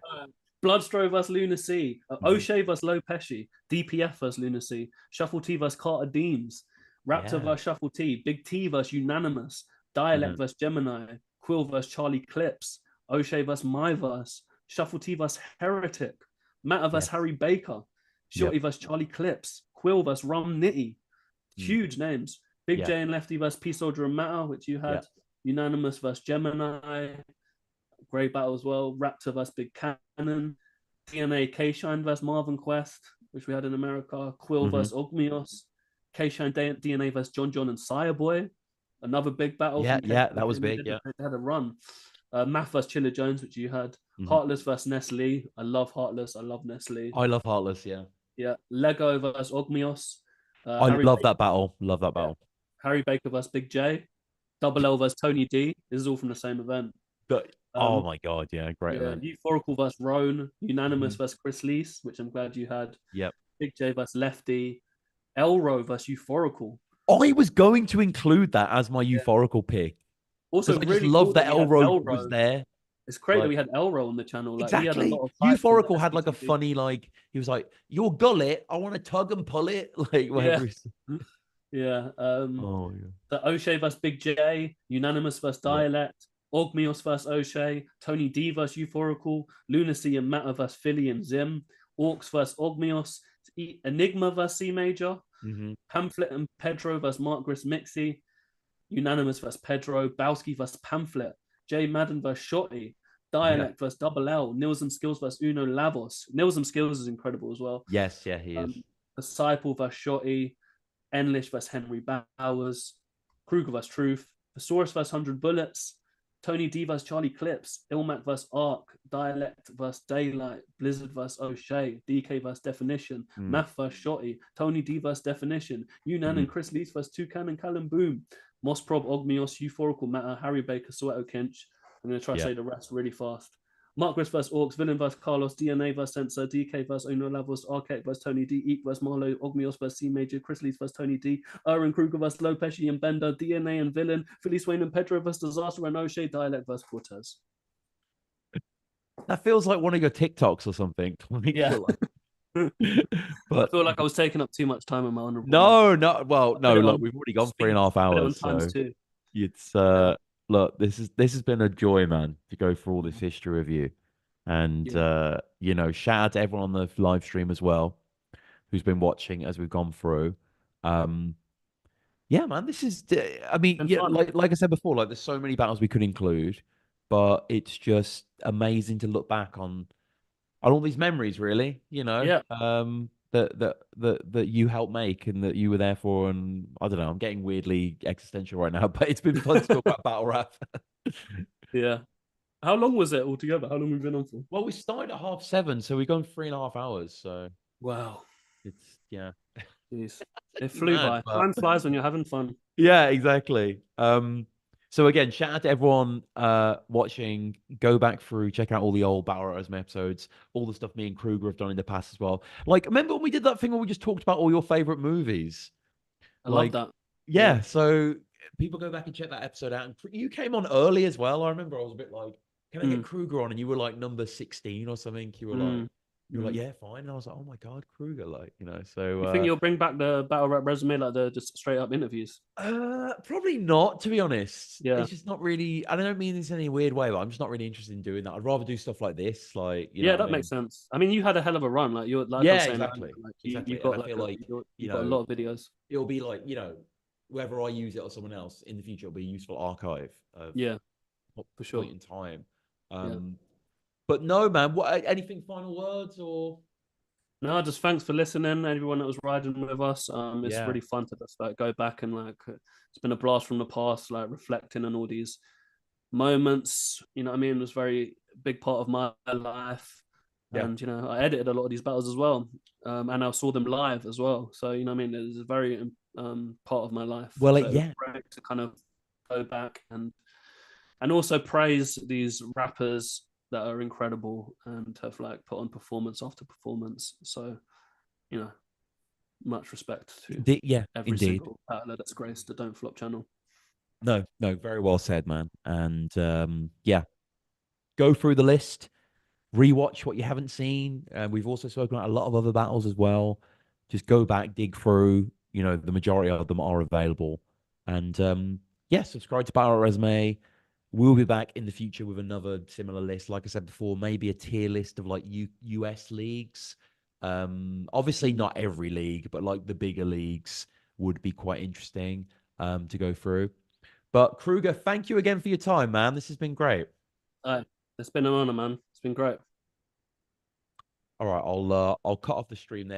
Bloodstro vs Lunacy, Mhm. O'Shea vs Low Pesci, DPF vs Lunacy, Shuffle T vs Carter Deems, Raptor Yeah. vs Shuffle T, Big T vs Unanimous, Mhm. Dialect vs Gemini, Quill vs Charlie Clips, O'Shea vs Myverse, Shuffle T vs Heretic, Matter vs Yes. Harry Baker, Yep. Shorty vs Charlie Clips, Quill vs Rum Nitty. Mm. Huge names. Big Yeah. J and Lefty vs P Soldier and Matter, which you Yeah. had. Unanimous vs Gemini, great battle as well. Raptor vs Big Cannon, DNA K Shine vs Marvin Quest, which we had in America. Quill Hmm. vs Ogmios. K Shine DNA vs John John and Fireboy. Another big battle Yeah. from Yeah. K. That was big. Yeah. They had a run. Math vs Chiller Jones, which you had. Hmm. Heartless vs Nestle. I love Heartless. I love Nestle. I love Heartless. Yeah. Yeah. Lego vs Ogmios. I Harry love Baker. that battle. Love that Yeah. battle. Harry Baker vs Big J. Double L vs Tony D. This is all from the same event. Oh Um, my god. Yeah. Great Yeah, event. Euphorical versus Roan, Hmm. Unanimous versus Chris Lees, which I'm glad you had. Yep. Big J versus Lefty, Elro versus Euphorical. I was going to include that as my Yeah. euphorical pick because Also, I just really love cool that that we had Elroad was Elro. there. It's great that Like we had Elro on the channel. Like he had a exactly. lot of hype from the Euphorical had like a SCTV. funny like he was like your gullet. I want to tug and pull it like Yeah, whatever. He's... yeah. Oh yeah. The O'Shea versus Big J, Unanimous versus Yep. Dialect, Ogmios versus O'Shea, Tony D versus Euphorical, Lunacy and Matter versus Philly and Zim, Orcs versus Ogmios, Enigma versus C Major, Hmm. Pamphlet and Pedro versus Mark Gris Mixie, Unanimous versus Pedro, Bowski versus Pamphlet, J Madden versus Shotty, Yep. Dialect versus Double L, Nils and Skills versus Uno Lavos. Nils and Skills is incredible as well. Yes. Yeah. He is. Disciple versus Shotty, Enlish versus Henry Bowers, Kruger versus Truth, Thesaurus versus 100 Bullets, Tony D versus Charlie Clips, Ilmac versus Arc, Dialect versus Daylight, Blizzard versus O'Shea, DK versus Definition, Mm. Math versus Shotty, Tony D versus Definition, Yunan Mm. and Chris Lees versus Toucan and Callum Boom, Moss Prob, Ogmios, Euphorical Matter, Harry Baker, Soweto Kinch. I'm going to try to Yeah. say the rest really fast. Mark Gris versus Orcs, Villain versus Carlos, DNA versus Sensor, DK versus Uno Lavos, Arcade versus Tony D, Eek versus Marlo, Ogmios versus C Major, Chris Lees versus Tony D, Aaron Kruger versus Lopeshi and Bender, DNA and Villain, Philly Swain and Pedro versus Disaster and O'Shea, Dialect versus Cortez. That feels like one of your TikToks or something. Like, Yeah. I but feel like I was taking up too much time in my honorable mention. no, no. Well, I put no. it Look, on we've already gone three speed, and a half put it on hours, times so too. it's Yeah. look. This has been a joy, man, to go through all this history with you, and Yeah. you know, shout out to everyone on the live stream as well who's been watching as we've gone through. Um, yeah, man, this is. I mean, Been yeah, fun. like I said before, like there's so many battles we could include, but it's just amazing to look back on all these memories, really. You know, Yeah. that you helped make and that you were there for. And I don't know, I'm getting weirdly existential right now, but it's been fun to talk about battle rap. Yeah. How long was it altogether? How long have we been on for? Well, we started at 7:30, so we've gone 3.5 hours. So Wow. it's yeah, Jeez. It actually flew mad, by. but Time flies when you're having fun. yeah, exactly. So again, shout out to everyone watching. Go back through, check out all the old Battle Royale episodes, all the stuff me and Kruger have done in the past as well. Like, remember when we did that thing where we just talked about all your favorite movies? I love Like, that. yeah. So people go back and check that episode out. And you came on early as well. I remember I was a bit like, can I get Mm, Kruger on? And you were like number 16 or something. mm, You were like, mm. yeah, fine. And I was like, oh my God, Kruger, like, you know, so You think you'll bring back the battle rap resume, like the just straight up interviews? probably not, to be honest. Yeah, It's just not really, I don't mean this in any weird way, but I'm just not really interested in doing that. I'd rather do stuff like this, like, you know yeah, what I that mean? makes sense. I mean, you had a hell of a run. Like like I was Yeah, saying earlier, exactly. like you Exactly. And got I like feel like, you you got a know, lot of videos. it'll be like, you know, whether I use it or someone else in the future, it'll be a useful archive of Yeah, a for sure. point in time. Yeah. Um, but no, man, what, anything final words or? No, just thanks for listening, everyone that was riding with us. It's Yeah. really fun to just like go back and like it's been a blast from the past, like reflecting on all these moments. You know what I mean? It was a very big part of my life. Yeah. And you know, I edited a lot of these battles as well. And I saw them live as well. So, you know what I mean? It was a very part of my life. Well, So it was yeah, great to kind of go back and also praise these rappers that are incredible and have like put on performance after performance. So, you know, much respect to yeah, every indeed. single battler that's graced the Don't Flop channel. No, no, very well said, man. And yeah, go through the list, rewatch what you haven't seen. We've also spoken about a lot of other battles as well. Just go back, dig through. You know, the majority of them are available. And yeah, subscribe to Battle Resume. We'll be back in the future with another similar list. Like I said before, maybe a tier list of like US leagues. Obviously Mm. not every league, but like the bigger leagues would be quite interesting to go through. But Kruger, thank you again for your time, man. This has been great. It's been an honor, man. It's been great. All right, I'll cut off the stream there.